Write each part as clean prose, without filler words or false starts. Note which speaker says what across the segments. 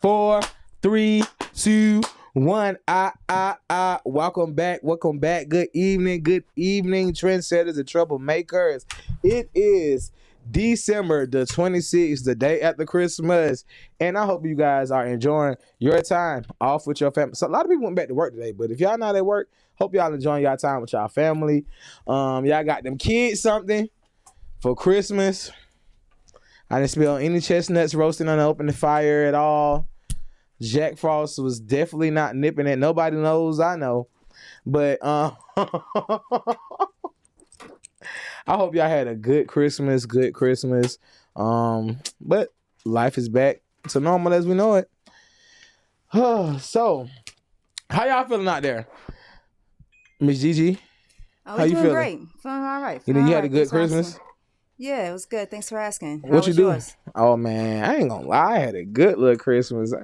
Speaker 1: 4, 3, 2, 1. Welcome back. Good evening, trendsetters and troublemakers. It is December the 26th, the day after Christmas, and I hope you guys are enjoying your time off with your family. So a lot of people went back to work today, but if y'all not at work, hope y'all enjoying y'all time with y'all family. Y'all got them kids something for Christmas. I didn't smell any chestnuts roasting on the open fire at all. Jack Frost was definitely not nipping it. Nobody knows, I know. But I hope y'all had a good Christmas. But life is back to normal as we know it. So, how y'all feeling out there? Miss Gigi?
Speaker 2: How you feeling? Great. Feeling all right.
Speaker 1: You had a good Christmas?
Speaker 2: Yeah, it was good. Thanks for asking.
Speaker 1: What you do? Yours? Oh, man, I ain't gonna lie. I had a good little Christmas.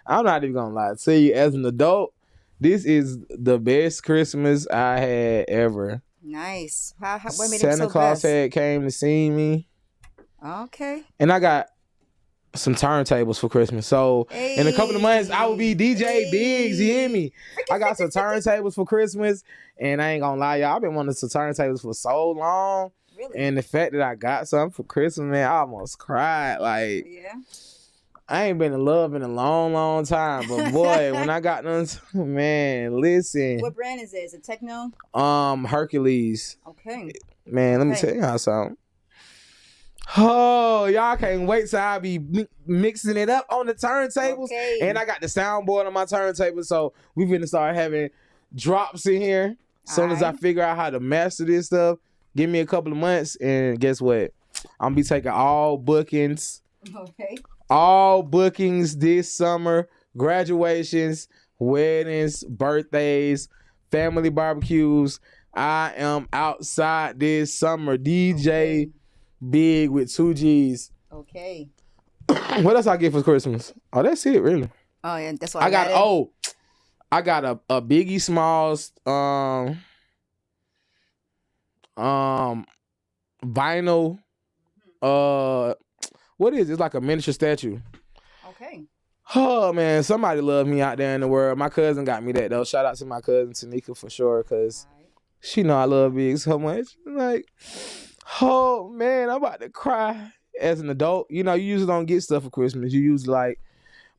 Speaker 1: I'm not even gonna lie to you. As an adult, this is the best Christmas I had ever.
Speaker 2: Nice. What made
Speaker 1: Santa
Speaker 2: it so
Speaker 1: Claus
Speaker 2: best?
Speaker 1: came to see me.
Speaker 2: Okay.
Speaker 1: And I got some turntables for Christmas. So in a couple of months, I will be DJ Biggs. You hear me? I got some turntables for Christmas. And I ain't gonna lie, y'all. I've been wanting some turntables for so long.
Speaker 2: Really?
Speaker 1: And the fact that I got something for Christmas, man, I almost cried. Like,
Speaker 2: yeah.
Speaker 1: I ain't been in love in a long time. But boy, when I got them, man, listen.
Speaker 2: What brand is it? Is it Techno?
Speaker 1: Hercules.
Speaker 2: Okay.
Speaker 1: Man, let me tell y'all something. Oh, y'all can't wait till I be mixing it up on the turntables.
Speaker 2: Okay.
Speaker 1: And I got the soundboard on my turntable, so we finna start having drops in here. As soon as I figure out how to master this stuff, give me a couple of months, and guess what? I'm gonna be taking all bookings.
Speaker 2: Okay.
Speaker 1: All bookings this summer, graduations, weddings, birthdays, family barbecues. I am outside this summer. DJ Big with 2 G's.
Speaker 2: Okay.
Speaker 1: What else I get for Christmas? Oh, that's it, really.
Speaker 2: Oh, yeah, that's what
Speaker 1: I got. I got a Biggie Smalls vinyl. What is it? It's like a miniature statue.
Speaker 2: Okay.
Speaker 1: Oh man, somebody love me out there in the world. My cousin got me that though. Shout out to my cousin Tanika for sure, cause she know I love Big so much. Like, oh man, I'm about to cry. As an adult, you know, you usually don't get stuff for Christmas. You usually like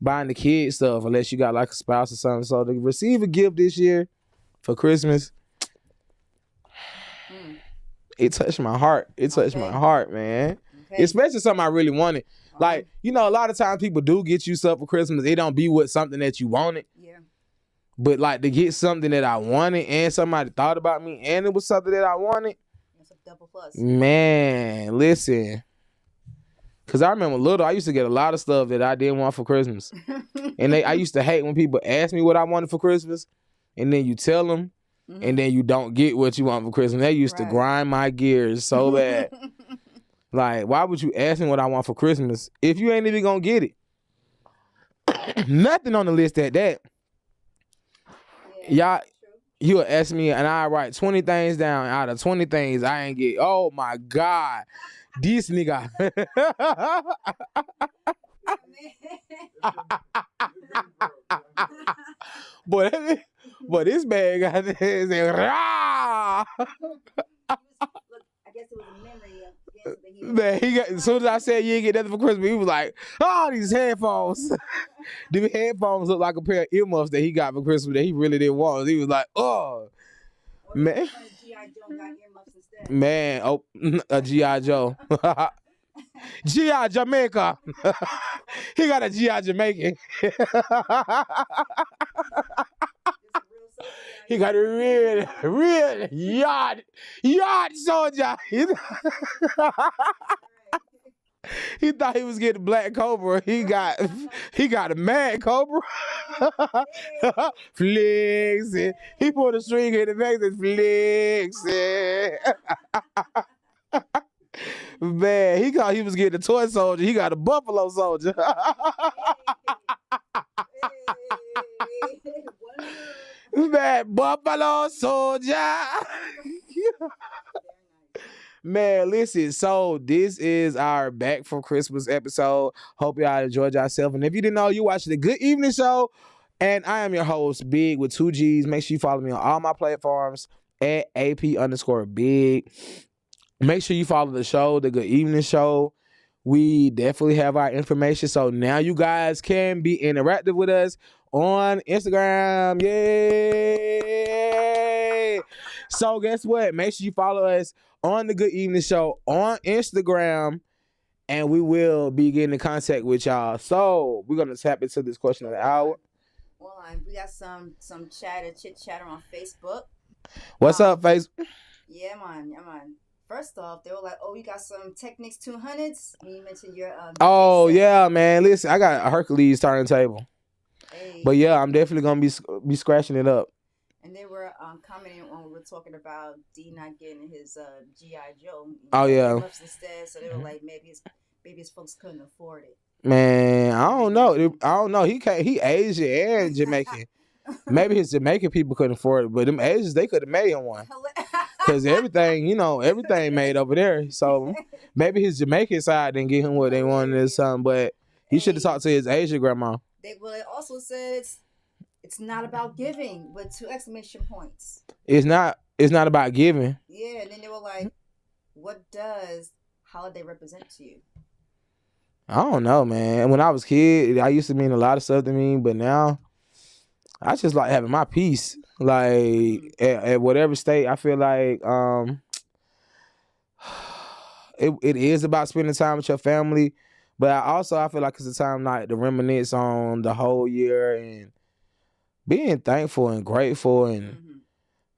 Speaker 1: buying the kids stuff unless you got like a spouse or something. So to receive a gift this year for Christmas, it touched my heart. It touched my heart, man. Okay. Especially something I really wanted. Like, you know, a lot of times people do get you stuff for Christmas. It don't be with something that you wanted.
Speaker 2: Yeah.
Speaker 1: But like to get something that I wanted and somebody thought about me and it was something that I wanted.
Speaker 2: That's a double plus.
Speaker 1: Man, listen. Cause I remember little, I used to get a lot of stuff that I didn't want for Christmas. And I used to hate when people ask me what I wanted for Christmas. And then you tell them. And then you don't get what you want for Christmas. They used to grind my gears so bad. Like, why would you ask me what I want for Christmas if you ain't even gonna get it? Nothing on the list at that. Y'all, you'll ask me and I write 20 things down. Out of 20 things, I ain't get. Oh my God. This nigga. But this man got this. Rah!
Speaker 2: I guess it was a memory of
Speaker 1: man, he got, as soon as I said you ain't get nothing for Christmas, he was like, oh, these headphones. Them headphones look like a pair of earmuffs that he got for Christmas that he really didn't want. He was like, oh, man. Man, oh, a G.I. Joe. G.I. Jamaica. He got a G.I. Jamaican. He got a real yard soldier. He thought he was getting Black Cobra. He got a Mad Cobra. Flexing. He put a string in the face and flexing. Man, he thought he was getting a toy soldier. He got a Buffalo Soldier. Man, Buffalo Soldier. Man, listen, so this is our Back from Christmas episode. Hope y'all enjoyed yourself. And if you didn't know, you watched the Good Evening Show. And I am your host, Big with 2Gs. Make sure you follow me on all my platforms at AP_Big. Make sure you follow the show, the Good Evening Show. We definitely have our information. So now you guys can be interactive with us on Instagram. Yay! So guess what? Make sure you follow us on the Good Evening Show on Instagram, and we will be getting in contact with y'all. So we're gonna tap into this question of the hour.
Speaker 2: Well, we got some chit chatter on Facebook.
Speaker 1: What's up, Facebook?
Speaker 2: Yeah, man. First off, they were like, "Oh, you got some Technics 200s." When you mentioned your
Speaker 1: oh yeah, man. Listen, I got a Hercules turntable.
Speaker 2: Hey.
Speaker 1: But yeah, I'm definitely gonna be scratching it up.
Speaker 2: And they were commenting when we were talking about D not getting his G.I. Joe.
Speaker 1: Oh yeah.
Speaker 2: Instead, so they were like, maybe his folks couldn't afford it.
Speaker 1: Man, I don't know. He Asian and Jamaican. Maybe his Jamaican people couldn't afford it, but them Asians, they could have made him one. Because everything made over there. So maybe his Jamaican side didn't get him what they wanted or something, but he should have talked to his Asian grandma.
Speaker 2: They also said it's not about giving, but 2 exclamation points.
Speaker 1: It's not about giving.
Speaker 2: Yeah, and then they were like, what does holiday represent to you?
Speaker 1: I don't know, man. When I was a kid, I used to mean a lot of stuff to me, but now I just like having my peace. Like at whatever state, I feel like it is about spending time with your family, but I feel like it's a time like to reminisce on the whole year and being thankful and grateful and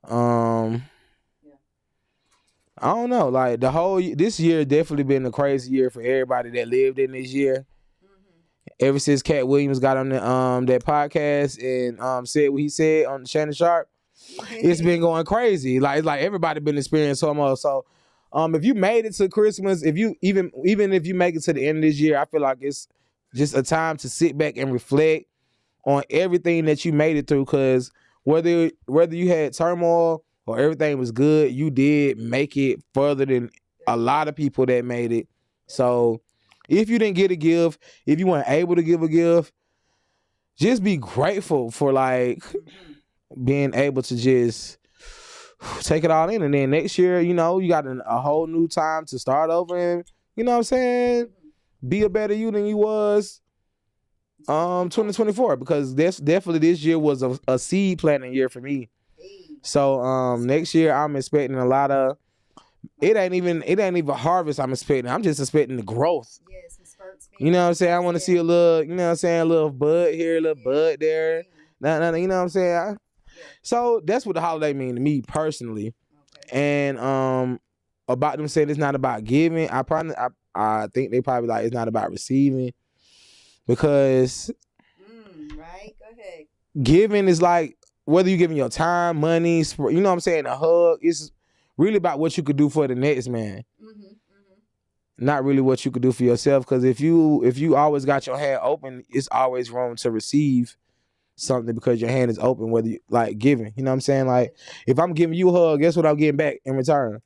Speaker 1: I don't know, like this year definitely been a crazy year for everybody that lived in this year. Ever since Cat Williams got on that podcast and said what he said on Shannon Sharp, it's been going crazy. Like everybody been experiencing so much. So if you made it to Christmas, if you even if you make it to the end of this year, I feel like it's just a time to sit back and reflect on everything that you made it through. Because whether you had turmoil or everything was good, you did make it further than a lot of people that made it. So if you didn't get a gift, if you weren't able to give a gift, just be grateful for like being able to just take it all in. And then next year, you got a whole new time to start over and, you know what I'm saying, be a better you than you was 2024, because this year was a seed planting year for me. So next year I'm expecting a lot of it ain't even harvest I'm expecting. I'm just expecting the growth.
Speaker 2: Yes, spurts.
Speaker 1: You know what I'm saying? I want to see a little, a little bud here, a little bud there. Nah, you know what I'm saying? So that's what the holiday mean to me personally. Okay. And about them saying it's not about giving, I think they probably like it's not about receiving, because
Speaker 2: right, go ahead.
Speaker 1: Giving is like whether you're giving your time, money, you know what I'm saying, a hug. It's really about what you could do for the next man. Not really what you could do for yourself. Because if you always got your hand open, it's always wrong to receive something because your hand is open, whether you like giving. You know what I'm saying? Like if I'm giving you a hug, guess what I'm getting back in return?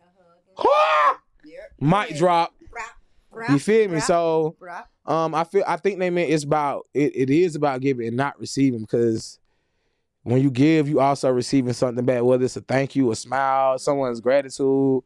Speaker 1: Mic drop. You feel me? So I think they meant it is about giving and not receiving, because when you give, you also receiving something back, whether it's a thank you, a smile, someone's gratitude.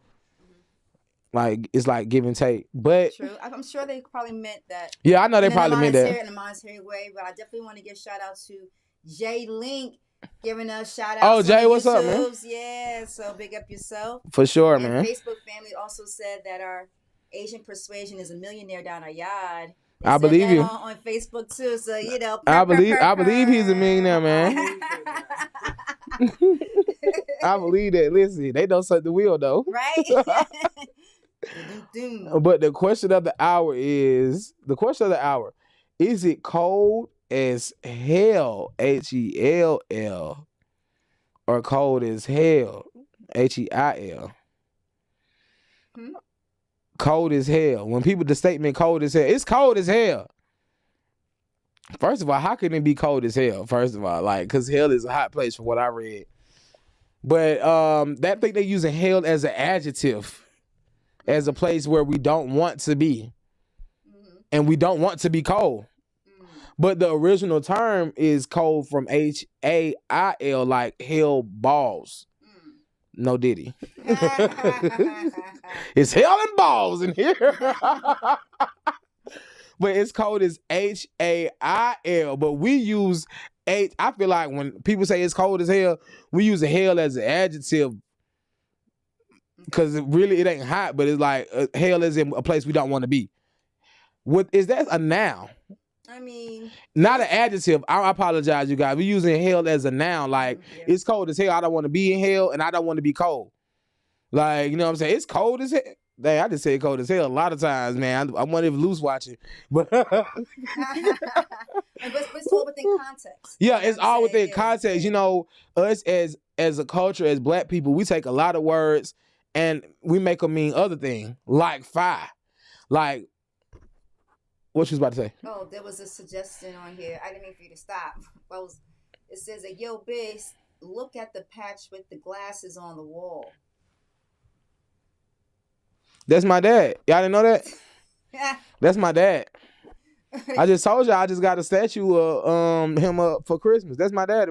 Speaker 1: Like it's like give and take. But
Speaker 2: true. I'm sure they probably meant that.
Speaker 1: Yeah, I know they probably meant that
Speaker 2: in a monetary way, but I definitely want to give shout out to Jay Link giving us shout out.
Speaker 1: Oh, Jay, what's up, man?
Speaker 2: Yeah, so big up yourself.
Speaker 1: For sure, man.
Speaker 2: Facebook family also said that our Asian persuasion is a millionaire down our yard.
Speaker 1: I believe you.
Speaker 2: On Facebook too, so
Speaker 1: I believe he's a millionaire, man. I believe that. Listen, they don't set the wheel though,
Speaker 2: right?
Speaker 1: But the question of the hour is: is it cold as hell, HELL, or cold as hell, HEIL? Cold as hell. When the statement cold as hell, it's cold as hell. First of all, how can it be cold as hell? First of all, like, because hell is a hot place from what I read. But that thing they using hell as an adjective. as a place where we don't want to be. And we don't want to be cold. But the original term is cold from HAIL, like hell balls. No Diddy. It's hell and balls in here. But it's cold as HAIL. But we use I feel like when people say it's cold as hell, we use hell as an adjective. Because it ain't hot, but it's like hell is in a place we don't want to be. Is that a noun?
Speaker 2: I mean,
Speaker 1: not an adjective. I apologize, you guys. We're using hell as a noun. Like, it's cold as hell. I don't want to be in hell, and I don't want to be cold. Like, you know what I'm saying? It's cold as hell. Dang, I just said cold as hell a lot of times, man. I wonder if Luce watching. But
Speaker 2: it's all within context.
Speaker 1: Yeah, it's all within context. You know, us as a culture, as black people, we take a lot of words and we make them mean other things, like fire. Like, what you was about to say?
Speaker 2: Oh, there was a suggestion on here. I didn't mean for you to stop. It says that, yo, Biz, look at the patch with the glasses on the wall.
Speaker 1: That's my dad. Y'all didn't know that? That's my dad. I just told you I just got a statue of him up for Christmas. That's my dad.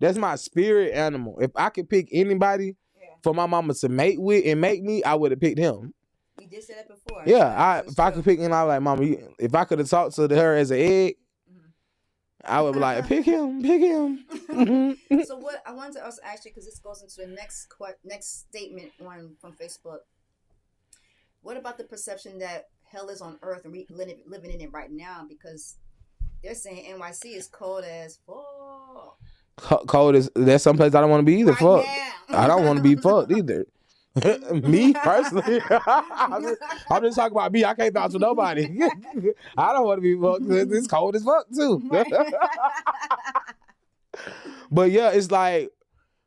Speaker 1: That's my spirit animal. If I could pick anybody for my mama to mate with and make me, I would have picked him.
Speaker 2: You did say that before.
Speaker 1: Yeah, if I could pick him, I was like, Mama, if I could have talked to her as an egg, I would be like, pick him.
Speaker 2: So what I wanted to also ask you, because this goes into the next statement one from Facebook. What about the perception that hell is on earth and we living in it right now? Because they're saying NYC is cold as fuck.
Speaker 1: Cold as, that's someplace I don't want to be either. Fuck. I don't want to be fucked either. Me personally, I'm just talking about me. I can't vouch for nobody. I don't want to be fucked. It's cold as fuck too. But yeah, it's like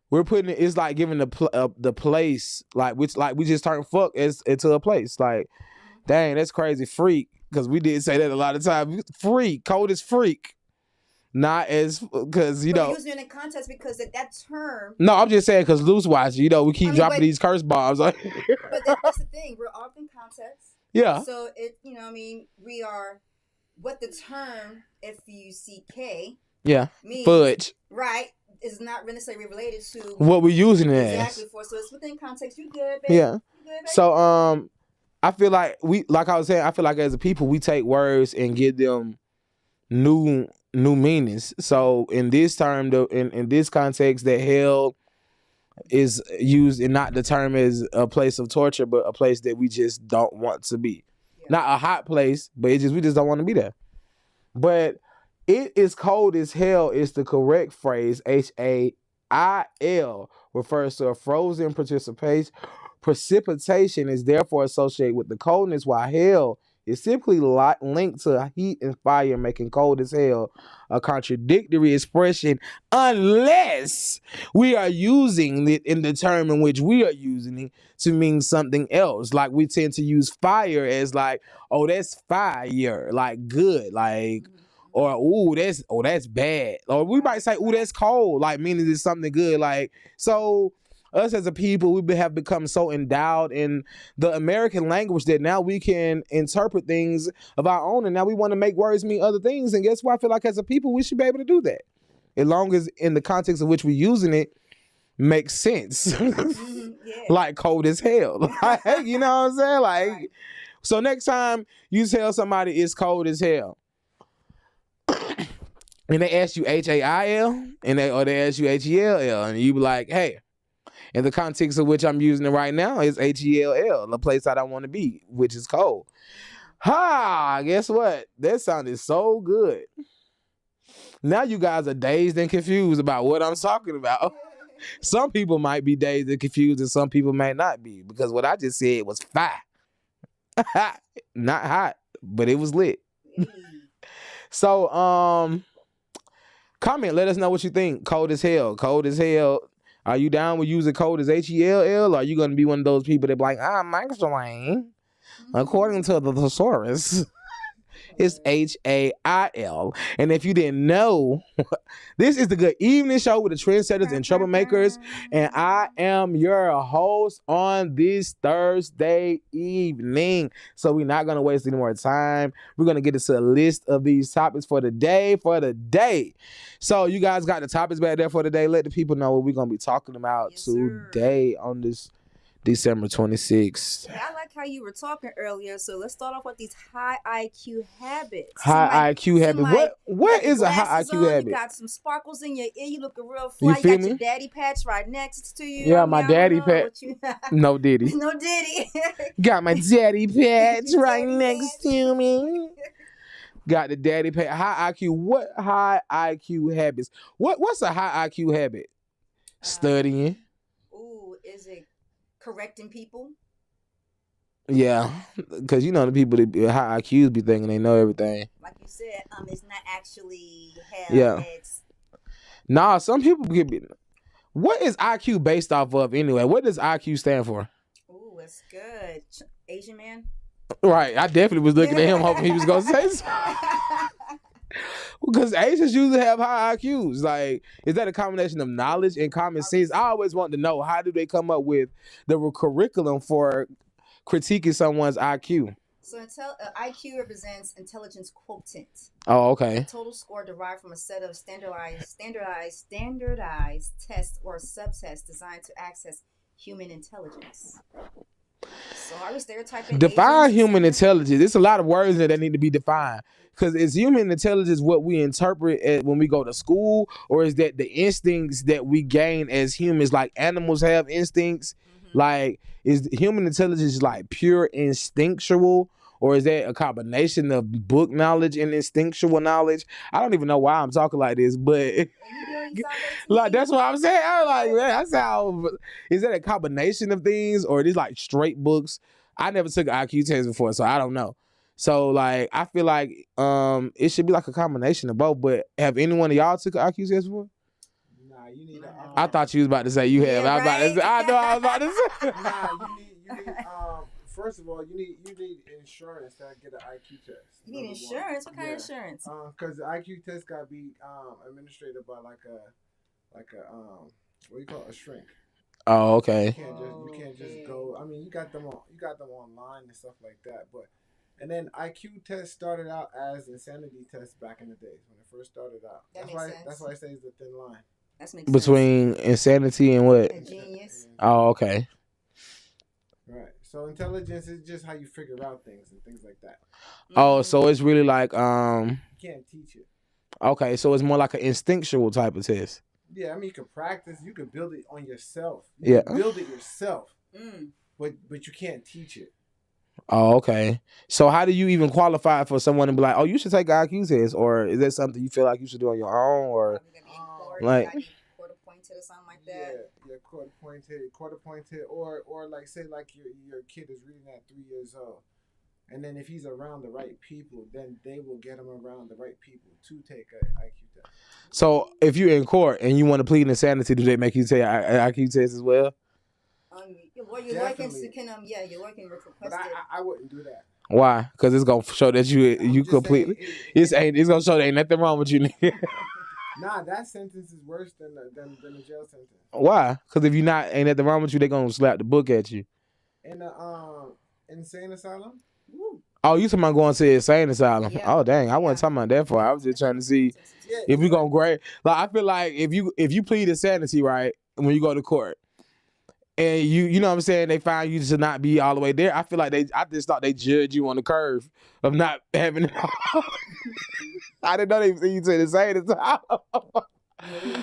Speaker 1: we're putting it. It's like giving the place like we just turned fuck into a place. Like, dang, that's crazy, freak. Because we did say that a lot of times. Freak, cold as freak. Not as, because, you know.
Speaker 2: Using it in context because that term.
Speaker 1: No, I'm just saying because loose watch, you know, we keep dropping these curse bombs.
Speaker 2: But that's the thing. We're all in context.
Speaker 1: Yeah.
Speaker 2: So, we are, what the term FUCK.
Speaker 1: Yeah.
Speaker 2: Means,
Speaker 1: fudge.
Speaker 2: Right. Is not necessarily related to.
Speaker 1: What we're using it
Speaker 2: exactly
Speaker 1: as.
Speaker 2: for. So, it's within context. You good, baby?
Speaker 1: Yeah.
Speaker 2: You good, baby?
Speaker 1: So, I feel like like I was saying, I feel like as a people, we take words and give them new meanings. So in this term, in this context, that hell is used and not the term as a place of torture, but a place that we just don't want to be. Yeah. Not a hot place, but we just don't want to be there. But it is cold as hell is the correct phrase. HAIL refers to a frozen precipitation is therefore associated with the coldness, while hell is simply linked to heat and fire, making cold as hell a contradictory expression unless we are using it in the term in which we are using it to mean something else. Like we tend to use fire as like, oh, that's fire, like good, like, or ooh, that's bad. Or we might say, ooh, that's cold, like meaning it's something good. Like, so us as a people, we have become so endowed in the American language that now we can interpret things of our own, and now we want to make words mean other things. And guess what? I feel like as a people, we should be able to do that, as long as in the context of which we're using it makes sense. Like cold as hell. Like, you know what I'm saying? Like, so next time you tell somebody it's cold as hell, and they ask you HAIL, or they ask you HELL, and you be like, hey. In the context of which I'm using it right now is HELL, the place I don't want to be, which is cold. Guess what? That sounded so good. Now you guys are dazed and confused about what I'm talking about. Some people might be dazed and confused and some people may not be, because what I just said was fire. Not hot, but it was lit. So, comment, let us know what you think. Cold as hell. Cold as hell. Are you down with using code as HELL? Or are you going to be one of those people that be like, actually, according to the thesaurus, It's HAIL. And if you didn't know, this is the Good Evening Show with the Trendsetters and Troublemakers. And I am your host on this Thursday evening. So we're not going to waste any more time. We're going to get into a list of these topics for the day. So you guys got the topics back there for the day. Let the people know what we're going to be talking about today on this December 26th.
Speaker 2: Yeah, I like how you were talking earlier. So let's start off with these high IQ habits.
Speaker 1: High IQ habits. What is a high IQ habit?
Speaker 2: You got some sparkles in your ear. You looking real fly. You got your daddy patch right next to you.
Speaker 1: Yeah, my daddy patch. No diddy.
Speaker 2: No diddy.
Speaker 1: Got my daddy patch right next to me. Got the daddy patch. High IQ. What high IQ habits? What's a high IQ habit? Studying.
Speaker 2: Ooh, is it correcting people?
Speaker 1: Yeah, because you know the people that high IQs be thinking they know everything.
Speaker 2: Like you said, it's not actually hell.
Speaker 1: Yeah. Nah, some people could be. What is IQ based off of anyway? What does IQ stand for?
Speaker 2: Ooh, it's good. Asian man.
Speaker 1: Right, I definitely was looking at him hoping he was gonna say something. Because Asians usually have high IQs. Like, is that a combination of knowledge and common sense? I always want to know, how do they come up with the curriculum for critiquing someone's IQ?
Speaker 2: So IQ represents intelligence quotient.
Speaker 1: Oh, okay.
Speaker 2: A total score derived from a set of standardized tests or subtests designed to access human intelligence. So are we stereotyping?
Speaker 1: Define human intelligence. There's a lot of words that need to be defined. Because is human intelligence what we interpret when we go to school, or is that the instincts that we gain as humans, like animals have instincts? Mm-hmm. Like, is human intelligence like pure instinctual, or is that a combination of book knowledge and instinctual knowledge? I don't even know why I'm talking like this, but like that's what I'm saying. I'm like, man, that's how. Is that a combination of things, or is it like straight books? I never took an IQ test before, so I don't know. So like, I feel like it should be like a combination of both. But have any one of y'all took an IQ test before?
Speaker 3: Nah, you need.
Speaker 1: I thought you was about to say you have.
Speaker 2: Yeah,
Speaker 1: I know I was about to say.
Speaker 3: Nah, you need. First of all, you need insurance to get an IQ test.
Speaker 2: You need insurance. What kind of insurance?
Speaker 3: Because the IQ test got to be administered by like a what do you call it? A shrink.
Speaker 1: Oh, okay.
Speaker 3: You can't just go. I mean, you got them online and stuff like that, but. And then IQ tests started out as insanity tests back in the days when it first started out. That's why I say it's a thin line.
Speaker 2: That makes
Speaker 1: between
Speaker 2: sense.
Speaker 1: Insanity and what?
Speaker 2: And genius.
Speaker 1: Oh, okay.
Speaker 3: Right. So intelligence is just how you figure out things and things like that.
Speaker 1: Oh, so it's really like
Speaker 3: you can't teach it.
Speaker 1: Okay, so it's more like an instinctual type of test.
Speaker 3: Yeah, I mean you can practice, you can build it on yourself.
Speaker 1: You
Speaker 3: can build it yourself. But you can't teach it.
Speaker 1: Oh, okay. So how do you even qualify for someone to be like, oh, you should take an IQ test, or is that something you feel like you should do on your own, or
Speaker 2: like court appointed or something like that?
Speaker 3: Yeah, court appointed, or like say like your kid is reading at 3 years old, and then if he's around the right people, then they will get him around the right people to take an IQ test.
Speaker 1: So if you're in court and you want to plead insanity, do they make you take an IQ test as well?
Speaker 2: Your lawyer can request
Speaker 3: but I wouldn't do that.
Speaker 1: Why? Because it's gonna show that you completely. It's gonna show there ain't nothing wrong with you.
Speaker 3: Nah, that sentence is worse than the jail sentence.
Speaker 1: Why? Because if you ain't nothing wrong with you, they gonna slap the book at you.
Speaker 3: In the insane asylum.
Speaker 1: Oh, you talking about going to the insane asylum?
Speaker 2: Yeah.
Speaker 1: Oh, dang! I wasn't talking about that for. I was just trying to see if we gonna grade. Like I feel like if you plead insanity, right, when you go to court. And you know what I'm saying, they find you to not be all the way there. I feel like I just thought they judge you on the curve of not having it. I didn't know they see you to the same time.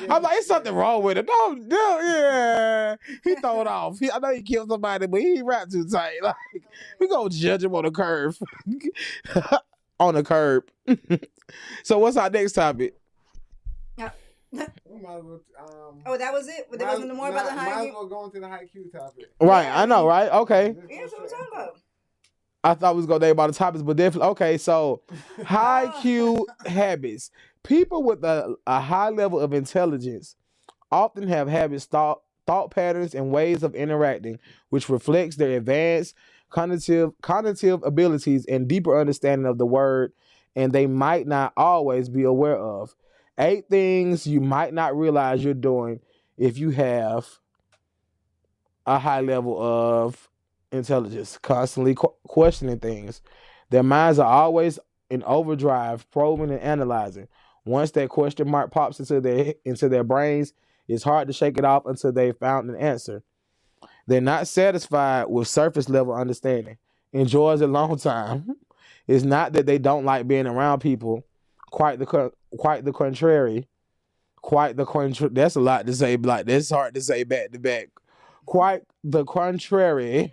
Speaker 1: I'm like, it's something wrong with it. No, yeah. He throw it off. I know he killed somebody, but he ain't wrapped too tight. Like, we gonna judge him on the curve. On the curb. So what's our next topic?
Speaker 2: That was it? There wasn't no more about the high IQ?
Speaker 3: Might as well go into the high Q topic.
Speaker 1: Right, I know, right? Okay.
Speaker 2: Yeah, that's what we're talking about.
Speaker 1: I thought we was going to think about the topics, but definitely. Okay, so high Q habits. People with a high level of intelligence often have habits, thought patterns, and ways of interacting, which reflects their advanced cognitive abilities and deeper understanding of the world and they might not always be aware of. 8 things you might not realize you're doing if you have a high level of intelligence, constantly questioning things. Their minds are always in overdrive, probing and analyzing. Once that question mark pops into their brains, it's hard to shake it off until they found an answer. They're not satisfied with surface level understanding. Enjoys a long time. It's not that they don't like being around people. Quite the contrary. Quite the contrary. That's a lot to say. Like that's hard to say back to back. Quite the contrary.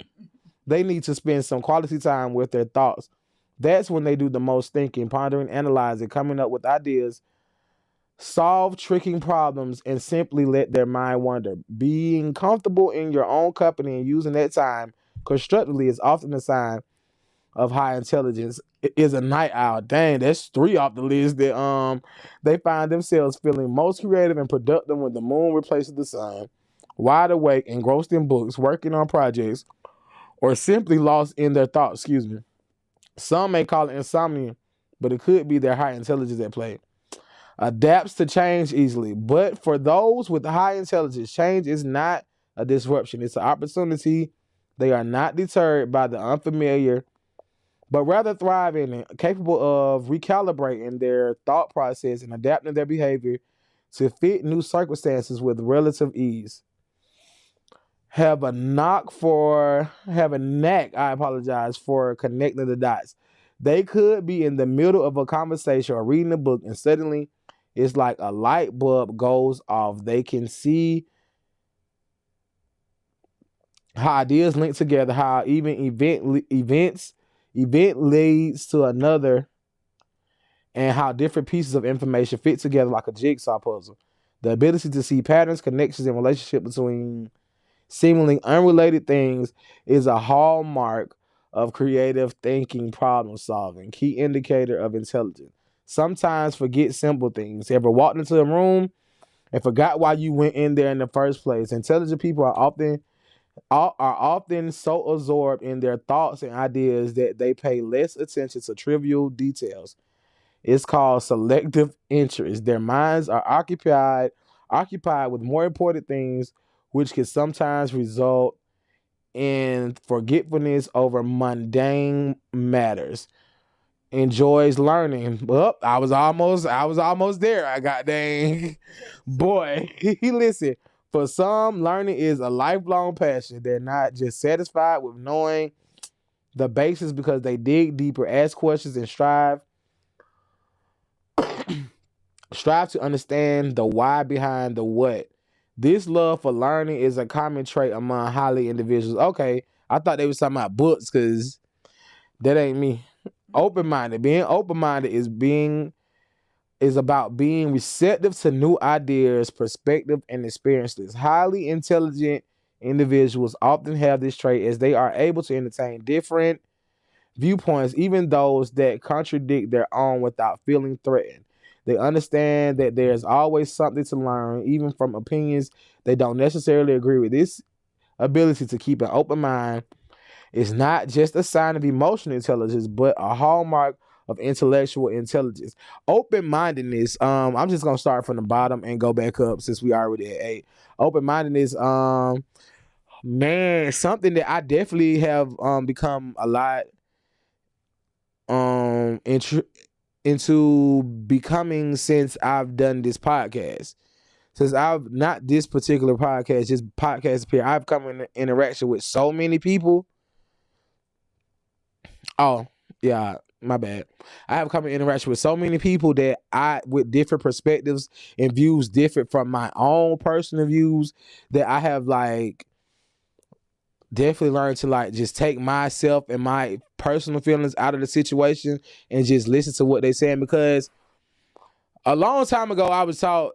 Speaker 1: They need to spend some quality time with their thoughts. That's when they do the most thinking, pondering, analyzing, coming up with ideas, solve tricking problems, and simply let their mind wander. Being comfortable in your own company and using that time constructively is often a sign of high intelligence. Is a night owl. Dang, that's 3 off the list that they find themselves feeling most creative and productive when the moon replaces the sun. Wide awake, engrossed in books, working on projects, or simply lost in their thoughts. Excuse me. Some may call it insomnia, but it could be their high intelligence at play. Adapts to change easily, but for those with high intelligence, change is not a disruption. It's an opportunity. They are not deterred by the unfamiliar, but rather thrive in it, capable of recalibrating their thought process and adapting their behavior to fit new circumstances with relative ease. Have a knack, I apologize, for connecting the dots. They could be in the middle of a conversation or reading a book, and suddenly it's like a light bulb goes off. They can see how ideas link together, how even event leads to another, and how different pieces of information fit together like a jigsaw puzzle. The ability to see patterns, connections, and relationship between seemingly unrelated things is a hallmark of creative thinking, problem solving, key indicator of intelligence. Sometimes forget simple things. Ever walked into a room and forgot why you went in there in the first place? Intelligent people are often so absorbed in their thoughts and ideas that they pay less attention to trivial details. It's called selective interest. Their minds are occupied with more important things, which can sometimes result in forgetfulness over mundane matters. Enjoys learning. Well, I was almost there. I got dang boy. Listen, for some, learning is a lifelong passion. They're not just satisfied with knowing the basics because they dig deeper, ask questions, and strive to understand the why behind the what. This love for learning is a common trait among highly individuals. Okay, I thought they was talking about books because that ain't me. Open-minded. Being open-minded is about being receptive to new ideas, perspective, and experiences. Highly intelligent individuals often have this trait as they are able to entertain different viewpoints, even those that contradict their own without feeling threatened. They understand that there's always something to learn, even from opinions they don't necessarily agree with. This ability to keep an open mind is not just a sign of emotional intelligence, but a hallmark of intellectual intelligence. Open-mindedness. I'm just gonna start from the bottom and go back up since we already at 8. Open-mindedness. Man, something that I definitely have become a lot into becoming since I've done this podcast. Since I've not this particular podcast, just podcast appear, I've come in interaction with so many people. Oh, yeah, my bad. I have come in interaction with so many people that with different perspectives and views different from my own personal views, that I have like definitely learned to like just take myself and my personal feelings out of the situation and just listen to what they're saying, because a long time ago I was taught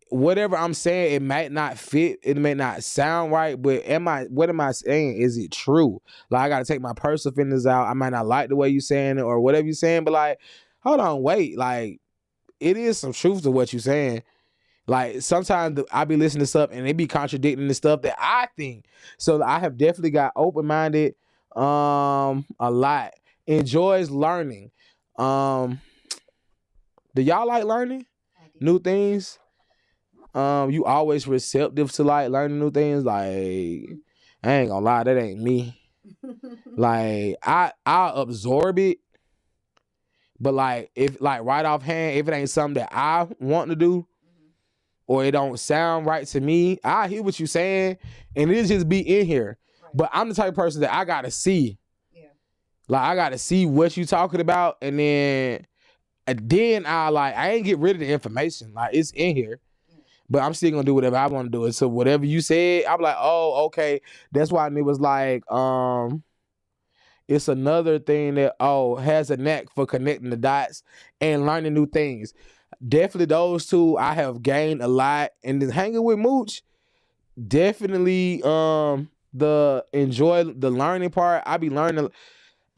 Speaker 1: whatever I'm saying, it might not fit, it may not sound right, but what am I saying? Is it true? Like I gotta take my personal feelings out. I might not like the way you saying it or whatever you saying, but like, hold on, wait, like it is some truth to what you saying. Like sometimes I be listening to stuff and they be contradicting the stuff that I think. So I have definitely got open minded a lot. Enjoys learning. Do y'all like learning
Speaker 2: I do.
Speaker 1: new things? You always receptive to like learning new things? Like, I ain't gonna lie, that ain't me. Like, I absorb it, but like if like right offhand, if it ain't something that I want to do or it don't sound right to me, I hear what you saying and it just be in here.
Speaker 2: Right.
Speaker 1: But I'm the type of person that I gotta see.
Speaker 2: Yeah.
Speaker 1: Like I gotta see what you talking about, and then I ain't get rid of the information. Like it's in here. But I'm still gonna do whatever I want to do. And so whatever you said, I'm like, oh, okay. That's why it was like, it's another thing that has a knack for connecting the dots and learning new things. Definitely those two I have gained a lot. And then hanging with Mooch, definitely the enjoy the learning part. I be learning.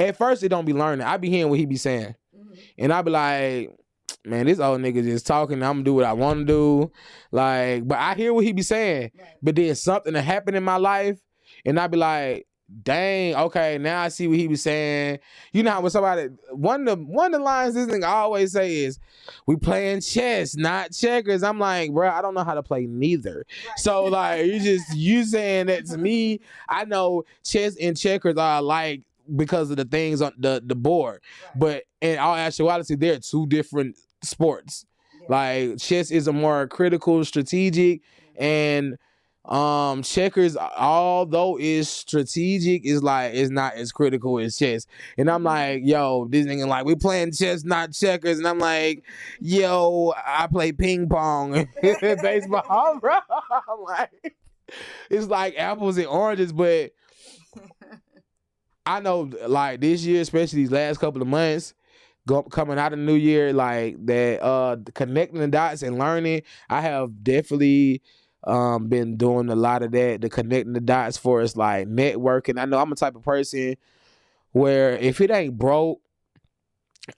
Speaker 1: At first it don't be learning. I be hearing what he be saying. And I be like, man, this old nigga just talking. I'm gonna do what I want to do. Like, but I hear what he be saying.
Speaker 2: Right.
Speaker 1: But then something that happened in my life, and I be like, dang, okay, now I see what he was saying. You know how when somebody one of the lines this nigga always say is, "We playing chess, not checkers." I'm like, bro, I don't know how to play neither.
Speaker 2: Right.
Speaker 1: So like, you saying that to me. I know chess and checkers are like because of the things on the board,
Speaker 2: Right.
Speaker 1: but in all actuality, they're two different sports.
Speaker 2: Yeah.
Speaker 1: Like chess is a more critical, strategic, and checkers, although is strategic, is not as critical as chess. And I'm like, yo, this nigga like, we playing chess, not checkers. And I'm like, yo, I play ping pong and baseball, bro. I'm like, it's like apples and oranges, but I know like this year, especially these last couple of months, coming out of the new year, like that connecting the dots and learning, I have definitely been doing a lot of that, the connecting the dots for us, like networking. I know I'm a type of person where if it ain't broke,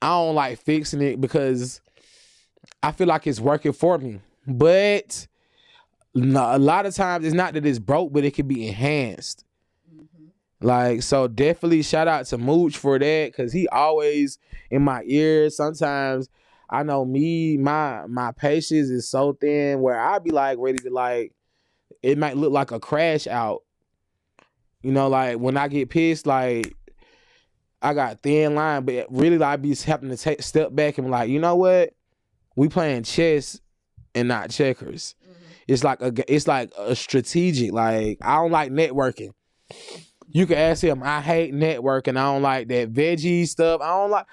Speaker 1: I don't like fixing it because I feel like it's working for me. But a lot of times it's not that it's broke, but it can be enhanced. Like, so definitely shout out to Mooch for that, because he always in my ears. Sometimes I know me, my patience is so thin where I be like ready to like, it might look like a crash out. You know, like when I get pissed, like I got thin line, but really like, I be having to step back and be like, you know what? We playing chess and not checkers. It's like a strategic, like I don't like networking. You can ask him, I hate networking. I don't like that veggie stuff. I don't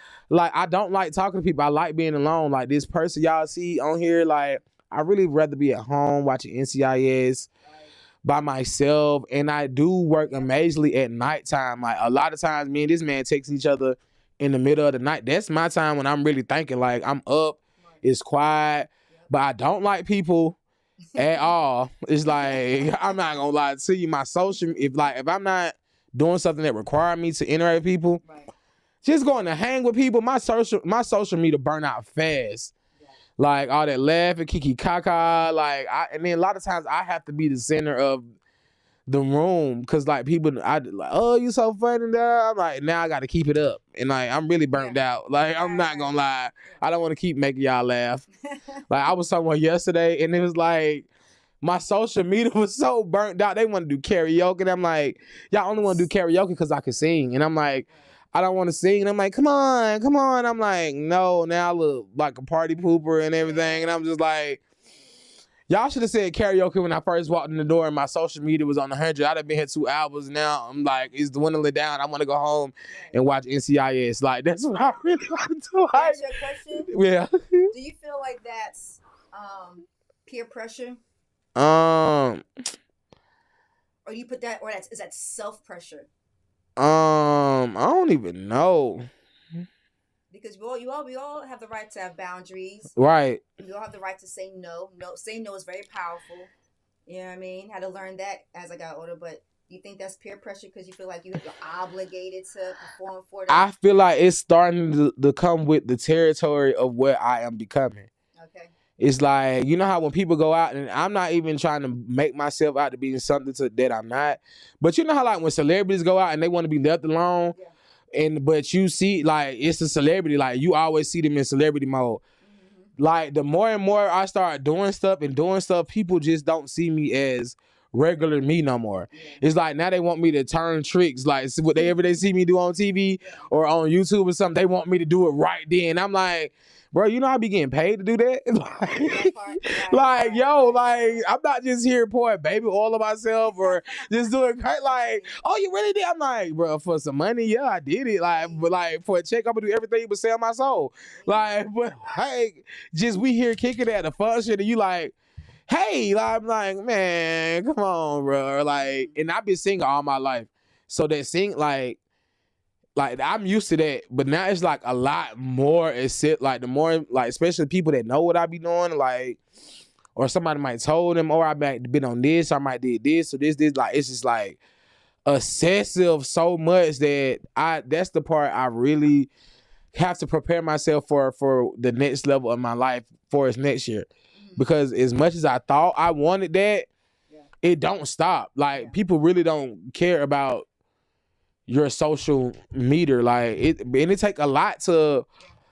Speaker 1: I don't like talking to people. I like being alone. Like this person y'all see on here, like I really rather be at home watching NCIS by myself. And I do work amazingly at nighttime. Like a lot of times me and this man text each other in the middle of the night. That's my time when I'm really thinking, like I'm up, it's quiet, but I don't like people at all. It's like, I'm not gonna lie to you, my social, if I'm not doing something that require me to interact with people, just going to hang with people, my social media burn out fast. Like all that laughing, kiki kaka, and then a lot of times I have to be the center of the room because like people, oh, you so funny now. I'm like, now I got to keep it up, and like I'm really burnt out. Like I'm not gonna lie, I don't want to keep making y'all laugh. Like I was somewhere yesterday, and it was like my social media was so burnt out. They want to do karaoke, and I'm like, y'all only want to do karaoke because I can sing, and I'm like, I don't want to sing, and I'm like, come on. I'm like, no, now I look like a party pooper and everything, and I'm just like, y'all should have said karaoke when I first walked in the door and my social media was on 100. I'd have been here 2 hours. Now I'm like, it's dwindling down. I want to go home and watch NCIS. Like, that's what I really want to do.
Speaker 2: That's your question?
Speaker 1: Yeah.
Speaker 2: Do you feel like that's peer pressure?
Speaker 1: Or
Speaker 2: you put that, or is that self pressure?
Speaker 1: I don't even know.
Speaker 2: Because we all have the right to have boundaries.
Speaker 1: Right.
Speaker 2: We all have the right to say no. Saying no is very powerful. You know what I mean? Had to learn that as I got older. But do you think that's peer pressure because you feel like you're obligated to perform for them?
Speaker 1: I feel like it's starting to come with the territory of what I am becoming.
Speaker 2: Okay.
Speaker 1: It's like, you know how when people go out, and I'm not even trying to make myself out to be something that I'm not, but you know how like when celebrities go out and they want to be left alone, But you see, like, it's a celebrity. Like, you always see them in celebrity mode. Like, the more and more I start doing stuff, people just don't see me as regular me no more. It's like now they want me to turn tricks. Like, whatever they see me do on TV or on YouTube or something, they want me to do it right then. I'm like, bro, you know I be getting paid to do that? Like, yo, like, I'm not just here pouring baby oil on myself or just doing like, oh, you really did? I'm like, bro, for some money, yeah, I did it. Like, but like for a check, I'm gonna do everything but sell my soul. Like, but like, just we here kicking at the function and you like, hey, like, I'm like, man, come on, bro. Like, and I've been singing all my life. So that sing, like I'm used to that, but now it's like a lot more. Except like the more, like, especially people that know what I be doing, like, or somebody might told them, or I might been on this, or I might did this, or this, like, it's just like excessive so much that that's the part I really have to prepare myself for the next level of my life for its next year. Because as much as I thought I wanted that, it don't stop. Like, people really don't care about your social meter. Like, it take a lot to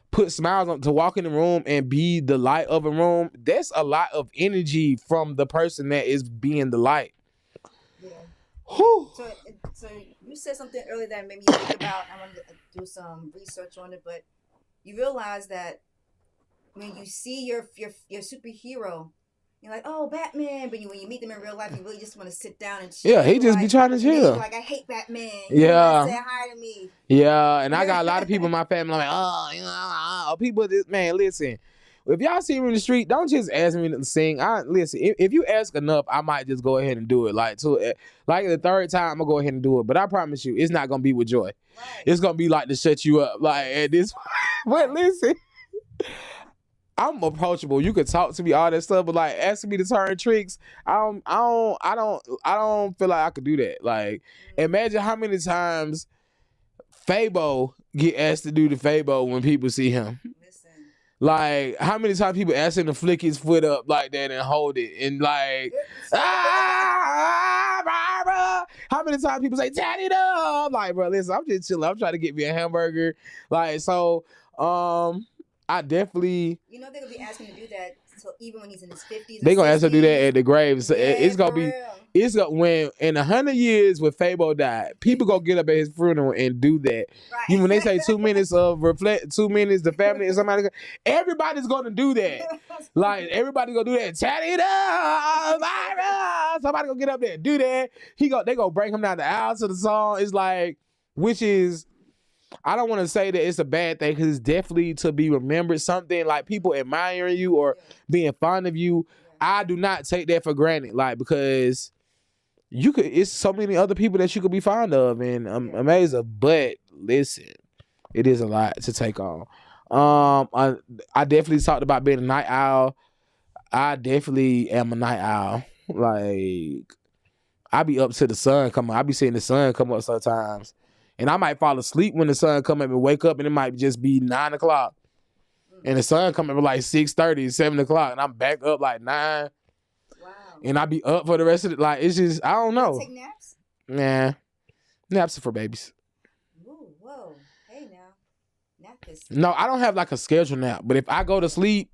Speaker 1: put smiles on, to walk in the room and be the light of a room. That's a lot of energy from the person that is being the light.
Speaker 2: Yeah.
Speaker 1: Whew.
Speaker 2: So you said something earlier that made me think about, I wanted to do some research on it, but you realize that when you see your superhero, you're like, oh, Batman. But when you meet them in real life, you really just want to sit down and chill.
Speaker 1: Yeah, he just be trying to chill.
Speaker 2: Like, I hate Batman.
Speaker 1: Yeah.
Speaker 2: Say hi to me.
Speaker 1: Yeah, and I got a lot of people in my family like, oh, you know, people. Man, listen. If y'all see me in the street, don't just ask me to sing. Listen. If you ask enough, I might just go ahead and do it. Like the third time, I'm gonna go ahead and do it. But I promise you, it's not gonna be with joy. Right. It's gonna be like to shut you up. Like at this. But listen. I'm approachable. You could talk to me all that stuff, but like asking me to turn tricks, I don't feel like I could do that. Like, imagine how many times Fabo get asked to do the Fabo when people see him. Listen. Like, how many times people ask him to flick his foot up like that and hold it and like, Barbara. How many times people say, "Tat it up"? I'm like, bro, listen, I'm just chilling. I'm trying to get me a hamburger. Like, so, I definitely. You know they're gonna be asking to do that. So even when he's in his 50s, they're gonna ask him to do that at the grave. So it's gonna be. When in 100 years when Fabo died, people gonna get up at his funeral and do that. Right. Even when they say 2 minutes of reflect, 2 minutes the family and somebody, everybody's gonna do that. Like everybody's gonna do that. Chat it up, somebody gonna get up there and do that. They gonna bring him down the aisle to the song. It's like, which is. I don't want to say that it's a bad thing because it's definitely to be remembered. Something like people admiring you or being fond of you. I do not take that for granted. Like, because it's so many other people that you could be fond of and amazing. But listen, it is a lot to take on. I definitely talked about being a night owl. I definitely am a night owl. Like, I be up to the sun come up. I be seeing the sun come up sometimes. And I might fall asleep when the sun come up and wake up, and it might just be 9 o'clock. And the sun come up at like 6:30, 7 o'clock, and I'm back up like 9. Wow. And I be up for the rest of it. Like, it's just, I don't know.
Speaker 2: Take naps?
Speaker 1: Nah. Naps are for babies.
Speaker 2: Ooh, whoa. Hey now. Nap is...
Speaker 1: No, I don't have like a scheduled nap. But if I go to sleep,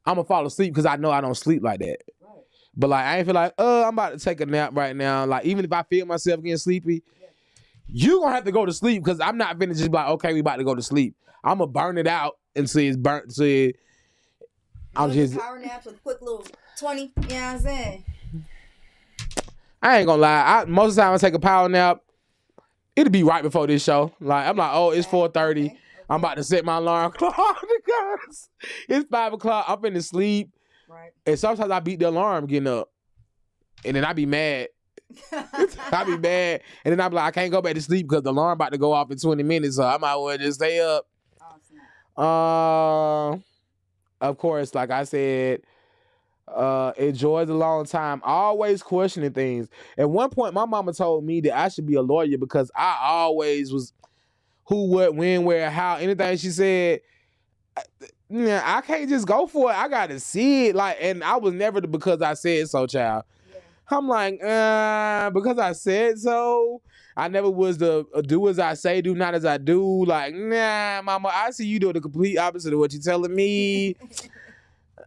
Speaker 1: I'm going to fall asleep because I know I don't sleep like that. Right. But like, I ain't feel like, I'm about to take a nap right now. Like, even if I feel myself getting sleepy, you gonna have to go to sleep because I'm not finna just be like, okay, we about to go to sleep. I'm gonna burn it out until it's burnt. I'm just
Speaker 2: power naps with quick little 20. You know what I'm saying?
Speaker 1: I ain't gonna lie. Most of the time I take a power nap. It'll be right before this show. Like I'm like, oh, it's 4:30. Okay. I'm about to set my alarm clock because it's 5 o'clock. I'm finna sleep. Right. And sometimes I beat the alarm getting up, and then I be mad. I be mad, and then I be like, I can't go back to sleep because the alarm about to go off in 20 minutes, so I might well just stay up. Awesome. Of course, like I said, enjoy the long time. Always questioning things. At one point, my mama told me that I should be a lawyer because I always was who, what, when, where, how. Anything she said, I can't just go for it. I gotta see it. Like, and I was never the because I said so child. I'm like, because I said so. I never was the do as I say, do not as I do. Like, nah, mama, I see you doing the complete opposite of what you're telling me.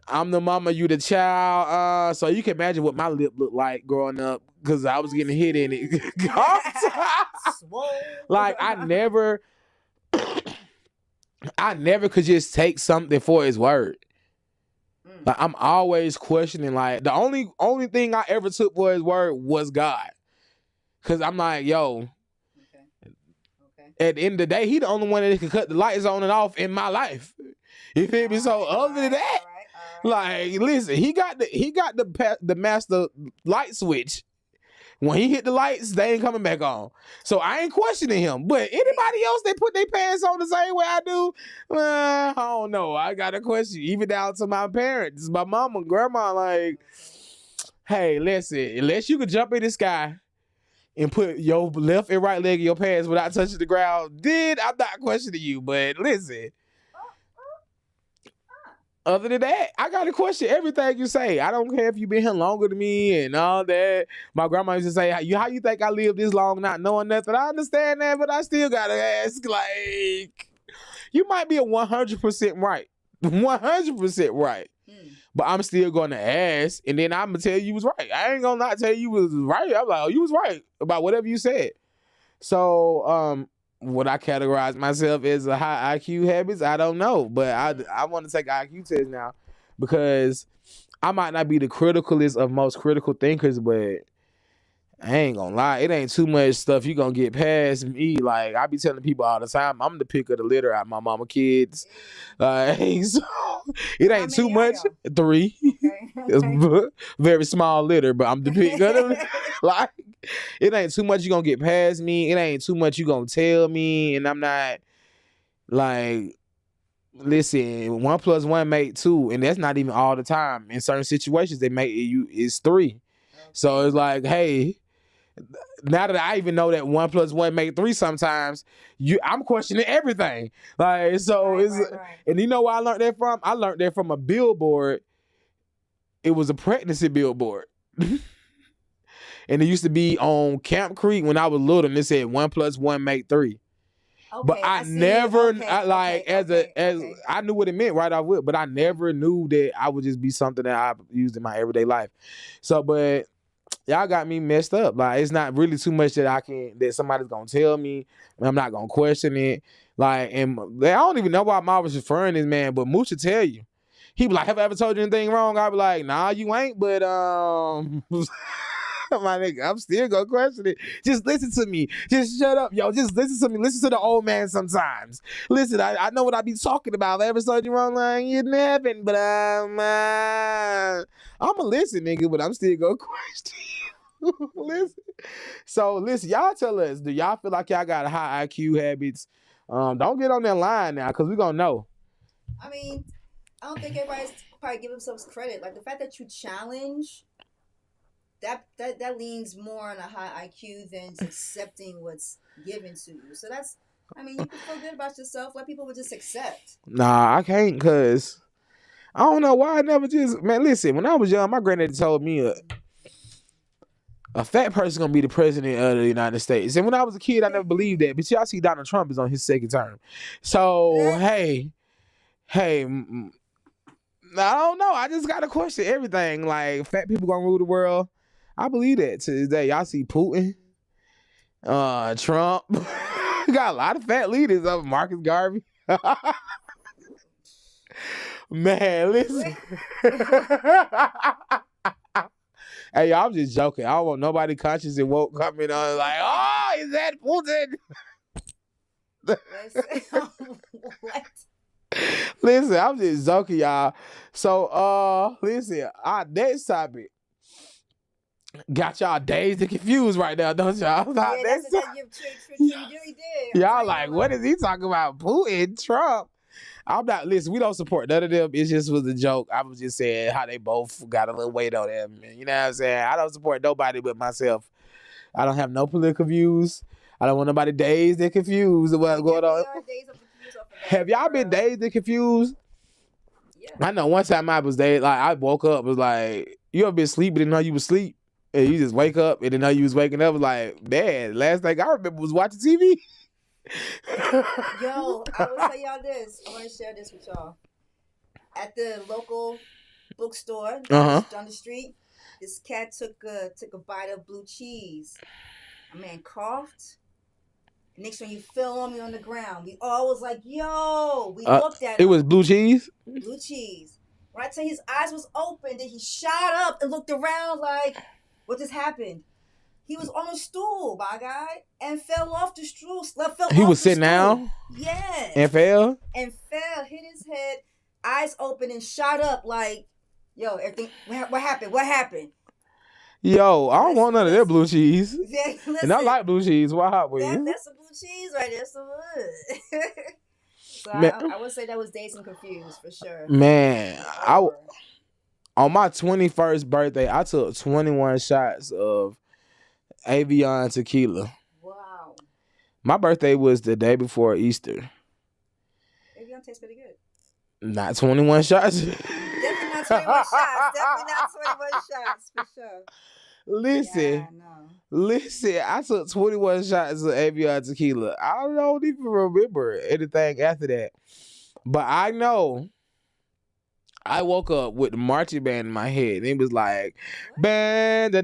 Speaker 1: I'm the mama, you the child. So you can imagine what my lip looked like growing up because I was getting hit in it. Like, I never could just take something for his word. Like, I'm always questioning. Like, the only thing I ever took for his word was God. Cause I'm like, yo, at the end of the day, he the only one that can cut the lights on and off in my life. You feel me? So other than that, like, listen, he got the master light switch. When he hit the lights, they ain't coming back on. So I ain't questioning him. But anybody else that put their pants on the same way I do, I don't know. I got a question. Even down to my parents, my mama and grandma, like, hey, listen, unless you could jump in the sky and put your left and right leg in your pants without touching the ground, then I'm not questioning you. But listen, other than that, I got to question everything you say. I don't care if you've been here longer than me and all that. My grandma used to say, how you think I lived this long not knowing nothing? I understand that, but I still got to ask, like, you might be 100% right. 100% right. But I'm still going to ask, and then I'm going to tell you was right. I ain't going to not tell you was right. I'm like, oh, you was right about whatever you said. So, would I categorize myself as a high IQ habits? I don't know. But I want to take an IQ test now because I might not be the criticalest of most critical thinkers, but I ain't gonna lie, it ain't too much stuff you gonna get past me. Like, I be telling people all the time, I'm the pick of the litter out my mama kids. So it ain't too much. 3. It's very small litter, but I'm the pick of them. Like, it ain't too much you gonna get past me. It ain't too much you gonna tell me, and I'm not like, listen, 1 + 1 make 2, and that's not even all the time. In certain situations, they make it's 3. So it's like, hey, now that I even know that 1 + 1 make 3 sometimes, I'm questioning everything. Like, so right. And you know where I learned that from? I learned that from a billboard. It was a pregnancy billboard. And it used to be on Camp Creek when I was little, and it said 1 + 1 make 3. Okay, but I never I knew what it meant right off with, but I never knew that I would just be something that I used in my everyday life. So, but y'all got me messed up. Like, it's not really too much that somebody's gonna tell me, and I'm not gonna question it. Like, and I don't even know why I'm always referring this man, but Mooch will tell you. He be like, have I ever told you anything wrong? I be like, nah, you ain't, but my nigga, I'm still gonna question it. Just listen to me. Just shut up, yo. Just listen to me. Listen to the old man sometimes. Listen, I know what I be talking about. If I ever told you wrong, like, you haven't, but I'ma listen, nigga, but I'm still gonna question you. Listen. So listen, y'all tell us, do y'all feel like y'all got high IQ habits? Don't get on that line now, because we gonna know.
Speaker 2: I mean, I don't think everybody's probably give themselves credit. Like, the fact that you challenge, that leans more on a high IQ than just accepting what's given to you. So that's, I mean, you can feel good about yourself. Let people would just accept.
Speaker 1: Nah, I can't, because I don't know why I never just, man, listen, when I was young, my granddaddy told me a fat person gonna be the president of the United States. And when I was a kid, I never believed that. But y'all see Donald Trump is on his 2nd term. So, hey, I don't know. I just got to question everything. Like, fat people gonna rule the world. I believe that to this day. Y'all see Putin, Trump. Got a lot of fat leaders of Marcus Garvey. Man, listen. Hey, I'm just joking. I don't want nobody conscious and woke coming on like, oh, is that Putin?
Speaker 2: What?
Speaker 1: Listen, I'm just joking, y'all. So, listen, our next topic got y'all dazed and confused right now, don't y'all?
Speaker 2: Yeah, that's you really did.
Speaker 1: Y'all like, what is he talking about? Putin, Trump? I'm not, listen, we don't support none of them. It just was a joke. I was just saying how they both got a little weight on them. You know what I'm saying? I don't support nobody but myself. I don't have no political views. I don't want nobody dazed and confused about what's going on. Have y'all been dazed and confused? Yeah. I know one time I was dazed. Like, I woke up, was like, you ever been asleep but didn't know you was asleep? And you just wake up and then know you was waking up like, man, last thing I remember was watching TV.
Speaker 2: Yo, I will tell y'all this. I want to share this with y'all. At the local bookstore down the street, this cat took a bite of blue cheese. A man coughed. Next one, you fell on me on the ground. We all was like, yo. We looked at him.
Speaker 1: It was blue cheese?
Speaker 2: Blue cheese. When I tell you his eyes was open, then he shot up and looked around like, what just happened? He was on a stool, my guy, and fell off the stool.
Speaker 1: He was sitting down?
Speaker 2: Yes.
Speaker 1: And fell?
Speaker 2: And fell, hit his head, eyes open, and shot up like, yo, everything, what happened? What happened?
Speaker 1: Yo, I don't want none of that blue cheese.
Speaker 2: Yeah,
Speaker 1: and I like blue cheese. Why hot with you?
Speaker 2: That's some blue cheese right there. Some wood. So I would say that was Dazed and Confused for sure.
Speaker 1: Man, on my 21st birthday, I took 21 shots of Avion tequila.
Speaker 2: Wow.
Speaker 1: My birthday was the day before Easter.
Speaker 2: Avion tastes pretty good.
Speaker 1: Not 21 shots.
Speaker 2: Definitely not 21 shots. Definitely not 21 shots for sure.
Speaker 1: Listen, I took 21 shots of Avion tequila. I don't even remember anything after that. But I know I woke up with the marching band in my head, and it was like, and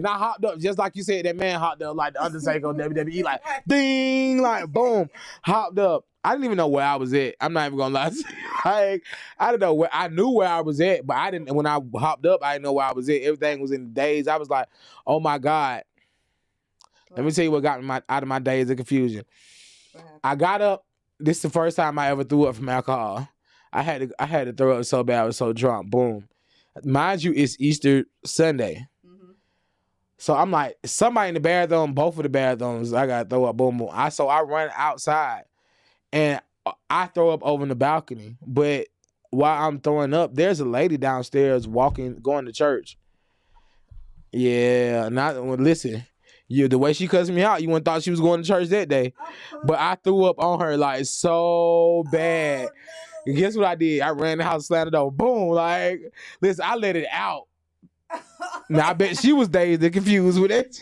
Speaker 1: I hopped up just like you said. That man hopped up like the Undertaker on WWE, like ding, like boom, hopped up. I didn't even know where I was at. I'm not even gonna lie to you. Like, I didn't know where. I knew where I was at, but I didn't. When I hopped up, I didn't know where I was at. Everything was in the daze. I was like, oh my God. Let me tell you what got me out of my days of confusion. I got up. This is the first time I ever threw up from alcohol. I had to throw up so bad. I was so drunk. Boom. Mind you, it's Easter Sunday. Mm-hmm. So I'm like, somebody in the bathroom, both of the bathrooms, I got to throw up. Boom, boom. So I run outside and I throw up over in the balcony. But while I'm throwing up, there's a lady downstairs going to church. Yeah, listen. The way she cussed me out, you wouldn't thought she was going to church that day. But I threw up on her like so bad. Oh, no. And guess what I did? I ran the house, slammed the door. Boom. Like, listen, I let it out. Now, I bet she was dazed and confused with that.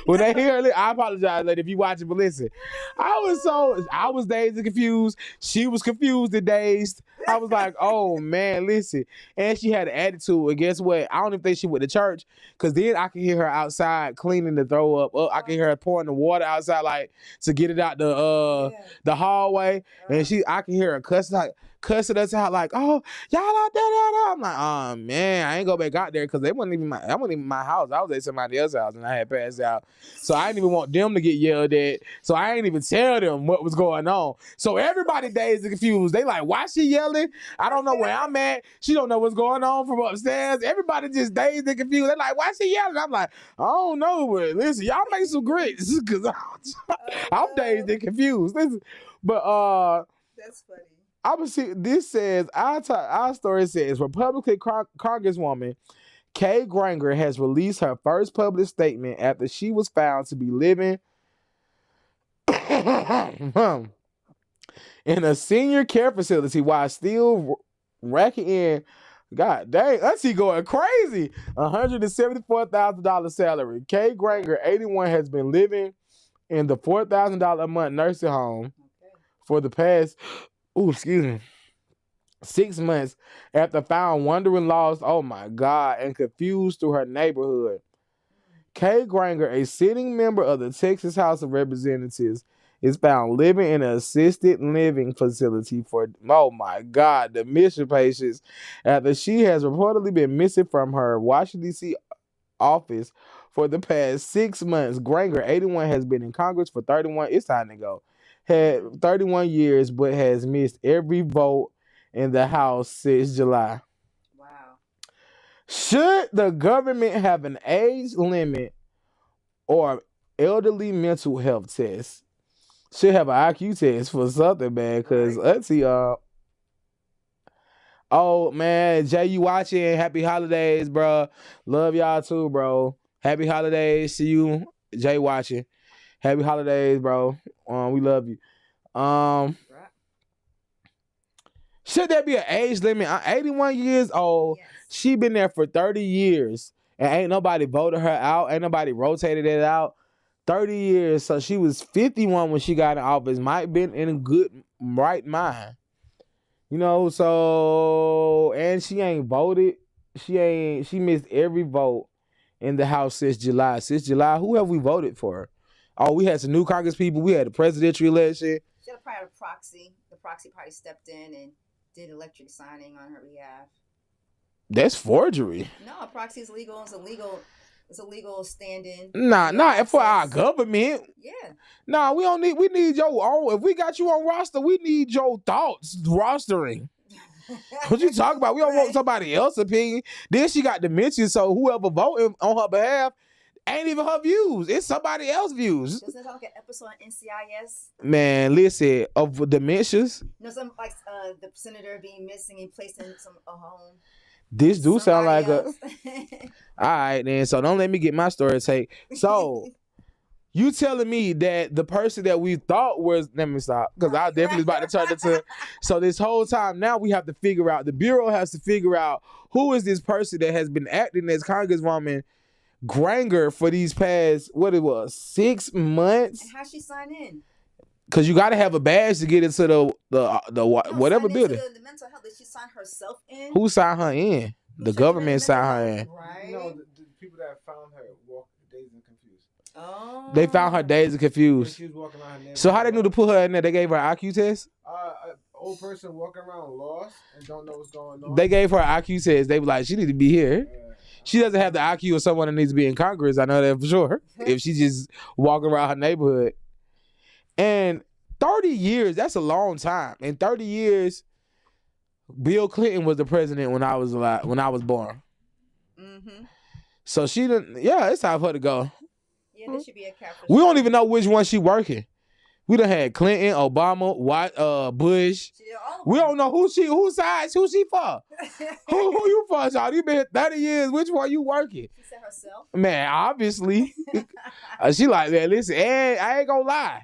Speaker 1: When they hear it, I apologize, lady, if you watch it, but listen. I was dazed and confused. She was confused and dazed. I was like, oh, man, listen. And she had an attitude. And guess what? I don't even think she went to church, because then I could hear her outside cleaning the throw up. I could hear her pouring the water outside, like, to get it out the hallway. And I could hear her cussing us out like, oh, y'all out there. I'm like, oh, man, I ain't go back out there, because that wasn't even my house. I was at somebody else's house, and I had passed out. So I didn't even want them to get yelled at. So I ain't even tell them what was going on. So everybody dazed and confused. They like, why she yelling? I don't know where I'm at. She don't know what's going on from upstairs. Everybody just dazed and confused. They're like, why she yelling? I'm like, I don't know, but listen, y'all make some grits, because I'm dazed and confused. Listen, but
Speaker 2: that's funny.
Speaker 1: I was see. This says our story says Republican Congresswoman Kay Granger has released her first public statement after she was found to be living in a senior care facility while still racking in, God dang, that's he going crazy, $174,000 salary. Kay Granger, 81, has been living in the $4,000 a month nursing home for the past 6 months after found wandering lost, oh my God, and confused through her neighborhood. Kay Granger, a sitting member of the Texas House of Representatives, is found living in an assisted living facility for, oh my God, the mission patients, after she has reportedly been missing from her Washington, D.C. office for the past 6 months. Granger, 81, has been in Congress for 31, it's time to go, had 31 years, but has missed every vote in the House since July.
Speaker 2: Wow.
Speaker 1: Should the government have an age limit or elderly mental health test? Should have an IQ test for something, man, because let's see, oh, man, Jay, you watching? Happy holidays, bro. Love y'all too, bro. Happy holidays to you, Jay, watching. Happy holidays, bro. We love you. Should there be an age limit? I'm 81 years old.
Speaker 2: Yes.
Speaker 1: She been there for 30 years. And ain't nobody voted her out. Ain't nobody rotated it out. 30 years. So she was 51 when she got in office. Might been in a good right mind. You know, so and she ain't voted. She missed every vote in the House since July. Since July, who have we voted for? Oh, we had some new Congress people. We had the presidential election.
Speaker 2: She had a prior proxy. The proxy party stepped in and did electric signing on her behalf.
Speaker 1: That's forgery.
Speaker 2: No, a proxy is legal. It's a legal stand-in.
Speaker 1: Nah, for our government.
Speaker 2: Yeah.
Speaker 1: Nah, we need your own. If we got you on roster, we need your thoughts rostering. What you talking about? We don't want somebody else's opinion. Then she got dementia, so whoever voting on her behalf ain't even her views. It's somebody else's views.
Speaker 2: Doesn't that sound like an episode on NCIS?
Speaker 1: Man, listen, of dementias.
Speaker 2: No, some like the senator being missing and placed in a home.
Speaker 1: This do sound like
Speaker 2: else.
Speaker 1: All right, then. So don't let me get my story take. So you telling me that the person that we thought was, let me stop, because I definitely about to turn into. So this whole time now we have to figure out, the Bureau has to figure out who is this person that has been acting as Congresswoman Granger for these past, 6 months?
Speaker 2: And how she signed in?
Speaker 1: Because you got to have a badge to get into the whatever building.
Speaker 2: The mental health, did she sign herself in?
Speaker 1: Who signed her in? The government signed her in.
Speaker 2: Right.
Speaker 3: No, the people that found her walked dazed and confused.
Speaker 2: Oh.
Speaker 1: They found her dazed and confused.
Speaker 3: She was walking around her neighborhood.
Speaker 1: So how they knew to put her in there? They gave her an IQ test?
Speaker 3: An old person walking around lost and don't know what's going on.
Speaker 1: They gave her an IQ test. They were like, she need to be here. She doesn't have the IQ of someone that needs to be in Congress. I know that for sure. If she just walking around her neighborhood. And 30 years, that's a long time. In 30 years, Bill Clinton was the president when I was born.
Speaker 2: Mm-hmm.
Speaker 1: So she didn't, it's time for her to go.
Speaker 2: Yeah, there should be a cap.
Speaker 1: We don't even know which one she working. We done had Clinton, Obama, Bush. We don't know whose side she for. who you for, y'all? You been here 30 years. Which one you working?
Speaker 2: She said herself.
Speaker 1: Man, obviously. She like, man, listen, and I ain't gonna lie.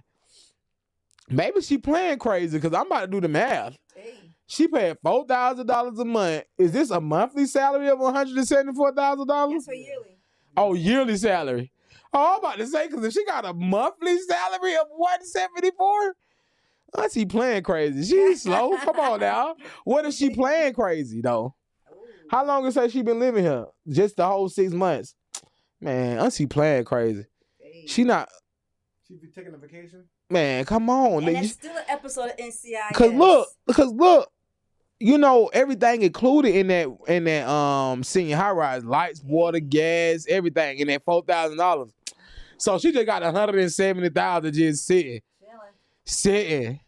Speaker 1: Maybe she playing crazy because I'm about to do the math.
Speaker 2: Hey.
Speaker 1: She paid $4,000 a month. Is this a monthly salary of $174,000?
Speaker 2: Yes, for yearly.
Speaker 1: Oh, yearly salary. Oh, I'm about to say, because if she got a monthly salary of $174, she playing crazy. She's slow. Come on now. What if she playing crazy, though?
Speaker 2: Ooh.
Speaker 1: How long has she been living here? Just the whole 6 months. Man, Auntie playing crazy.
Speaker 2: Hey.
Speaker 1: She not.
Speaker 3: She be taking a vacation?
Speaker 1: Man, come on.
Speaker 2: And that's still an episode of NCIS.
Speaker 1: Because look, you know, everything included in that senior high rise, lights, water, gas, everything in that $4,000. So she just got $170,000 just sitting.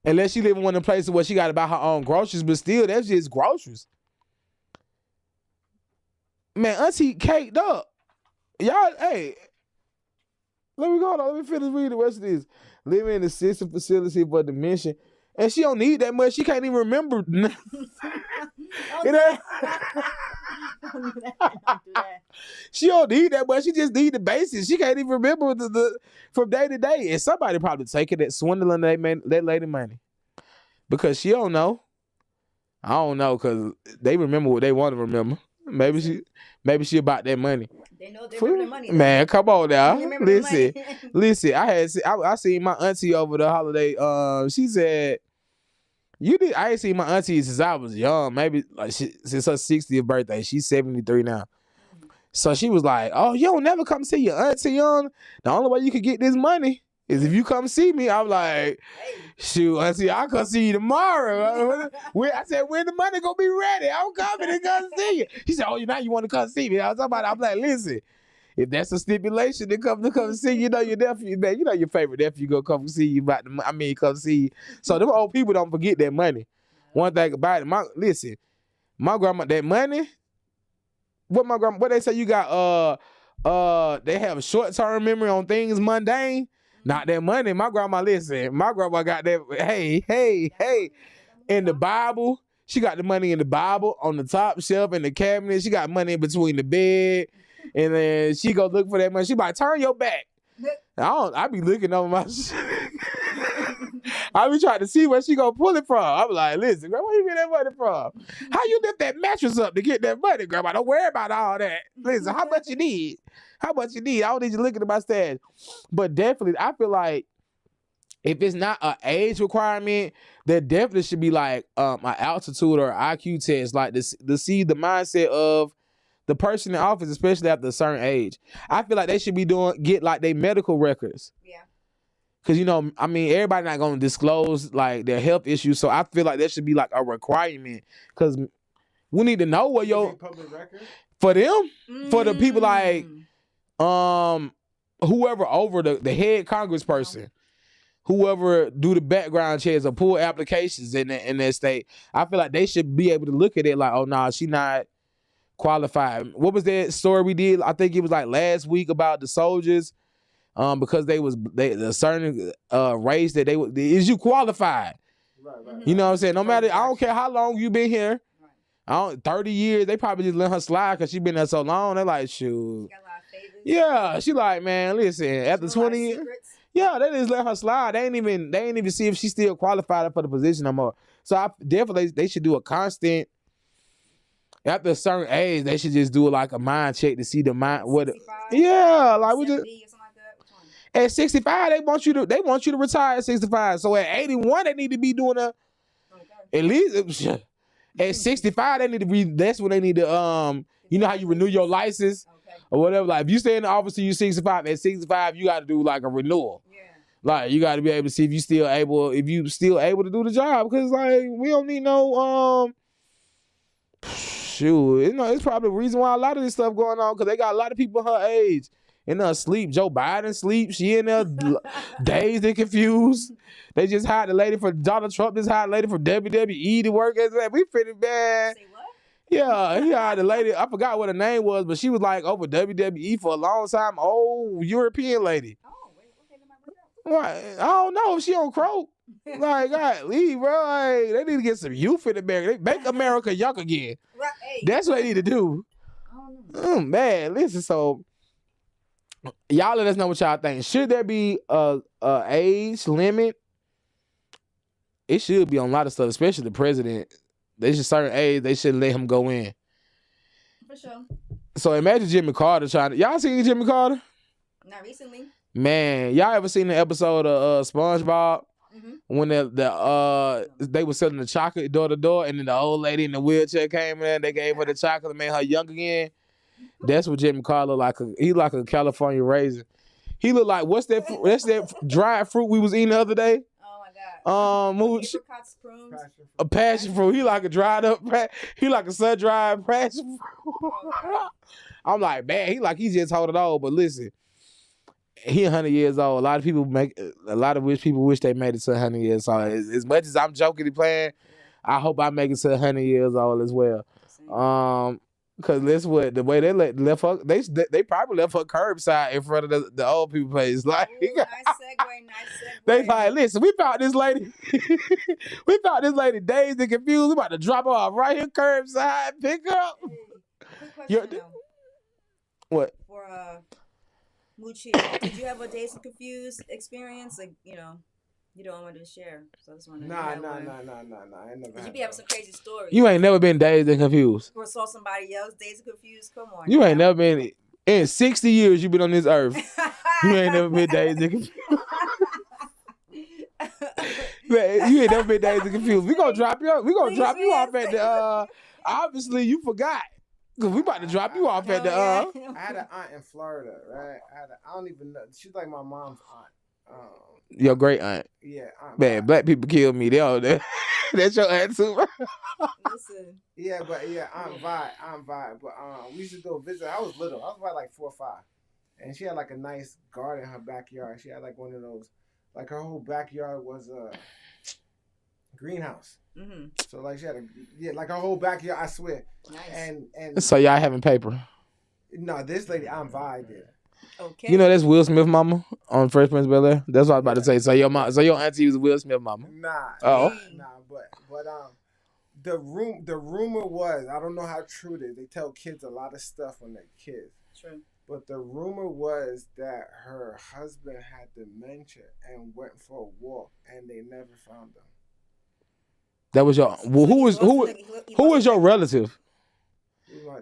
Speaker 1: Unless she live in one of the places where she got to buy her own groceries, but still, that's just groceries. Man, Auntie caked up. Y'all, hey, let me go. Let me finish reading the rest of this. Living in the assisted facility for dementia. And she don't need that much. She can't even remember.
Speaker 2: Don't do that.
Speaker 1: She don't need that much. She just need the basics. She can't even remember the from day to day. And somebody probably taking that swindling that lady money. Because she don't know. I don't know, because they remember what they want to remember. Maybe she about that money.
Speaker 2: They know they remember the money.
Speaker 1: Man, come on now.
Speaker 2: Listen.
Speaker 1: I seen my auntie over the holiday. She said, I ain't seen my auntie since I was young. Maybe like since her 60th birthday. She's 73 now. So she was like, "Oh, you don't never come see your auntie young. The only way you could get this money is if you come see me." I'm like, "Shoot, auntie, I'll come see you tomorrow." I said, "When the money gonna be ready? I'm coming to come see you." She said, "Oh, now you want to come see me?" I'm like, "Listen, if that's a stipulation to come see you, you know your nephew, man, you know your favorite nephew gonna come see you come see you." So them old people don't forget that money. One thing about it, my grandma, that money. What they say you got? They have short-term memory on things mundane. Not that money. My grandma got that. Hey. In the Bible, she got the money in the Bible on the top shelf in the cabinet. She got money in between the bed, and then she go look for that money. She like, turn your back. I be looking over my shit. I be trying to see where she gonna pull it from. I'm like, listen, girl, where you get that money from? How you lift that mattress up to get that money, grandma? Don't worry about all that. Listen, how much you need? How much you need? I don't need you looking at my stash. But definitely, I feel like if it's not an age requirement, there definitely should be like an altitude or IQ test, like this to see the mindset of the person in office, especially after a certain age. I feel like they should be get like their medical records.
Speaker 2: Yeah.
Speaker 1: Cause I mean, everybody not gonna disclose like their health issues, so I feel like there should be like a requirement. Cause we need to know what
Speaker 3: public record
Speaker 1: for them, for the people like whoever over the head congressperson, whoever do the background checks or pull applications in that state. I feel like they should be able to look at it like, oh no, she not qualified. What was that story we did? I think it was like last week about the soldiers. Because they a certain race that is you qualified?
Speaker 3: Right.
Speaker 1: You know what I'm saying? No matter, I don't care how long you been here. 30 years, they probably just let her slide because she been there so long. They're like, shoot.
Speaker 2: Got a lot of favors.
Speaker 1: Yeah, she like, man, listen. After 20 years, yeah, they just let her slide. They ain't even see if she's still qualified for the position no more. So I definitely they should do a constant. After a certain age, they should just do like a mind check to see the mind.
Speaker 2: 65,
Speaker 1: Yeah, like we just.
Speaker 2: 70 or something like that. Which one?
Speaker 1: At 65, they want you to retire at 65. So at 81, they need to be doing at least at 65, they need to be. That's when they need to you know how you renew your license or whatever. Like if you stay in the office till you 65, at 65 you got to do like a renewal. Yeah. Like you got to be able to see if you still able to do the job, because like we don't need no shoot. It's probably the reason why a lot of this stuff going on, because they got a lot of people her age in her sleep. Joe Biden sleep. She in there dazed and confused. They just hired the lady for Donald Trump. Just hired a lady for WWE to work as that. We pretty bad.
Speaker 2: Say what?
Speaker 1: Yeah, he hired a lady. I forgot what her name was, but she was like over WWE for a long time. Old European lady.
Speaker 2: Oh, wait, okay, then
Speaker 1: I don't know if she on croak. Like, God, leave, bro. Like, they need to get some youth in America. They make America young again.
Speaker 2: Right. Hey.
Speaker 1: That's what they need to do. Man, listen, so y'all let us know what y'all think. Should there be a age limit? It should be on a lot of stuff, especially the president. They should certain age, they shouldn't let him go in.
Speaker 2: For sure.
Speaker 1: So imagine Jimmy Carter y'all seen Jimmy Carter?
Speaker 2: Not recently.
Speaker 1: Man, y'all ever seen the episode of SpongeBob? When they were selling the chocolate door to door, and then the old lady in the wheelchair came in, they gave her the chocolate and made her young again. That's what Jimmy Carter look like. He like a California raisin. He look like that's that dried fruit we was eating the other day.
Speaker 2: Oh my God. Apricots, prunes.
Speaker 1: A passion fruit. He like a dried up. He like a sun dried passion fruit. I'm like, man, he just hold it all. But listen, he 100 years old. A lot of rich people wish they made it to 100 years old. As much as I'm joking and playing, I hope I make it to 100 years old as well. Cause that's what the way they left her. They probably left her curbside in front of the old people place. Like,
Speaker 2: ooh, nice segue.
Speaker 1: They like, listen, we found this lady. We found this lady dazed and confused. We about to drop her off right here curbside, pick her up.
Speaker 2: Hey, quick question though.
Speaker 1: What?
Speaker 2: For Moochie, did you have a dazed and confused experience? Like, you don't want to share. So I just want to
Speaker 3: Nah. I never.
Speaker 2: Cause you be having some crazy stories.
Speaker 1: You ain't never been dazed and confused.
Speaker 2: Or saw somebody else dazed and confused. Come on.
Speaker 1: You ain't never been in 60 years. You been on this earth. You ain't never been dazed and confused. Man, you ain't never been dazed and confused. We gonna drop you. We gonna drop you off at the. Obviously, you forgot. Cause we about to drop you off at the.
Speaker 3: I had an aunt in Florida, right? I don't even know. She's like my mom's aunt.
Speaker 1: Your great aunt.
Speaker 3: Yeah, aunt.
Speaker 1: Man, black people kill me. They all there. That's your aunt too.
Speaker 2: Listen.
Speaker 3: Yeah, Aunt Vi. But we used to go visit. I was little. I was about like 4 or 5, and she had like a nice garden in her backyard. She had like one of those, like her whole backyard was a greenhouse. Mm-hmm. So like she had like her whole backyard. I swear. Nice. And
Speaker 1: so y'all having paper?
Speaker 3: No, this lady Aunt Vi did.
Speaker 2: Okay.
Speaker 1: You know that's Will Smith mama on Fresh Prince of Bel-Air? That's what I was about to say. So your auntie was Will Smith mama.
Speaker 3: Nah.
Speaker 1: Oh.
Speaker 3: Nah, but the rumor was, I don't know how true it is. They tell kids a lot of stuff when they're kids.
Speaker 2: True.
Speaker 3: But the rumor was that her husband had dementia and went for a walk, and they never found him.
Speaker 1: That was your. Well, who was your relative?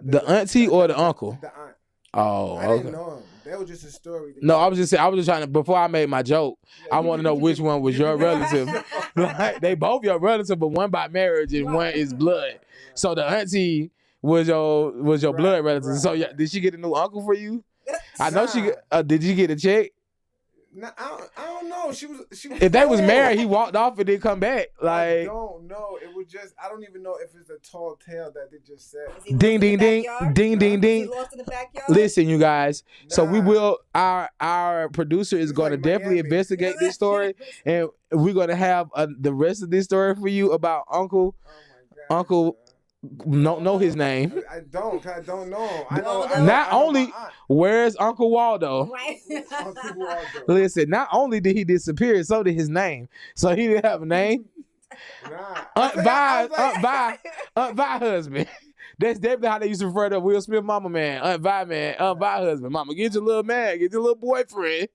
Speaker 1: The auntie or the uncle?
Speaker 3: The aunt.
Speaker 1: Oh,
Speaker 3: I didn't know him. That was just a story.
Speaker 1: No, I was just trying to, before I made my joke, I want to know which one was your relative. Like, they both your relative, but one by marriage and one is blood. So the auntie was your blood relative. So did she get a new uncle for you? I know she. Did you get a check?
Speaker 3: No, I don't know. She was.
Speaker 1: If they was married, he walked off and didn't come back. Like,
Speaker 3: I don't know. It was just. I don't even know if it's a tall tale that they just said.
Speaker 1: Ding ding ding, ding ding ding.
Speaker 2: Lost in the backyard?
Speaker 1: Listen, you guys. Nah. So we will. Our producer is going to definitely investigate this story, and we're going to have the rest of this story for you about Uncle. Oh my God, Uncle. Know his name.
Speaker 3: I don't know him. I
Speaker 1: know where's Uncle Waldo?
Speaker 2: Right.
Speaker 3: Uncle Waldo.
Speaker 1: Listen, not only did he disappear, so did his name. So he didn't have a name.
Speaker 3: Nah.
Speaker 1: Aunt Vi husband. That's definitely how they used to refer to Will Smith mama man. Aunt Vi man. Aunt Vi husband. Mama, get your little man. Get your little boyfriend.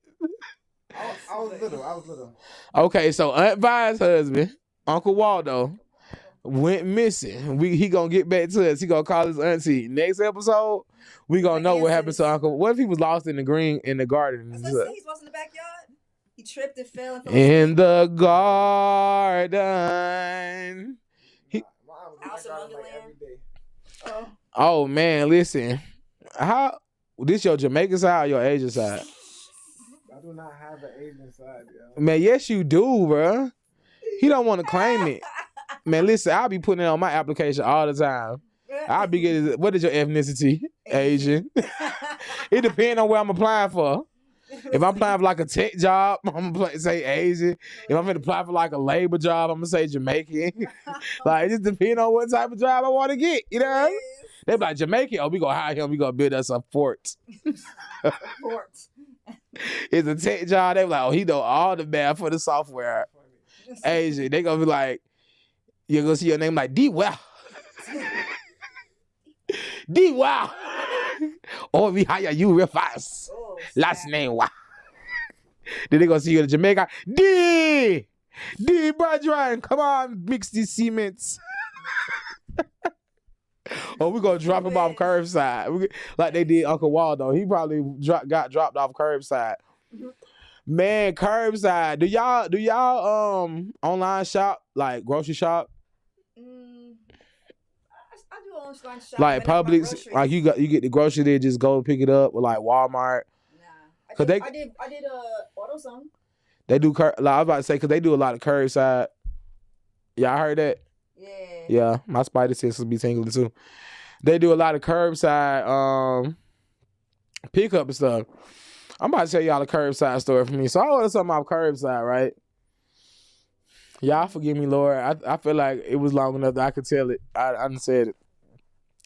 Speaker 3: I was little.
Speaker 1: Okay, so Aunt Vi's husband, Uncle Waldo, went missing. He gonna get back to us. He gonna call his auntie. Next episode, we gonna know what happened to Uncle. What if he was lost in the garden?
Speaker 2: He's lost in the backyard. He tripped and fell.
Speaker 1: In the garden. Oh man, listen. How this your Jamaican side or your Asian side?
Speaker 3: I do not have an Asian side, yo.
Speaker 1: Man, yes you do, bro. He don't want to claim it. Man, listen, I'll be putting it on my application all the time. I'll be getting, what is your ethnicity? Asian. It depends on where I'm applying for. If I'm applying for like a tech job, I'm gonna say Asian. If I'm gonna apply for like a labor job, I'm gonna say Jamaican. Like, it just depends on what type of job I want to get. You know? They be like, Jamaican, oh, we gonna hire him, we gonna build us a fort. It's a tech job, they be like, oh, he know all the math for the software. Asian, they gonna be like, you're gonna see your name like D-Wow. D-Wow. Or we hire you real fast. Last name, wow. Then they gonna see you in Jamaica. D, brethren, come on, mix these cements. Or we gonna drop him off curbside. Like they did Uncle Waldo. He probably got dropped off curbside. Man, curbside. Do y'all online shop, like grocery shop?
Speaker 2: I do online shop.
Speaker 1: Like Publix, like you get the grocery there, just go pick it up, or like Walmart.
Speaker 2: Nah, I did AutoZone.
Speaker 1: They do like I was about to say, because they do a lot of curbside. Y'all heard that? Yeah, my spider senses be tingling too. They do a lot of curbside pickup and stuff. I'm about to tell y'all a curbside story for me. So I ordered something off curbside, right? Y'all forgive me, Lord. I feel like it was long enough that I could tell it. I done said it.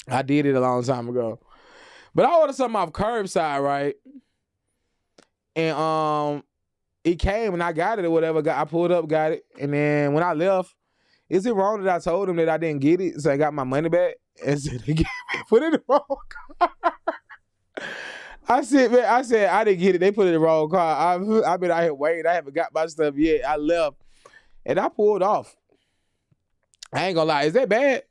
Speaker 1: I did it a long time ago. But I ordered something off curbside, right? And it came and I got it or whatever. I pulled up, got it. And then when I left, is it wrong that I told them that I didn't get it? So I got my money back? And so they put it in the wrong car. I said, I didn't get it. They put it in the wrong car. I've been out here waiting. I haven't got my stuff yet. I left. And I pulled off. I ain't gonna lie. Is that bad?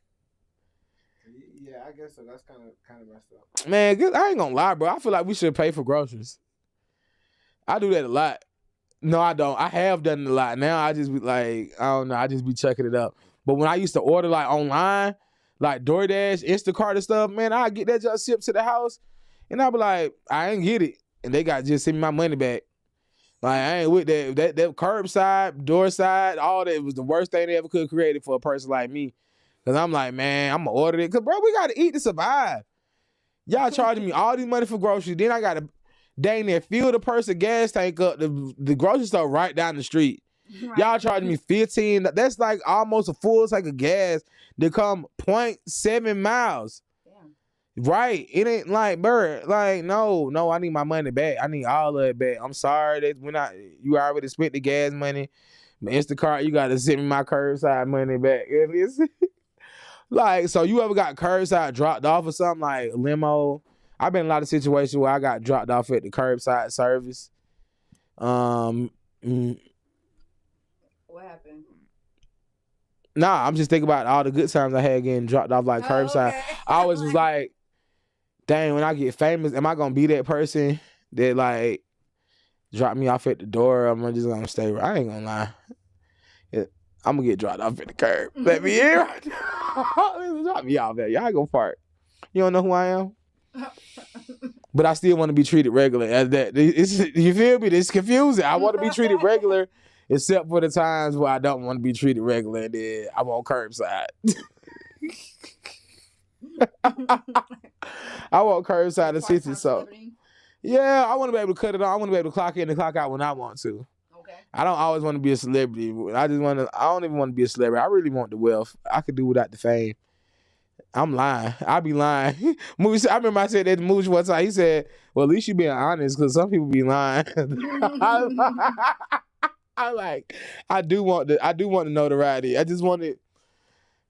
Speaker 3: Yeah, I guess so. That's kind of messed up.
Speaker 1: Man, I ain't gonna lie, bro. I feel like we should pay for groceries. I do that a lot. No, I don't. I have done it a lot. Now I just be like, I don't know. I just be checking it up. But when I used to order like online, like DoorDash, Instacart and stuff, man, I get that just shipped to the house. And I be like, I ain't get it. And they got just send me my money back. Like, I ain't with that curbside, door side, all that was the worst thing they ever could have created for a person like me. Because I'm like, man, I'm going to order it. Because, bro, we got to eat to survive. Y'all charging me all this money for groceries. Then I got to dang near fill the person gas tank up. The grocery store right down the street. Right. Y'all charging me $15. That's like almost a full tank of gas to come 0.7 miles. Right. It ain't like, bro, like, no, I need my money back. I need all of it back. I'm sorry that you already spent the gas money. Instacart, you got to send me my curbside money back. Like, so you ever got curbside dropped off or something like a limo? I've been in a lot of situations where I got dropped off at the curbside service.
Speaker 2: What happened?
Speaker 1: Nah, I'm just thinking about all the good times I had getting dropped off like curbside.
Speaker 2: Okay.
Speaker 1: I always was like, dang, when I get famous, am I gonna be that person that like drop me off at the door? Or am I just gonna stay? I ain't gonna lie. I'm gonna get dropped off at the curb. Let me in. Drop me off there. Y'all go fart. You don't know who I am? But I still want to be treated regular as that. You feel me? It's confusing. I want to be treated regular, except for the times where I don't want to be treated regular, and then I'm on curbside. I want curbside assistance. So yeah, I want to be able to cut it off. I want to be able to clock in and clock out when I want to.
Speaker 2: Okay.
Speaker 1: I don't always want to be a celebrity. I don't even want to be a celebrity. I really want the wealth. I could do without the fame. I'm lying. I be lying. Mooch, I remember I said that to Mooch one time. He said, well, at least you being honest, because some people be lying. I do want the notoriety. I just want it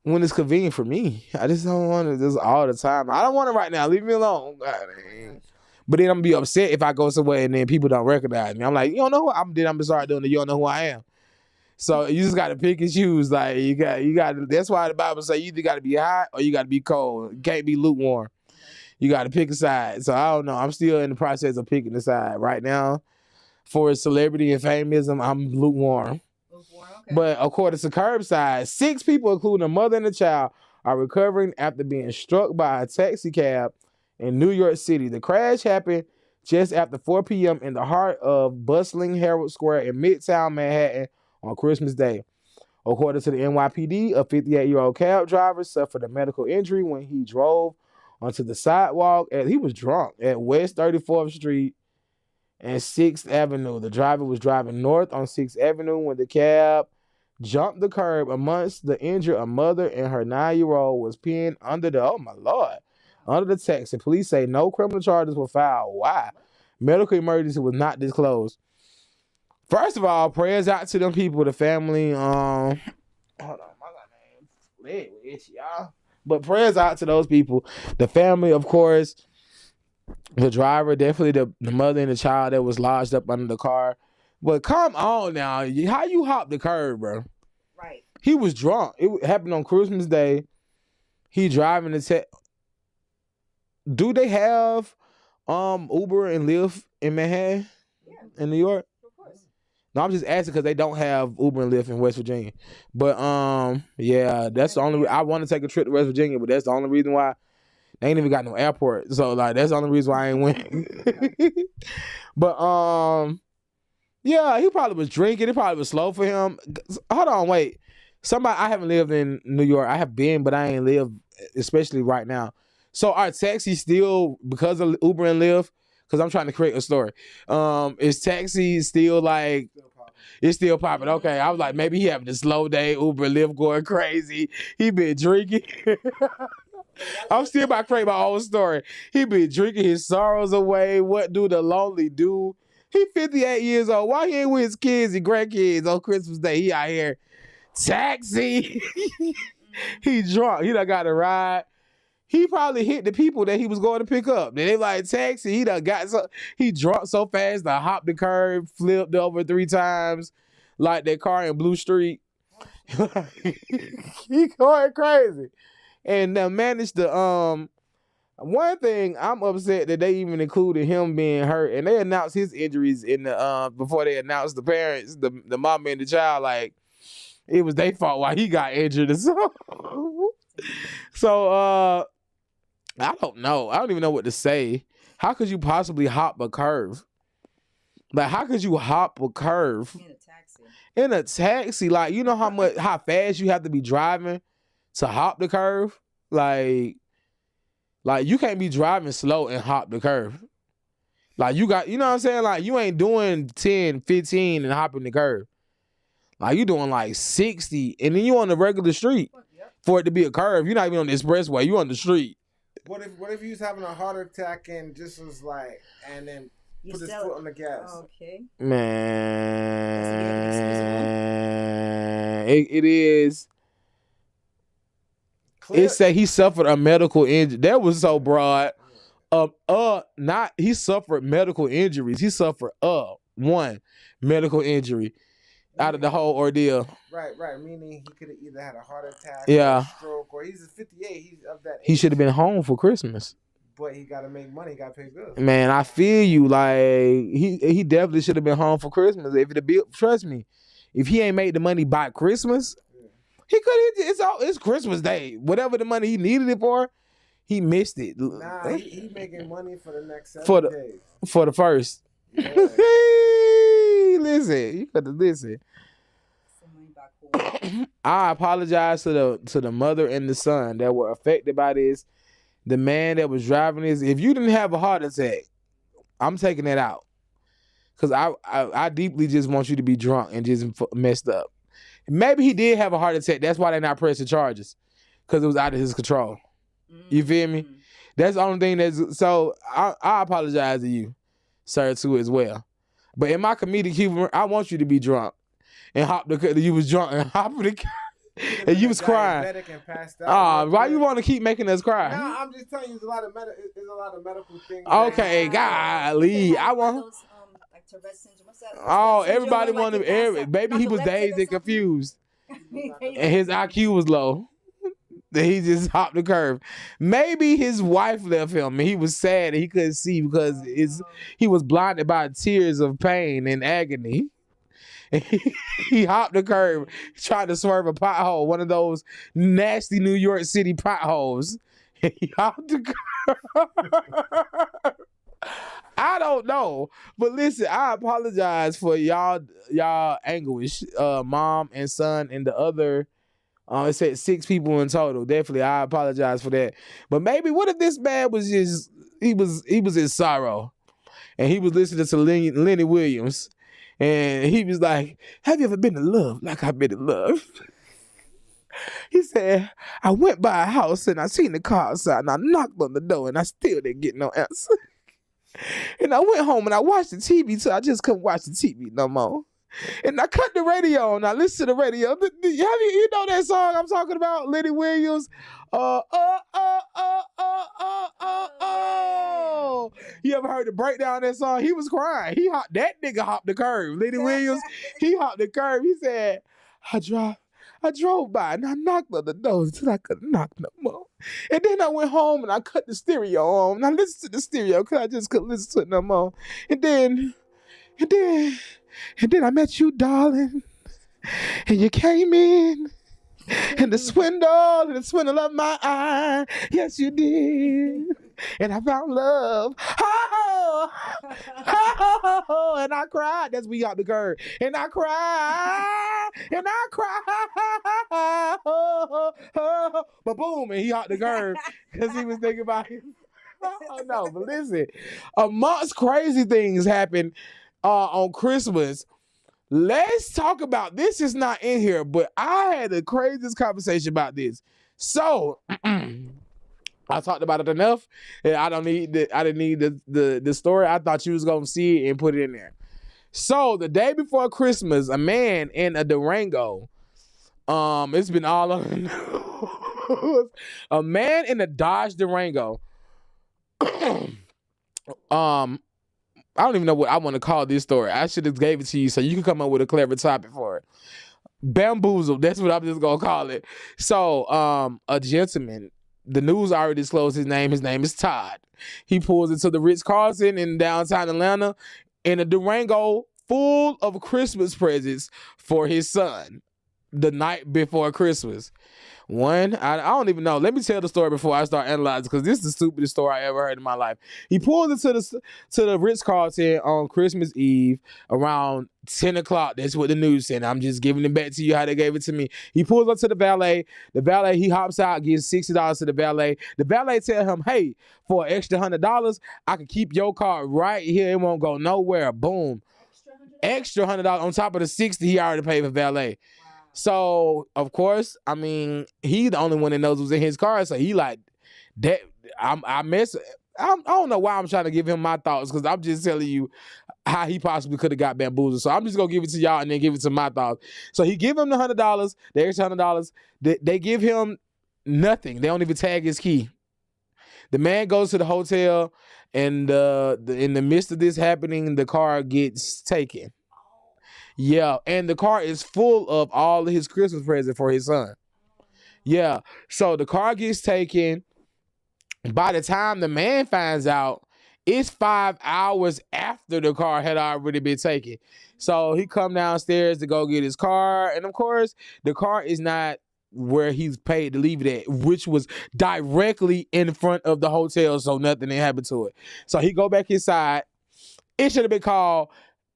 Speaker 1: when it's convenient for me. I just don't want it just all the time. I don't want it right now. Leave me alone. God, but then I'm gonna be upset if I go somewhere and then people don't recognize me. I'm like, you don't know who I'm. Then I'm gonna start doing it. You don't know who I am. So you just gotta pick and choose. Like you got. That's why the Bible say you either gotta be hot or you gotta be cold. You can't be lukewarm. You gotta pick a side. So I don't know. I'm still in the process of picking a side right now. For celebrity and fameism, I'm lukewarm. Okay. But according to Curbside, 6 people, including a mother and a child, are recovering after being struck by a taxi cab in New York City. The crash happened just after 4 p.m. in the heart of bustling Herald Square in Midtown Manhattan on Christmas Day. According to the NYPD, a 58-year-old cab driver suffered a medical injury when he drove onto the sidewalk. He was drunk at West 34th Street and 6th Avenue. The driver was driving north on 6th Avenue when the cab jumped the curb. Amongst the injured, a mother and her 9-year-old was pinned under the taxi. Police say no criminal charges were filed. Why? Medical emergency was not disclosed. First of all, prayers out to them people, the family. Hold on, my name itchy, y'all. But prayers out to those people, the family, of course, the driver, definitely the mother and the child that was lodged up under the car. But come on now, how you hop the curb, bro?
Speaker 2: Right.
Speaker 1: He was drunk. It happened on Christmas Day. He driving the Do they have Uber and Lyft in Manhattan? Yeah. In New York? Of course. No, I'm just asking because they don't have Uber and Lyft in West Virginia. But yeah, that's the only. I want to take a trip to West Virginia, but that's the only reason why. They ain't even got no airport, so like that's the only reason why I ain't win. But yeah, he probably was drinking. It probably was slow for him. Hold on, wait. I haven't lived in New York. I have been, but I ain't lived, especially right now. So are taxis still, because of Uber and Lyft? Because I'm trying to create a story. Is taxi still like? It's still popping. Okay, I was like, maybe he having a slow day. Uber and Lyft going crazy. He been drinking. I'm still about to create my own story. He been drinking his sorrows away. What do the lonely do? He 58 years old. Why he ain't with his kids and grandkids on Christmas Day? He out here. Taxi. He drunk. He done got a ride. He probably hit the people that he was going to pick up. Then they like, taxi. He done got he drunk so fast that hopped the curb, flipped over 3 times, like that car in Blue Street. He going crazy. And managed to one thing I'm upset that they even included him being hurt, and they announced his injuries in the before they announced the parents, the mom and the child, like it was their fault why he got injured. So I don't know. I don't even know what to say. How could you possibly hop a curve? Like how could you hop a curve in a taxi? Like you know how fast you have to be driving to hop the curve? Like you can't be driving slow and hop the curve. Like you know what I'm saying? Like you ain't doing 10, 15 and hopping the curve. Like you doing like 60 and then you on the regular street for it to be a curve. You're not even on the expressway. You on the street.
Speaker 3: What if he was having a heart attack and just was like, and then put his foot on the gas?
Speaker 2: Okay.
Speaker 1: Man, it is.
Speaker 3: Clear.
Speaker 1: It said he suffered a medical injury. That was so broad. Not he suffered medical injuries. He suffered one medical injury out of the whole ordeal.
Speaker 3: Right. Meaning he could have either had a heart attack, or
Speaker 1: Yeah,
Speaker 3: a stroke, or he's 58. He's of that age.
Speaker 1: he should have been home for Christmas.
Speaker 3: But he got to make money. Got to pay bills.
Speaker 1: Man, I feel you. Like he definitely should have been home for Christmas. If the bill, trust me, if he ain't made the money by Christmas, he could. It's Christmas Day. Whatever the money he needed it for, he missed it.
Speaker 3: Nah, he making money for the next 7 days.
Speaker 1: For the first.
Speaker 3: Yeah.
Speaker 1: Listen, you got to listen. I apologize to the mother and the son that were affected by this. The man that was driving this. If you didn't have a heart attack, I'm taking that out, because I deeply just want you to be drunk and just messed up. Maybe he did have a heart attack. That's why they're not pressing charges, because it was out of his control. You feel me? That's the only thing that's. So I apologize to you, sir, too, as well. But in my comedic humor, I want you to be drunk and hop the. You was drunk and hop the. And you was crying. Why you want to keep making us cry?
Speaker 3: No, I'm just telling you, there's a lot of medical things.
Speaker 1: Okay, golly, I want.
Speaker 2: Those, like Tourette syndrome. What's that?
Speaker 1: Oh, everybody wanted. Baby, he was dazed and confused, and his IQ was low. He just hopped the curve. Maybe his wife left him, and he was sad and he couldn't see because he was blinded by tears of pain and agony. He hopped the curb, tried to swerve a pothole, one of those nasty New York City potholes. He hopped the curb. I don't know, but listen, I apologize for y'all anguish, mom and son and the other. It said 6 people in total. Definitely, I apologize for that. But maybe what if this man was just he was in sorrow, and he was listening to Lenny Williams. And he was like, have you ever been in love like I've been in love? He said, I went by a house and I seen the car outside and I knocked on the door and I still didn't get no answer. And I went home and I watched the TV till I just couldn't watch the TV no more. And I cut the radio on. I listened to the radio. You know that song I'm talking about? Lenny Williams. You ever heard the breakdown of that song? He was crying. That nigga hopped the curve. Lenny Williams, he hopped the curve. He said, I drove by and I knocked on the door until I couldn't knock no more. And then I went home and I cut the stereo on. And I listened to the stereo because I just couldn't listen to it no more. And then I met you, darling. And you came in. And the swindle of my eye. Yes, you did. And I found love. Oh, and I cried. That's we got the curve. And I cried. And I cried. But boom, and he hopped the curve because he was thinking about it. Oh no, but listen, amongst crazy things happen on Christmas. Let's talk about this. Is not in here, but I had the craziest conversation about this. So I talked about it enough. And I didn't need the story. I thought you was gonna see it and put it in there. So the day before Christmas, a man in a Durango. It's been all over the news. A man in a Dodge Durango. I don't even know what I want to call this story. I should have gave it to you so you can come up with a clever topic for it. Bamboozled. That's what I'm just going to call it. So, a gentleman, the news already disclosed his name. His name is Todd. He pulls into the Ritz-Carlton in downtown Atlanta in a Durango full of Christmas presents for his son the night before Christmas. I don't even know. Let me tell the story before I start analyzing, because this is the stupidest story I ever heard in my life. He pulls into the Ritz-Carlton on Christmas Eve around 10 o'clock. That's what the news said. I'm just giving it back to you how they gave it to me. He pulls up to the valet. The valet, he hops out, gives $60 to the valet. The valet tell him, hey, for an extra $100, I can keep your car right here. It won't go nowhere. Boom. Extra $100 on top of the $60 he already paid for valet. So, of course, I mean, he the only one that knows what's in his car. So he like, that. I don't know why I'm trying to give him my thoughts, because I'm just telling you how he possibly could have got bamboozled. So I'm just going to give it to y'all and then give it to my thoughts. So he give him the $100, the extra $100. They give him nothing. They don't even tag his key. The man goes to the hotel, and in the midst of this happening, the car gets taken. Yeah, and the car is full of all of his Christmas presents for his son. Yeah, so the car gets taken. By the time the man finds out, it's 5 hours after the car had already been taken. So he come downstairs to go get his car, and of course, the car is not where he's paid to leave it at, which was directly in front of the hotel, so nothing happened to it. So he go back inside. It should have been called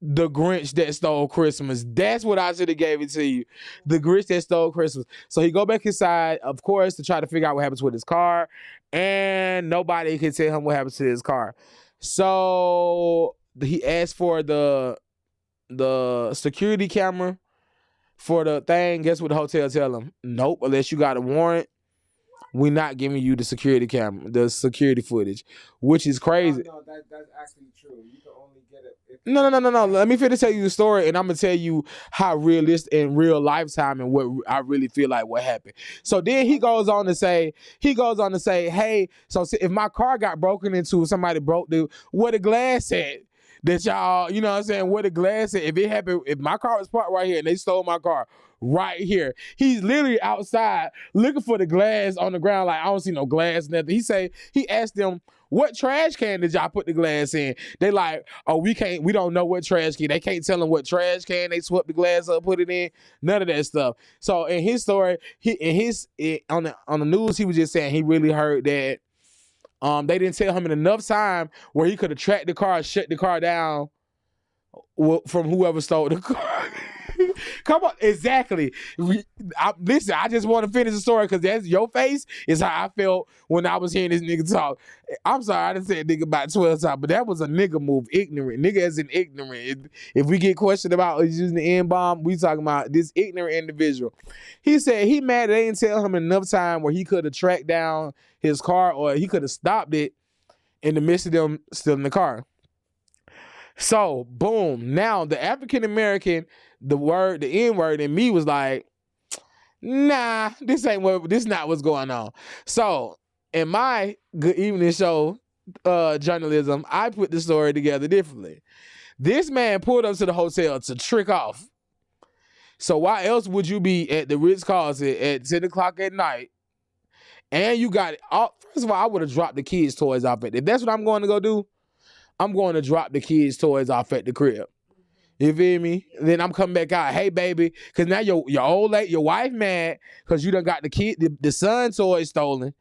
Speaker 1: The Grinch That Stole Christmas. That's what I should have gave it to you. The Grinch That Stole Christmas. So he go back inside, of course, to try to figure out what happens with his car, and nobody can tell him what happens to his car. So he asked for the security camera for the thing. Guess what the hotel tell him? Nope, unless you got a warrant, we're not giving you the security camera, the security footage, which is crazy.
Speaker 3: No, that's actually true. You can only get it.
Speaker 1: No. Let me finish tell you the story, and I'm gonna tell you how realistic in real lifetime and what I really feel like what happened. So then he goes on to say, hey, so if my car got broken into, somebody broke where the glass at? That y'all, you know what I'm saying, where the glass at? If it happened, if my car was parked right here and they stole my car right here, he's literally outside looking for the glass on the ground, like I don't see no glass, nothing. He asked them, what trash can did y'all put the glass in? They like, oh, we don't know what trash can. They can't tell them what trash can they swept the glass up, put it in, none of that stuff. So in his story, on the news, he was just saying he really heard that they didn't tell him in enough time where he could have tracked the car, shut the car down from whoever stole the car. Come on, exactly. Listen, I just want to finish the story because that's your face is how I felt when I was hearing this nigga talk. I'm sorry, I didn't say nigga about 12 times, but that was a nigga move. Ignorant. Nigga as in ignorant. If we get questioned about using the N-bomb, we talking about this ignorant individual. He said he mad they didn't tell him enough time where he could have tracked down his car or he could have stopped it in the midst of them still in the car. So, boom. Now, the African-American, the N-word in me was like, nah, this not what's going on. So, in my Good Evening Show journalism, I put the story together differently. This man pulled up to the hotel to trick off. So, why else would you be at the Ritz-Carlton at 10 o'clock at night? And you got it. First of all, I would have dropped the kids' toys off at it. If that's what I'm going to go do, I'm going to drop the kids' toys off at the crib. You feel me? Then I'm coming back out. Hey, baby, because now your old lady, your wife mad because you done got the son toys stolen.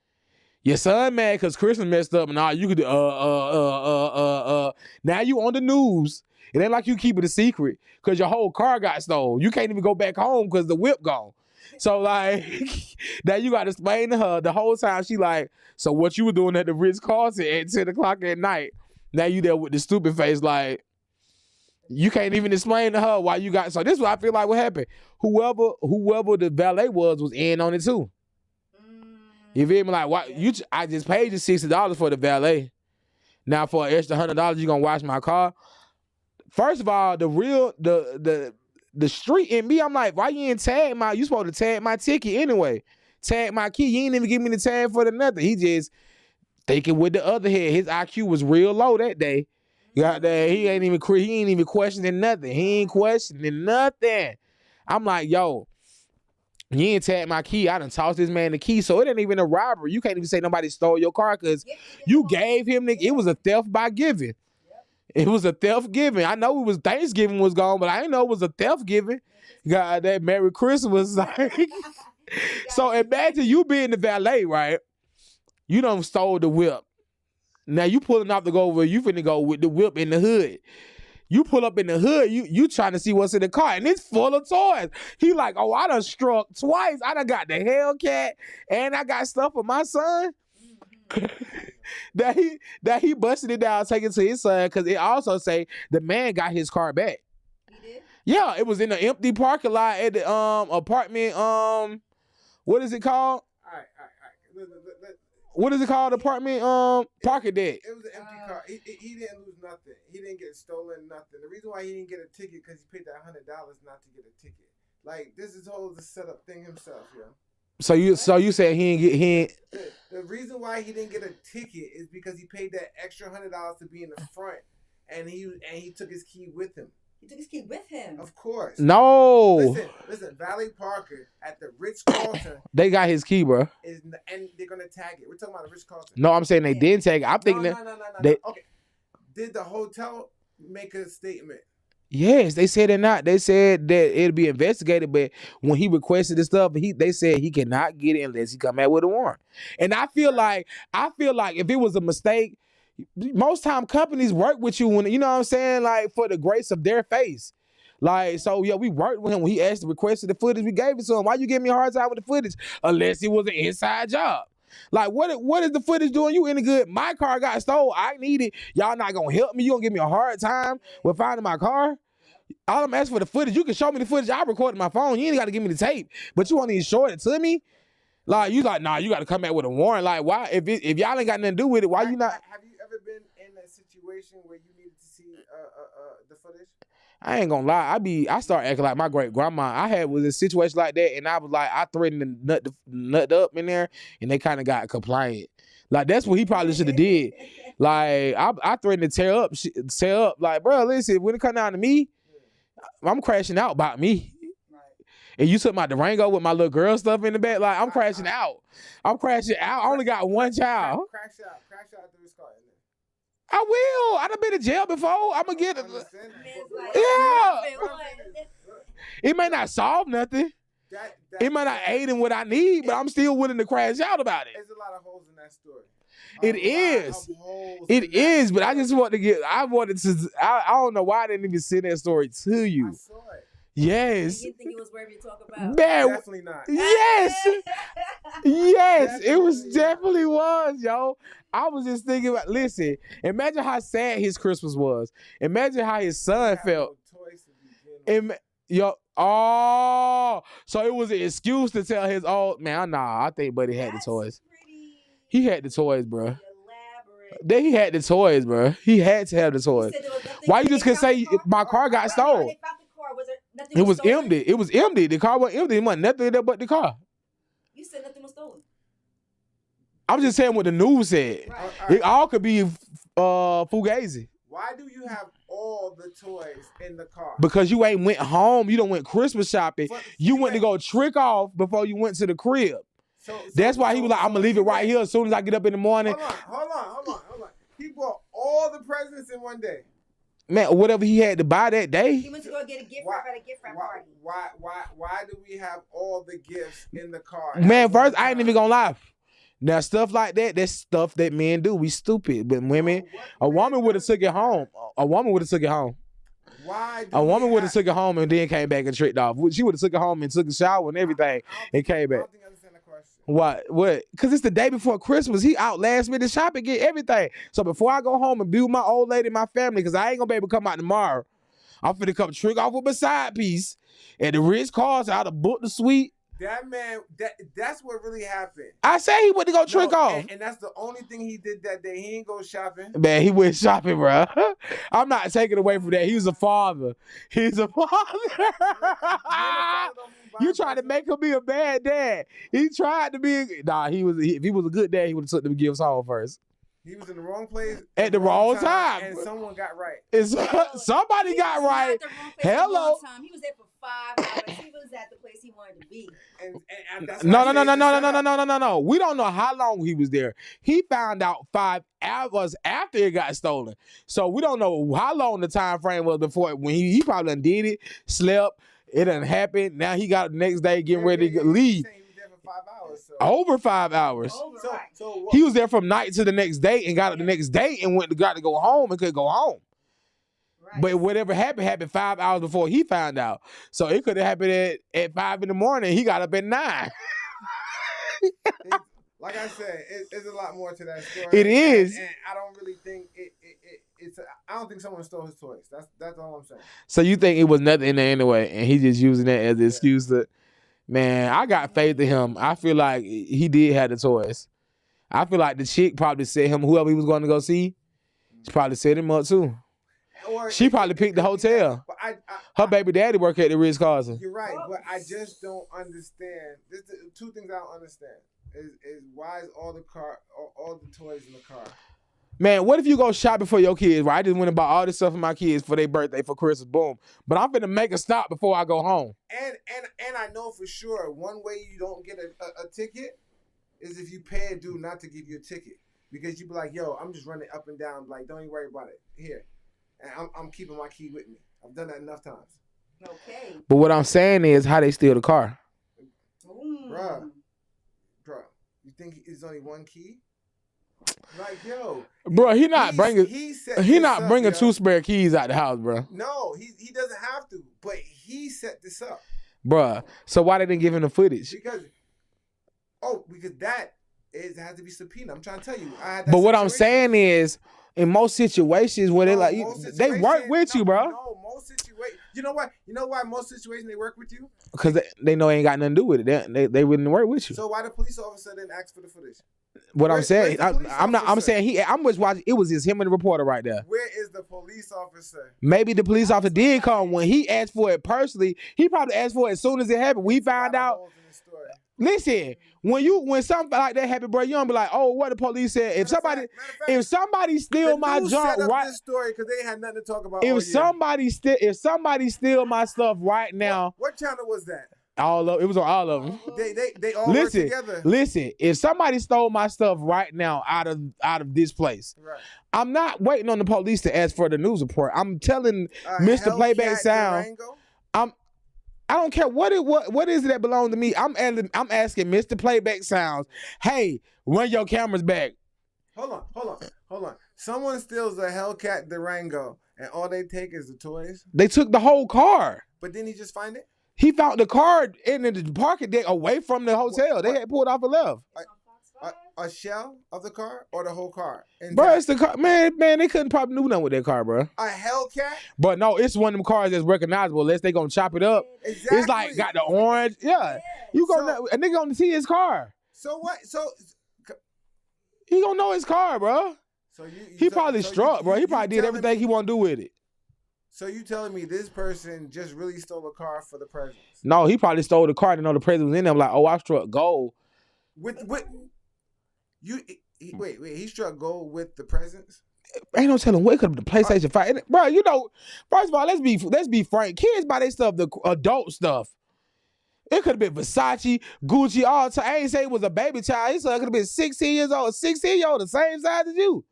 Speaker 1: Your son mad because Christmas messed up and all you could do. Now you on the news. It ain't like you keep it a secret because your whole car got stolen. You can't even go back home because the whip gone. So like, now you got to explain to her the whole time. She like, so what you were doing at the Ritz-Carlton at 10 o'clock at night? Now you there with the stupid face like, you can't even explain to her why you got. So this is what I feel like what happened. Whoever the valet was in on it too. You feel me? Like, why I just paid you $60 for the valet. Now for an extra $100, you gonna wash my car? First of all, the street in me, I'm like, why you ain't tag you supposed to tag my ticket anyway. Tag my key. You ain't even give me the tag for the nothing. He just thinking with the other head. His IQ was real low that day. Got that? He ain't even questioning nothing. He ain't questioning nothing. I'm like, yo, you ain't tagged my key. I done tossed this man the key, so it ain't even a robbery. You can't even say nobody stole your car because you gave him it was a theft by giving. It was a theft giving. I know it was Thanksgiving was gone, but I didn't know it was a theft giving. God, that Merry Christmas. Like, so imagine you being the valet, right? You done stole the whip. Now you pulling off to go over, you finna go with the whip in the hood. You pull up in the hood, you trying to see what's in the car, and it's full of toys. He like, oh, I done struck twice. I done got the Hellcat, and I got stuff for my son. that he busted it down, taking it to his son, because it also say the man got his car back.
Speaker 2: He did?
Speaker 1: Yeah, it was in an empty parking lot at the apartment. What is it called?
Speaker 3: All right.
Speaker 1: What is it called? Apartment parking deck.
Speaker 3: It was an empty car. He didn't lose nothing. He didn't get stolen nothing. The reason why he didn't get a ticket because he paid that $100 not to get a ticket. Like, this is whole the setup thing himself, yo.
Speaker 1: So you said he ain't.
Speaker 3: The reason why he didn't get a ticket is because he paid that extra $100 to be in the front, and he took his key with him.
Speaker 2: He took his key with him.
Speaker 3: Of course.
Speaker 1: No.
Speaker 3: Listen. Valley Parker at the Ritz-Carlton.
Speaker 1: They got his key, bro.
Speaker 3: And they're gonna tag it. We're talking about the Ritz-Carlton.
Speaker 1: No, I'm saying they didn't tag it. I'm thinking
Speaker 3: No.
Speaker 1: They,
Speaker 3: okay. Did the hotel make a statement?
Speaker 1: Yes, they said it not. They said that it'll be investigated, but when he requested the stuff, they said he cannot get it unless he come out with a warrant. And I feel like if it was a mistake, most time companies work with you when, you know what I'm saying, like for the grace of their face. Like, so yeah, we worked with him when he asked to request the footage. We gave it to him. Why you giving me a hard time with the footage? Unless it was an inside job. Like, what is the footage doing you any good? My car got stolen. I need it. Y'all not gonna help me. You gonna give me a hard time with finding my car? All I'm asking for the footage. You can show me the footage. I recorded my phone. You ain't got to give me the tape. But you want to even show it to me? Like, you like, nah, you got to come out with a warrant. Like, why? If y'all ain't got nothing to do with it, why you not?
Speaker 3: Have you ever been in a situation where you needed to see the footage?
Speaker 1: I ain't gonna lie. I start acting like my great grandma. Was a situation like that, and I was like, I threatened to nut up in there, and they kind of got compliant. Like, that's what he probably should have did. Like, I threatened to tear up. Like, bro, listen, when it come down to me, I'm crashing out about me. Right. And you took my Durango with my little girl stuff in the back. Like, I'm crashing out. I'm crashing out. I only got one child.
Speaker 3: Crash out through his car.
Speaker 1: I will. I done been to jail before. I'm going to get it. Yeah. It may not solve nothing. It might not aid in what I need, but I'm still willing to crash out about it.
Speaker 3: There's a lot of holes in that story.
Speaker 1: It is, but I just want to I don't know why I didn't even send that story to you.
Speaker 3: I saw it.
Speaker 1: Yes.
Speaker 2: You didn't think it was worthy to talk about?
Speaker 1: Man,
Speaker 3: definitely not.
Speaker 1: Yes. Yes, it was definitely was, yo. I was just thinking about, listen, imagine how sad his Christmas was. Imagine how his son felt. So it was an excuse to tell his old man, nah, I think Buddy had the toys. He had the toys, bro. He had the toys, bro. He had to have the toys. Why you just couldn't say my car got stolen? It was empty. It was empty. The car was empty. It wasn't nothing there but the car.
Speaker 2: You said nothing was stolen.
Speaker 1: I'm just saying what the news said.
Speaker 3: Right.
Speaker 1: It all could be fugazi.
Speaker 3: Why do you have all the toys in the car?
Speaker 1: Because you ain't went home. You don't went Christmas shopping. You went to go trick off before you went to the crib. That's why he was like, I'm going to leave it right here as soon as I get up in the morning.
Speaker 3: Hold on. He bought all the presents in one day.
Speaker 1: Man, whatever he had to buy that day.
Speaker 2: He went to go get a gift wrap at a gift wrap party.
Speaker 3: Why do we have all the gifts in the car?
Speaker 1: Man, first, I ain't even going to lie. Now, stuff like that, that's stuff that men do. We stupid. But women, a woman would have took it home. A woman would have took it home.
Speaker 3: Why?
Speaker 1: A woman would have took it home and then came back and tricked off. She would have took it home and took a shower and everything and came back. What? Because it's the day before Christmas. He out last minute shopping, get everything. So before I go home and be with my old lady and my family, because I ain't going to be able to come out tomorrow, I'm finna come trick off with my side piece at the Ritz-Carlton. I'd have booked the suite.
Speaker 3: That man, that's what really happened.
Speaker 1: I say he went to go trick off.
Speaker 3: And that's the only thing he did that day. He ain't go shopping.
Speaker 1: Man, he went shopping, bro. I'm not taking away from that. He was a father. He's a father. You tried to make him be a bad dad. He tried to be. If he was a good dad, he would have took the gifts home first.
Speaker 3: He was in the wrong place
Speaker 1: at the wrong time.
Speaker 3: And someone got right.
Speaker 1: Somebody got right. Hello.
Speaker 2: He was there for 5 hours. He was at the place he wanted to be.
Speaker 1: No. We don't know how long he was there. He found out 5 hours after it got stolen. So we don't know how long the time frame was before when he probably done did it, slept, it done happened. Now he got the next day getting ready to leave. Over 5 hours. So he was there from night to the next day and got up the next day and got to go home and couldn't go home. Right. But whatever happened 5 hours before he found out. So it could have happened at 5 in the morning. He got up at 9.
Speaker 3: Like I said, it's a lot more to that story.
Speaker 1: It is.
Speaker 3: And I don't really think I don't think someone stole his toys. That's all I'm saying.
Speaker 1: So you think it was nothing in there anyway, and he just using that as an excuse to. Man, I got faith in him. I feel like he did have the toys. I feel like the chick probably set him, whoever he was going to go see, she probably set him up too.
Speaker 3: or
Speaker 1: She probably picked the hotel.
Speaker 3: But
Speaker 1: Her baby daddy work at the Ritz-Carlton.
Speaker 3: You're right, but I just don't understand. There's two things I don't understand. Is why is all the toys in the car?
Speaker 1: Man, what if you go shopping for your kids? Right? I just went and bought all this stuff for my kids for their birthday, for Christmas, boom. But I'm finna make a stop before I go home.
Speaker 3: And I know for sure one way you don't get a ticket is if you pay a dude not to give you a ticket. Because you be like, yo, I'm just running up and down. Like, don't even worry about it. Here. And I'm keeping my key with me. I've done that enough times.
Speaker 2: Okay.
Speaker 1: But what I'm saying is how they steal the car.
Speaker 3: Bruh, you think it's only one key? Like, yo.
Speaker 1: Bro, he not bringing
Speaker 3: yo.
Speaker 1: two spare keys out the house, bro.
Speaker 3: No, he doesn't have to. But he set this up.
Speaker 1: Bruh, so why they didn't give him the footage?
Speaker 3: Because that has to be subpoena. I'm trying to tell you.
Speaker 1: But what I'm saying is, in most situations where they they work with you, bro.
Speaker 3: No, most situations. You know what? You know why most situations they work with you?
Speaker 1: Because they know they ain't got nothing to do with it. They wouldn't work with you.
Speaker 3: So why the police officer didn't ask for the footage?
Speaker 1: I'm saying, I'm saying I'm just watching. It was just him and the reporter right there.
Speaker 3: Where is the police officer?
Speaker 1: Maybe the police officer did come when he asked for it personally. He probably asked for it as soon as it happened. We found out. Listen, when something like that happen, bro, you don't be like, oh, what the police said. If somebody steal my junk right,
Speaker 3: this story because they had nothing to talk about.
Speaker 1: If somebody steal my stuff right now,
Speaker 3: what channel was that?
Speaker 1: It was on all of them.
Speaker 3: They all work together.
Speaker 1: Listen, if somebody stole my stuff right now out of this place,
Speaker 3: right.
Speaker 1: I'm not waiting on the police to ask for the news report. I'm telling Mr. Playback Sound.
Speaker 3: Durango?
Speaker 1: I don't care what is it that belongs to me. I'm asking Mr. Playback Sounds, hey, run your cameras back.
Speaker 3: Hold on. Someone steals a Hellcat Durango and all they take is the toys?
Speaker 1: They took the whole car.
Speaker 3: But didn't he just find it?
Speaker 1: He found the car in the parking deck away from the hotel. They had pulled off a left.
Speaker 3: A shell of the car or the whole car?
Speaker 1: Bro, it's the car. Man, they couldn't probably do nothing with that car, bro.
Speaker 3: A Hellcat?
Speaker 1: But no, it's one of them cars that's recognizable unless they gonna chop it up.
Speaker 3: Exactly.
Speaker 1: It's like got the orange. Yeah. You gonna a nigga gonna see his car.
Speaker 3: So what?
Speaker 1: He gonna know his car, bro. He probably struck, bro. He probably did everything he want to do with it.
Speaker 3: So you telling me this person just really stole a car for the presents?
Speaker 1: No, he probably stole the car to know the present was in there. Like, oh, I struck gold.
Speaker 3: Wait, he struck gold with the presents?
Speaker 1: Ain't no telling what could have been the PlayStation 5. Bro, you know, first of all, let's be frank. Kids buy their stuff, the adult stuff. It could have been Versace, Gucci, all the time. I ain't say it was a baby child. His son could have been 16 years old, 16-year-old, the same size as you.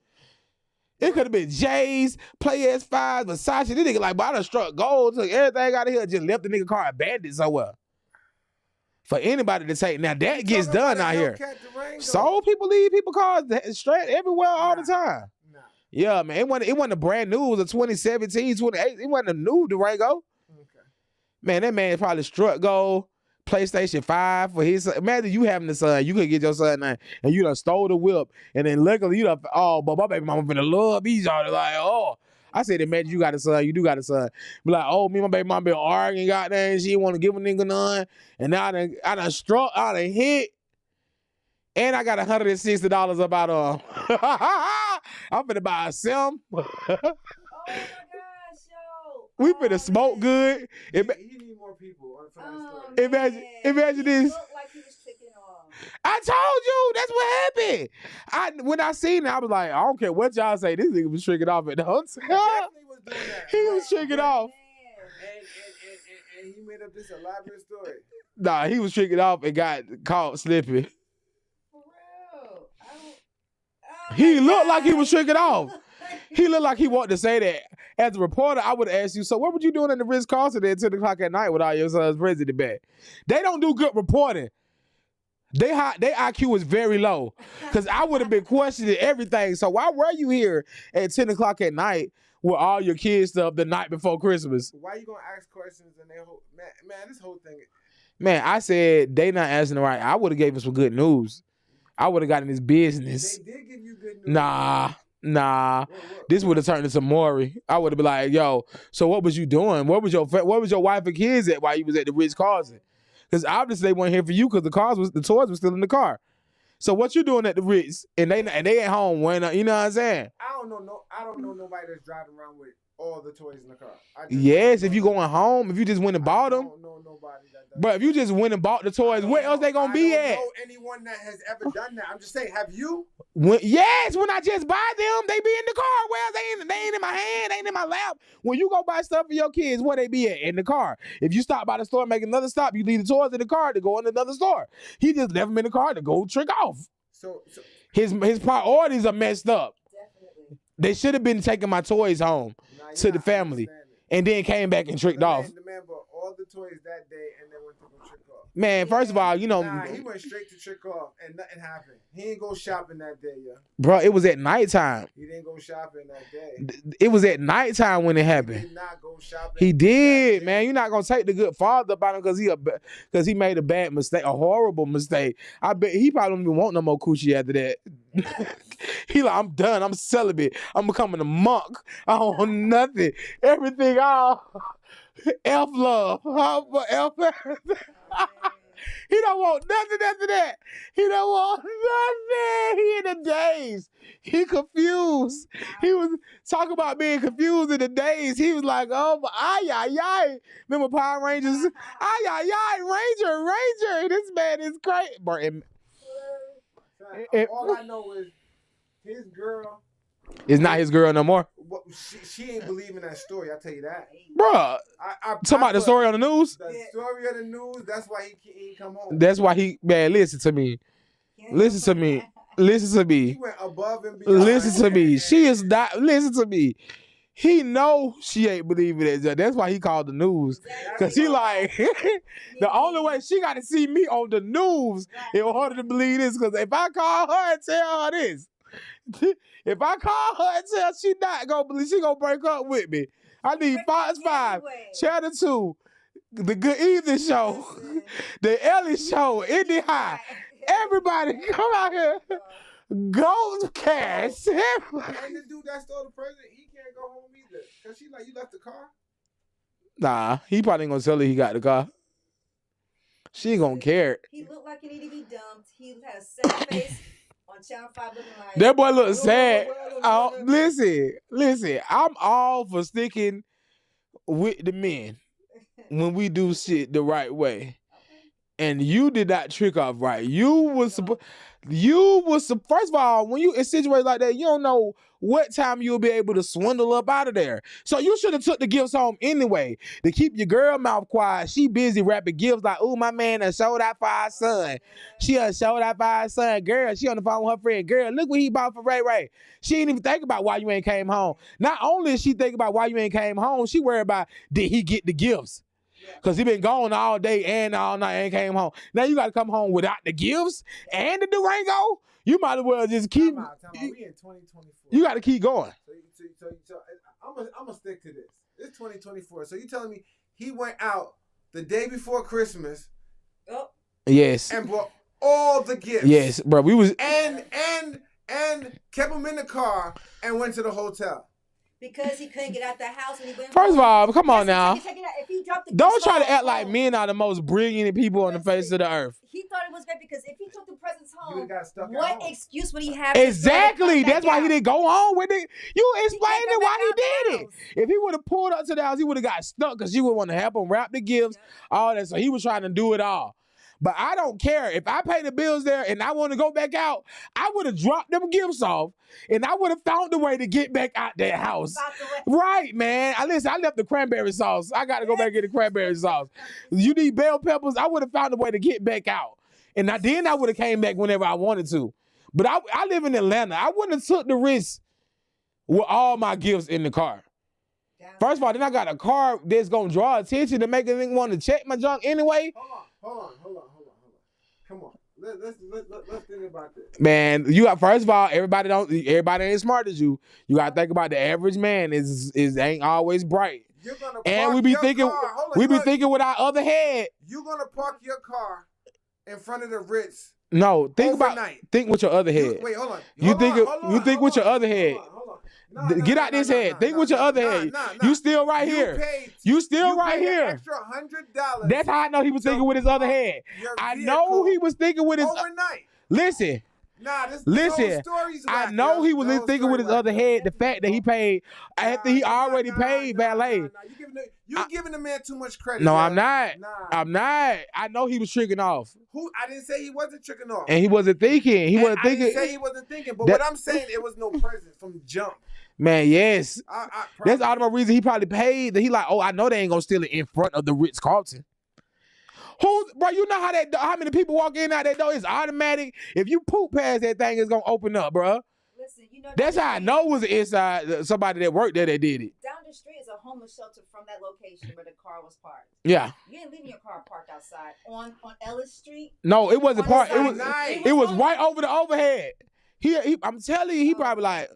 Speaker 1: It could have been J's, PS5, Versace. This nigga like, but I done struck gold, took everything out of here, just left the nigga car abandoned somewhere. For anybody to take, now that gets done out here. So people leave people cars straight everywhere all the time. Nah. Yeah, man, it wasn't a brand new. It was a 2017, 2018. It wasn't a new Durango. Okay. Man, that man probably struck gold. PlayStation 5 for his son. Imagine you having the son. You could get your son now, and you done stole the whip. And then luckily you done, but my baby mama finna love these all like, oh. I said, imagine you got a son, you do got a son. Be like, oh, me and my baby mama been arguing, goddamn, she didn't want to give a nigga none. And now I done struck, I done hit. And I got $160 about I'm finna buy a sim.
Speaker 2: Oh my gosh, yo.
Speaker 1: We finna smoke good.
Speaker 3: He need more people for that story.
Speaker 1: Imagine this.
Speaker 2: He looked like he was tricking off.
Speaker 1: I told you that's what happened. When I seen it, I was like, I don't care what y'all say. This nigga was tricking off at the hotel. He was tricking off.
Speaker 3: And he made up this elaborate story.
Speaker 1: Nah, he was tricking off and got caught slipping.
Speaker 2: For real.
Speaker 1: He looked like he was tricking off. He looked like he wanted to say that. As a reporter, I would ask you, so what were you doing in the Ritz-Carlton at 10 o'clock at night with all your son's president back? They don't do good reporting. Their IQ is very low. Because I would have been questioning everything. So why were you here at 10 o'clock at night with all your kids stuff the night before Christmas?
Speaker 3: Why you going to ask questions and man, this whole thing. Man,
Speaker 1: I said they not asking the right. I would have gave him some good news. I would have gotten his business.
Speaker 3: They did give you good news.
Speaker 1: Nah. This would have turned into Maury. I would have been like, yo, so what was you doing? What was your wife and kids at while you was at the Ritz-Carlton? Because obviously they weren't here for you because the toys were still in the car. So what you doing at the Ritz and they at home when you know what I'm saying?
Speaker 3: I don't know nobody that's driving around with all the toys in the car.
Speaker 1: Yes, if you going home, if you just went and bought them.
Speaker 3: I don't know nobody that does.
Speaker 1: But if you just went and bought the toys, where else they gonna be at?
Speaker 3: I don't know anyone that has ever done that. I'm just saying, have you?
Speaker 1: Yes, when I just buy them, they be in the car. Well, they ain't in my hand, they ain't in my lap. When you go buy stuff for your kids, where they be at? In the car. If you stop by the store and make another stop, you leave the toys in the car to go in another store. He just left them in the car to go trick off.
Speaker 3: So
Speaker 1: his priorities are messed up.
Speaker 2: Definitely.
Speaker 1: They should have been taking my toys home to the family and then came back and tricked off.
Speaker 3: The man bought all the toys that day and then went to go trick off.
Speaker 1: Man, first of all,
Speaker 3: he went straight to trick off and nothing happened. He didn't go shopping that day, yo.
Speaker 1: Bro, it was at nighttime.
Speaker 3: He didn't go shopping that day.
Speaker 1: It was at nighttime when it happened.
Speaker 3: He did not go shopping.
Speaker 1: He did, man. You're not gonna take the good father about him because he made a bad mistake, a horrible mistake. I bet he probably don't even want no more coochie after that. He like, I'm done. I'm celibate. I'm becoming a monk. I don't want nothing. Everything all F love. F. He don't want nothing after that. He don't want nothing. He in the daze. He confused. He was talking about being confused in the daze. He was like, oh, ay. Remember Power Rangers? Ay, Ranger. This man is crazy.
Speaker 3: All I know is his girl.
Speaker 1: It's not his girl no more.
Speaker 3: She ain't believing that story. I tell you that,
Speaker 1: bruh. Talking about the story on the news.
Speaker 3: The story of the news. That's why he ain't come home.
Speaker 1: That's why he, man. Listen to me. He went
Speaker 3: above and beyond.
Speaker 1: Listen to me. She is not. Listen to me. He know she ain't believing it. That's why he called the news. Cause he like the only way she got to see me on the news in order to believe this. Cause if I call her and tell her this. If I call her and tell she not gonna believe, she gonna break up with me. I need Fox 5, Channel 2, the Good Evening Show, the Ellie Show, Indie High. Everybody come out here. Ghost Cast.
Speaker 3: And the dude that stole the present, he can't go home either. Cause she like, you left the car?
Speaker 1: Nah, he probably ain't gonna tell her he got the car. She ain't gonna care.
Speaker 2: He looked like he needed to be dumped. He had a sad face. On Channel 5 looking like
Speaker 1: that boy look sad. Listen. I'm all for sticking with the men when we do shit the right way. And you did not trick off right. First of all, when you in situations like that, you don't know what time you'll be able to swindle up out of there. So you should have took the gifts home anyway. To keep your girl mouth quiet, she busy wrapping gifts like, ooh, my man done showed out for our son. She done showed out for our son. Girl, she on the phone with her friend. Girl, look what he bought for Ray Ray. She ain't even think about why you ain't came home. Not only is she thinking about why you ain't came home, she worried about did he get the gifts. Because he been gone all day and all night and came home. Now you got to come home without the gifts and the Durango. You might as well just keep.
Speaker 3: Time out. We in 2024.
Speaker 1: You got to keep going.
Speaker 3: So I'm gonna stick to this. It's 2024. So you telling me he went out the day before Christmas?
Speaker 2: Oh.
Speaker 1: Yes.
Speaker 3: And brought all the gifts.
Speaker 1: Yes, bro. We was
Speaker 3: and kept him in the car and went to the hotel.
Speaker 2: Because he couldn't get out the house when he went.
Speaker 1: First of all, come on now.
Speaker 2: If he dropped the
Speaker 1: don't try to act like men are the most brilliant people on the face of the earth.
Speaker 2: He thought it was great because if he took the presents home,
Speaker 3: what
Speaker 2: excuse would he have?
Speaker 1: Exactly. That's why he didn't go on with it. You explained it why he did it. If he would have pulled up to the house, he would have got stuck because she would want to help him wrap the gifts, all that. So he was trying to do it all. But I don't care. If I pay the bills there and I want to go back out, I would have dropped them gifts off and I would have found a way to get back out their house. Right, man. I left the cranberry sauce. I got to go back and get the cranberry sauce. You need bell peppers. I would have found a way to get back out. And then I would have came back whenever I wanted to. But I live in Atlanta. I wouldn't have took the risk with all my gifts in the car. First of all, then I got a car that's going to draw attention to make a nigga want to check my junk anyway.
Speaker 3: Hold on. Come on. Let's think about this.
Speaker 1: Man, first of all, everybody ain't smart as you. You gotta think about the average man is ain't always bright. And we be thinking with our other head.
Speaker 3: You're gonna park your car in front of the Ritz.
Speaker 1: No, think with your other head.
Speaker 3: Wait, hold on.
Speaker 1: You think with your other head. Get out this head. Think with your other head. You still right here. You still right here.
Speaker 3: Extra $100.
Speaker 1: That's how I know he was thinking with his other head. I know he was thinking with his
Speaker 3: overnight.
Speaker 1: Listen.
Speaker 3: Nah, this
Speaker 1: Listen,
Speaker 3: whole story's
Speaker 1: I
Speaker 3: whack,
Speaker 1: know
Speaker 3: yo.
Speaker 1: he was
Speaker 3: The whole
Speaker 1: thinking with his
Speaker 3: story
Speaker 1: other
Speaker 3: whack.
Speaker 1: head the fact that he paid after he already paid valet.
Speaker 3: Nah. You giving the man too much credit.
Speaker 1: No,
Speaker 3: yo.
Speaker 1: I'm not.
Speaker 3: Nah.
Speaker 1: I'm not. I know he was tricking off.
Speaker 3: I didn't say he wasn't tricking off.
Speaker 1: And he wasn't thinking. He wasn't
Speaker 3: I
Speaker 1: thinking.
Speaker 3: didn't say he wasn't thinking. But what I'm saying, it was no present from jump.
Speaker 1: Man, yes. That's
Speaker 3: Probably.
Speaker 1: all the reason he probably paid. That he like, oh, I know they ain't gonna steal it in front of the Ritz-Carlton. Bro, you know how many people walk in out that door? It's automatic. If you poop past that thing, it's gonna open up, bro.
Speaker 2: Listen, you know
Speaker 1: That's how I know it was inside somebody that worked there that did it.
Speaker 2: down the street is a homeless shelter from that location where the car was parked.
Speaker 1: Yeah.
Speaker 2: You ain't leaving your car parked outside on Ellis Street.
Speaker 1: No, it wasn't
Speaker 2: On the
Speaker 1: parked.
Speaker 2: side.
Speaker 1: It was right over the overhead. I'm telling you, he probably like,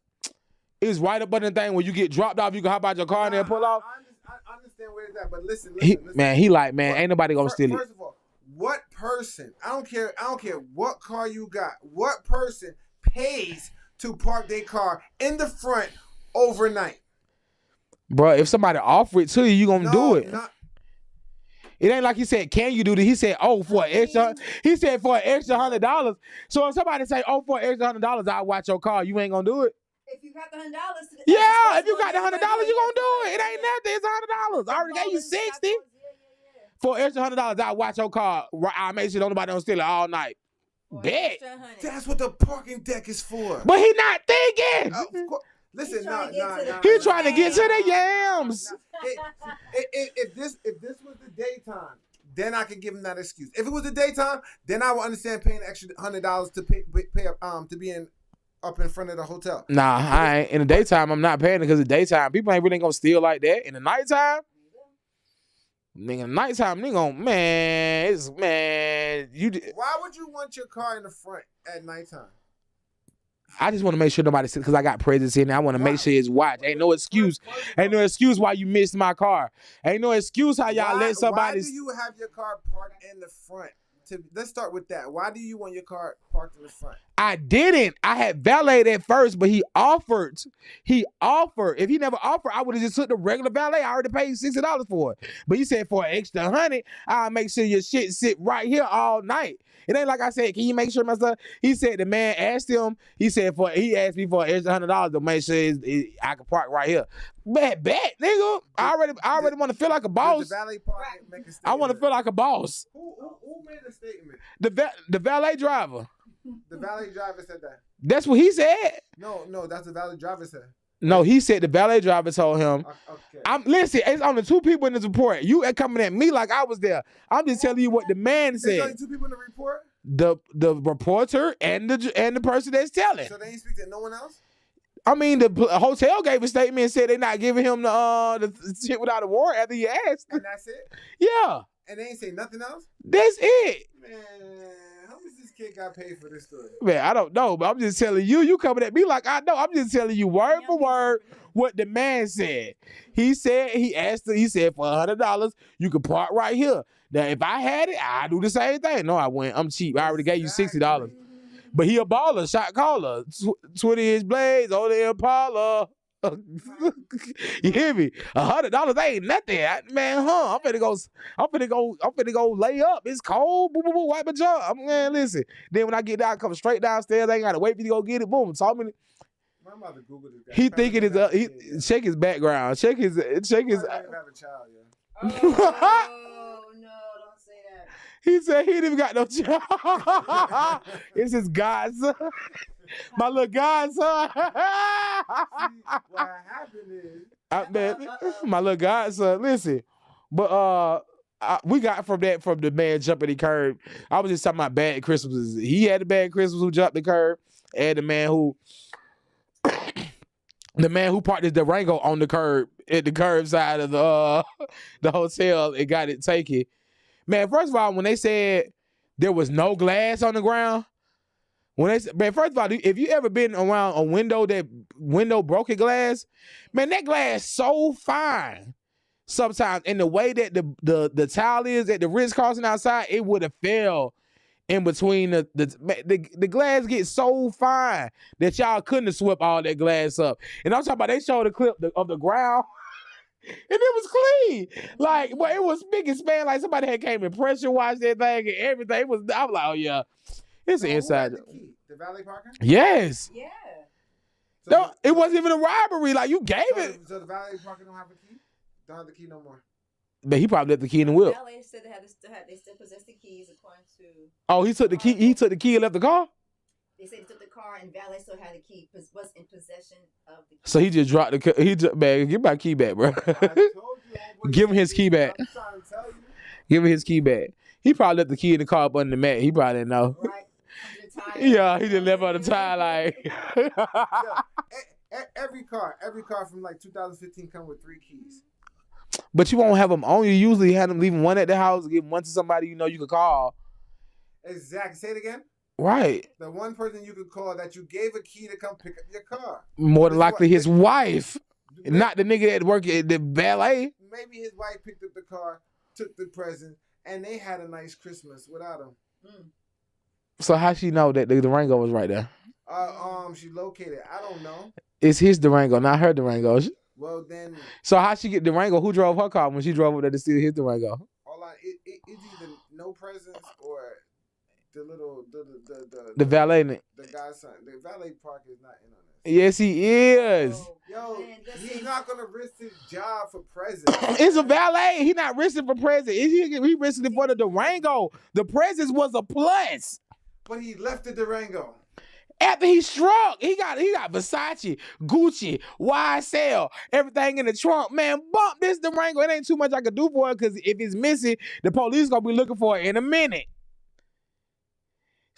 Speaker 1: it's right up under the thing when you get dropped off, you can hop out your car and then pull off.
Speaker 3: I understand where it's at, but listen.
Speaker 1: Man, he like, man, ain't nobody gonna steal it.
Speaker 3: First of all, what person? I don't care what car you got. What person pays to park their car in the front overnight?
Speaker 1: Bro, if somebody offer it to you, you gonna do it. It ain't like he said, can you do this? He said, oh, for an extra. He said for an extra $100. So if somebody say, oh, for an extra $100, I'll watch your car. You ain't gonna do it.
Speaker 2: If you got the $100,
Speaker 1: yeah. If you got the $100, you gonna do it. It ain't nothing. It's $100. I already gave you 60. For an extra $100, I'll watch your car. I'll make sure nobody don't steal it all night. Bet.
Speaker 3: That's what the parking deck is for.
Speaker 1: But he not thinking.
Speaker 3: Listen,
Speaker 1: He's trying to get to the yams.
Speaker 3: If this was the daytime, then I could give him that excuse. If it was the daytime, then I would understand paying the extra $100 to pay to be up in front of the hotel.
Speaker 1: Nah, I ain't. In the daytime, I'm not paying it because the daytime people ain't really gonna steal like that. In the nighttime, nigga, nighttime, nigga,
Speaker 3: Why would you want your car in the front at nighttime?
Speaker 1: I just want to make sure nobody because I got presents in there. I want to make sure it's watched. Ain't no excuse. Ain't no excuse why you missed my car. Ain't no excuse how y'all let somebody.
Speaker 3: Why do you have your car parked in the front? Let's start with that. Why do you want your car parked in the front?
Speaker 1: I didn't. I had valet at first, but he offered. If he never offered, I would have just took the regular valet. I already paid $60 for it. But he said for an extra $100, I'll make sure your shit sit right here all night. It ain't like I said, can you make sure my son? He said the man asked him. He asked me for an extra $100 to make sure I can park right here. Bet, nigga. I already want to feel like a boss.
Speaker 3: The valet park make a statement.
Speaker 1: I want to feel like a boss.
Speaker 3: Who made a statement?
Speaker 1: The valet driver.
Speaker 3: The valet driver said that.
Speaker 1: That's what he said.
Speaker 3: No, that's the valet driver said.
Speaker 1: No, he said the valet driver told him.
Speaker 3: Okay.
Speaker 1: Listen, it's only 2 people in this report. You ain't coming at me like I was there. I'm just telling you what the man said.
Speaker 3: There's only 2 people in the report?
Speaker 1: The reporter and the person that's telling.
Speaker 3: So they ain't speak to no one else?
Speaker 1: I mean, the hotel gave a statement and said they're not giving him the shit without a warrant after he asked.
Speaker 3: And that's it?
Speaker 1: Yeah.
Speaker 3: And they ain't say nothing else?
Speaker 1: That's it.
Speaker 3: Man, how much this kid got paid for this story?
Speaker 1: Man, I don't know, but I'm just telling you. You coming at me like I know. I'm just telling you word for word what the man said. He said he said for $100 you can park right here. Now if I had it, I'd do the same thing. No, I wouldn't. I'm cheap. I already gave you $60. But he a baller, shot caller, 20-inch blades on the Impala. You hear me? $100 ain't nothing, man. I'm finna go lay up. It's cold. Boom, boom, boom. Wipe my jaw. Man, listen. Then when I get down, I come straight downstairs. I ain't gotta wait for you to go get it. Boom. Talk me.
Speaker 3: I'm about to Google this guy.
Speaker 1: He thinking it's check his background. Check his.
Speaker 3: I have a child,
Speaker 2: Oh no! Don't say that.
Speaker 1: He said he didn't even got no child. It's his godson. My little godson.
Speaker 3: What happened is,
Speaker 1: my little godson. Listen, but we got from the man jumping the curb. I was just talking about bad Christmases. He had a bad Christmas who jumped the curb, and the man who parked his Durango on the curb at the curb side of the hotel and got it taken. Man, first of all, when they said there was no glass on the ground, first of all, if you ever been around a window broken glass, man, that glass so fine sometimes. And the way that the tile is at the Ritz-Carlton outside, it would have fell in between the glass gets so fine that y'all couldn't have swept all that glass up. And I'm talking about they showed a clip of the ground. And it was clean. Like, but it was big and span. Like somebody had came and pressure washed that thing and everything. I was like, oh yeah. It's an inside.
Speaker 3: The valet parking?
Speaker 1: Yes.
Speaker 2: Yeah.
Speaker 3: So
Speaker 1: No, it wasn't even a robbery. Like, you gave it.
Speaker 3: So the valet parking don't have a key? Don't have the key no more.
Speaker 1: But he probably left the key in the whip.
Speaker 2: Valet said they still possess the keys according to.
Speaker 1: Oh, he took the key. He took the key and left the car.
Speaker 2: They said he took the car and valet still had the key. Was in possession of the key.
Speaker 1: So he just dropped the. He just, man, give my key back, bro.
Speaker 3: I told you, homeboy,
Speaker 1: Give him his key back.
Speaker 3: I'm trying to tell you.
Speaker 1: Give him his key back. He probably left the key in the car up under the mat. He probably didn't know.
Speaker 2: Right. Under the tire.
Speaker 1: Yeah, he just left on the tire like.
Speaker 3: Yeah, every car from like 2015 come with 3 keys.
Speaker 1: But you won't have them on you. Usually have them leaving one at the house, give one to somebody you know you could call.
Speaker 3: Exactly. Say it again.
Speaker 1: Right.
Speaker 3: The one person you could call that you gave a key to come pick up your car.
Speaker 1: More than likely his wife, not the nigga that work at the valet.
Speaker 3: Maybe his wife picked up the car, took the present, and they had a nice Christmas without him.
Speaker 1: So how she know that the Durango was right there?
Speaker 3: She located. I don't know.
Speaker 1: It's his Durango, not her Durango.
Speaker 3: Well then.
Speaker 1: So how she get Durango? Who drove her car when she drove over there to steal his Durango?
Speaker 3: It's either no presents or the little
Speaker 1: The valet.
Speaker 3: The guy's son. The valet park is not in on this.
Speaker 1: Yes, he is.
Speaker 3: Yo, he's not gonna risk his job for presents.
Speaker 1: It's a valet. He not risking for presents. He risking it for the Durango. The presents was a plus.
Speaker 3: But he left the Durango.
Speaker 1: After he struck, he got Versace, Gucci, YSL, everything in the trunk. Man, bump this Durango. It ain't too much I can do for it because if it's missing, the police gonna be looking for it in a minute.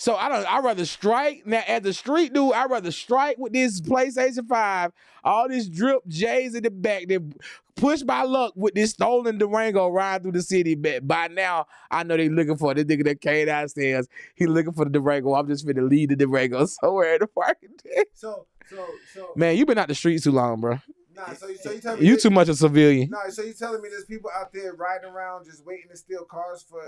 Speaker 1: So I'd rather strike. Now, as a street dude, I'd rather strike with this PlayStation 5, all this drip J's in the back, then push my luck with this stolen Durango riding through the city. But by now, I know they looking for it. This nigga that came downstairs, he looking for the Durango. I'm just finna leave the Durango somewhere in the parking deck.
Speaker 3: So.
Speaker 1: Man, you been out the streets too long, bro.
Speaker 3: Nah, so you tell me
Speaker 1: you too much a civilian.
Speaker 3: Nah, so you telling me there's people out there riding around just waiting to steal cars for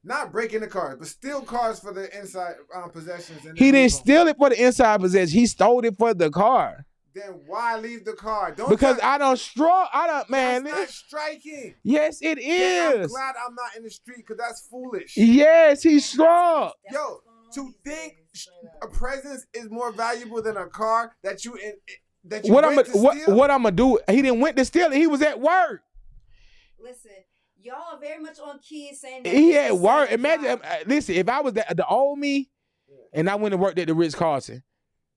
Speaker 3: not breaking the cars, but steal cars for the inside possessions. And
Speaker 1: he didn't steal it for the inside possession. He stole it for the car.
Speaker 3: Then why leave the car?
Speaker 1: Because I don't strike. Man.
Speaker 3: That's not striking.
Speaker 1: Yes, it is.
Speaker 3: I'm glad I'm not in the street because that's foolish.
Speaker 1: Yes, he struck.
Speaker 3: Yo, to think a presence is more valuable than a car that you
Speaker 1: what I'm gonna do? He didn't went to steal it. He was at work.
Speaker 2: Listen. Y'all are very much on key saying that
Speaker 1: he had work. Imagine, listen, if I was the old me and I went and worked at the Ritz-Carlton.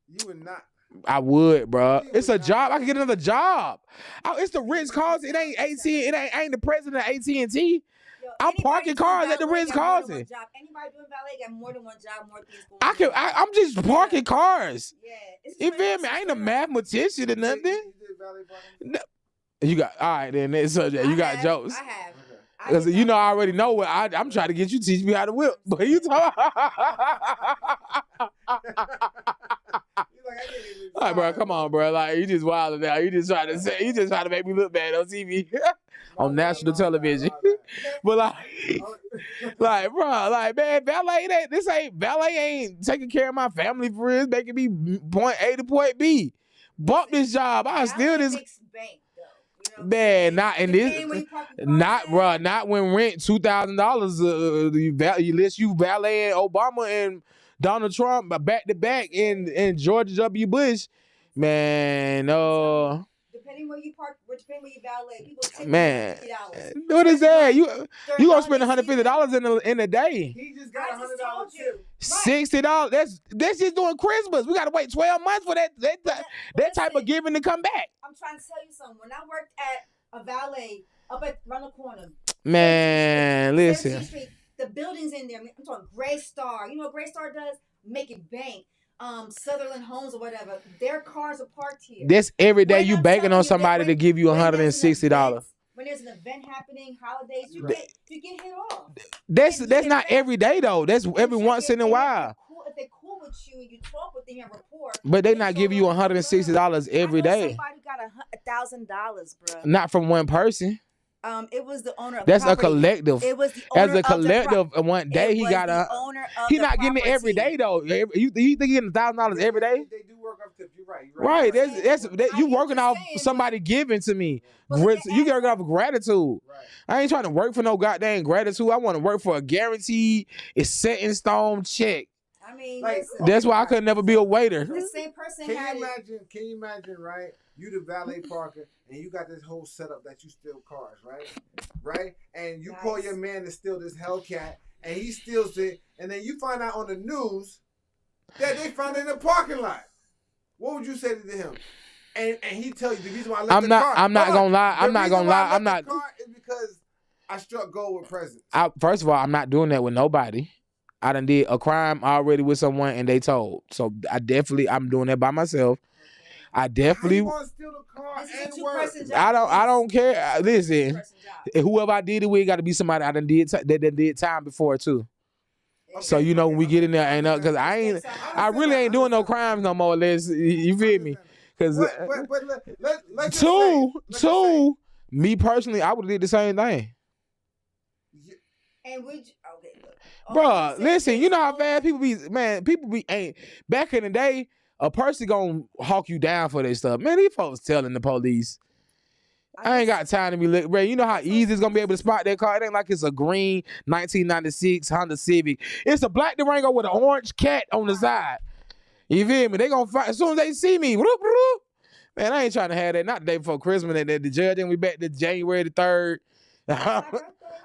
Speaker 3: You would not.
Speaker 1: I would, bro. It's a job. I can get another job. It's the Ritz-Carlton. It ain't AT. I ain't the president of AT&T. I'm parking cars at the Ritz-Carlton.
Speaker 2: Anybody doing valet got more than one job, more things going on.
Speaker 1: I'm just parking cars.
Speaker 2: Yeah.
Speaker 1: You feel me? I ain't a mathematician or nothing. You got, all right, then. You got jokes.
Speaker 2: I have.
Speaker 1: Because I already know what I'm trying to get you to teach me how to whip. But you talk. All right, bro, come on, bro. Like, you just wilding now. You just trying to make me look bad on TV. On national television. But bro, man, valet ain't taking care of my family for real. Making me point A to point B. Bump this job. I steal this. Man, not in this, not when rent $2,000. Unless you valet Obama and Donald Trump back to back in George W. Bush, man.
Speaker 2: Depending where you park, depending where you valet, people take
Speaker 1: man,
Speaker 2: $50.
Speaker 1: What is that? You gonna spend $150 in a day?
Speaker 3: He just got $100 tip.
Speaker 1: $60. That's just doing Christmas. We gotta wait 12 months for that type of giving to come back.
Speaker 2: I'm trying to tell you something. When I worked at a valet up around the corner,
Speaker 1: man, listen.
Speaker 2: Street, the buildings in there. I'm talking Gray Star. You know what Gray Star does? Make it bank. Sutherland Homes or whatever. Their cars are parked here.
Speaker 1: That's every day you banking on somebody to give you $160.
Speaker 2: When there's an event happening, holidays, you get hit off.
Speaker 1: That's not every day though. That's every once in a while.
Speaker 2: If they're cool with you, you talk with them and report.
Speaker 1: But they not giving you $160 every day.
Speaker 2: Somebody got $1,000, bro.
Speaker 1: Not from one person.
Speaker 2: It was the owner of
Speaker 1: That's
Speaker 2: the property.
Speaker 1: a collective.
Speaker 2: It was the owner
Speaker 1: as a collective. One day he got
Speaker 2: the owner of
Speaker 1: he not getting it every day though. You think he getting $1,000 every day?
Speaker 3: They do work off tips. You're right.
Speaker 1: Right. That's you working off somebody giving to me. You working off of gratitude. Right. I ain't trying to work for no goddamn gratitude. I want to work for a guaranteed, it's set in stone check.
Speaker 2: I mean,
Speaker 3: Like,
Speaker 2: listen.
Speaker 1: That's why I could never be a waiter.
Speaker 2: The same person
Speaker 3: Can
Speaker 2: had
Speaker 3: you
Speaker 2: it.
Speaker 3: imagine? Can you imagine? Right, you the valet parker, and you got this whole setup that you steal cars, right? Right, and you call your man to steal this Hellcat, and he steals it, and then you find out on the news that they found it in the parking lot. What would you say to him? And he tell you the reason why I left the car.
Speaker 1: I'm not gonna lie. I'm not gonna lie. I'm
Speaker 3: The
Speaker 1: not.
Speaker 3: car is because I struck gold with presents.
Speaker 1: First of all, I'm not doing that with nobody. I done did a crime already with someone and they told. So I'm doing that by myself. I definitely.
Speaker 3: How you want to steal the car and work?
Speaker 1: I don't care. Listen, whoever I did it with got to be somebody I done did that did time before too. So you know when we get in there, ain't because I really ain't doing no crimes no more. Unless you feel me? Because two, me personally, I would have did the same thing.
Speaker 2: And would you, okay, look.
Speaker 1: Bruh, listen, you know how fast people be, ain't, back in the day, a person gonna hawk you down for their stuff. Man, these folks telling the police. I ain't got time to be looking, bro. You know how easy it's gonna be able to spot that car? It ain't like it's a green 1996 Honda Civic. It's a black Durango with an orange cat on the side. You feel me? They gonna find as soon as they see me. Whoop, whoop. Man, I ain't trying to have that. Not the day before Christmas. And the judge and we back to January the 3rd.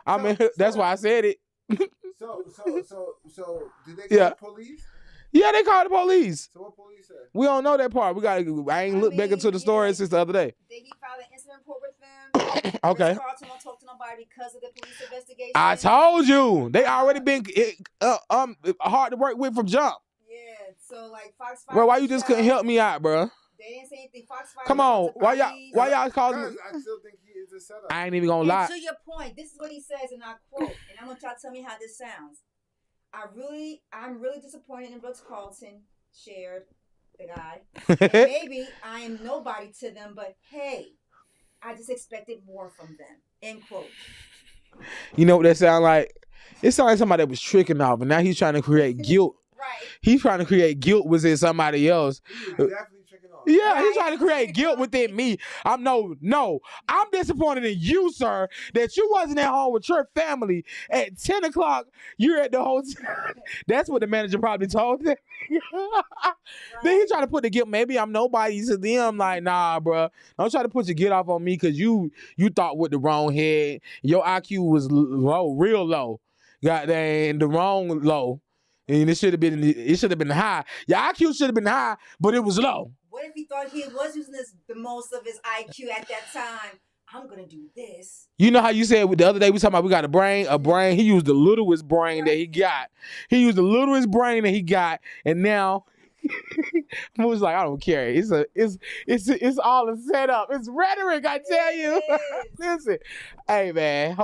Speaker 1: I mean, that's why I said it.
Speaker 3: So did they call the police?
Speaker 1: Yeah, they called the police.
Speaker 3: So what police said?
Speaker 1: We don't know that part. I ain't looked back into the story since the other day.
Speaker 2: Did he file an incident report with them?
Speaker 1: Okay.
Speaker 2: Carlton don't talk to nobody because of the police investigation.
Speaker 1: I told you. They already been hard to work with from jump.
Speaker 2: Yeah, so like Fox 5.
Speaker 1: Bro, why you just couldn't help me out, bro?
Speaker 2: They didn't say anything. Fox 5.
Speaker 1: Come on. Why y'all calling me?
Speaker 3: I still think he is a setup.
Speaker 1: I ain't even gonna lie.
Speaker 2: To your point, this is what he says, and I quote, and I want y'all to tell me how this sounds. I'm really disappointed in Brooks Carlton, shared the guy. And maybe I am nobody to them, but hey, I just expected more from them. End quote.
Speaker 1: You know what that sound like? It sounds like somebody that was tricking off, and now he's trying to create guilt.
Speaker 2: Right.
Speaker 1: He's trying to create guilt within somebody else.
Speaker 3: Definitely tricking off.
Speaker 1: Yeah, he's trying to create guilt within me. I'm disappointed in you, sir, that you wasn't at home with your family at 10 o'clock. You're at the hotel. That's what the manager probably told them. Then he try to put the guilt. Maybe I'm nobody to them. Like, nah, bro. Don't try to put your guilt off on me because you thought with the wrong head. Your IQ was low, real low. Goddamn, the wrong low. And it should have been high. Your IQ should have been high, but it was low.
Speaker 2: What if he thought he was using the most of his IQ at that time? I'm gonna do this.
Speaker 1: You know how you said the other day we talking about we got a brain. He used the littlest brain that he got. He used the littlest brain that he got, and now I was like, I don't care. It's all a setup. It's rhetoric. I tell you. Listen, hey man,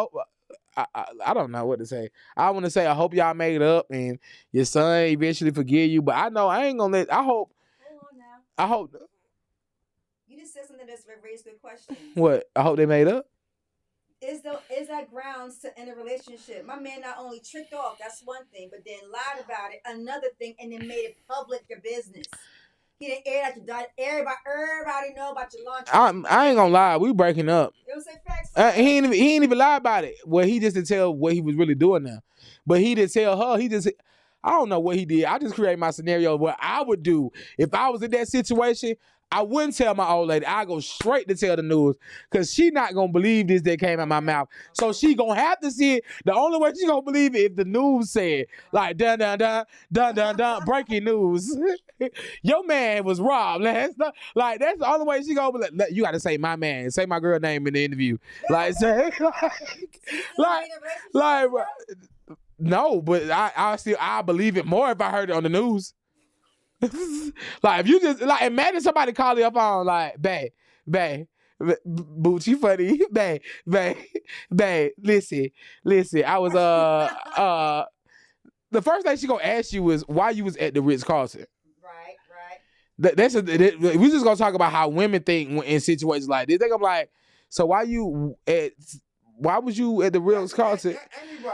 Speaker 1: I don't know what to say. I want to say I hope y'all made up and your son eventually forgive you. But I know I ain't gonna let. I hope.
Speaker 2: Hold on now.
Speaker 1: I hope.
Speaker 2: You just said something that's raised good questions.
Speaker 1: What? I hope they made up.
Speaker 2: Is that grounds to end a relationship? My man not only tricked off, that's one thing, but then lied about it, another thing, and then made it public, your business. He didn't air that you died. Everybody know about your launch.
Speaker 1: I ain't gonna lie. We breaking up.
Speaker 2: It was a fact.
Speaker 1: He ain't even lie about it. Well, he just didn't tell what he was really doing now. But he didn't tell her. I don't know what he did. I just create my scenario of what I would do if I was in that situation. I wouldn't tell my old lady. I go straight to tell the news because she not gonna believe this that came out my mouth. So she gonna have to see it. The only way she gonna believe it if the news said like dun dun dun dun dun dun breaking news. Your man was robbed. That's the only way she gonna believe. You gotta say my man. Say my girl name in the interview. Like say like no, but I believe it more if I heard it on the news. Like if you just like imagine somebody calling your phone like babe, Boots, you funny, babe, listen, I was the first thing she gonna ask you is why you was at the Ritz-Carlton. Right. We just gonna talk about how women think in situations like this. They gonna be like, so why was you at the Ritz-Carlton?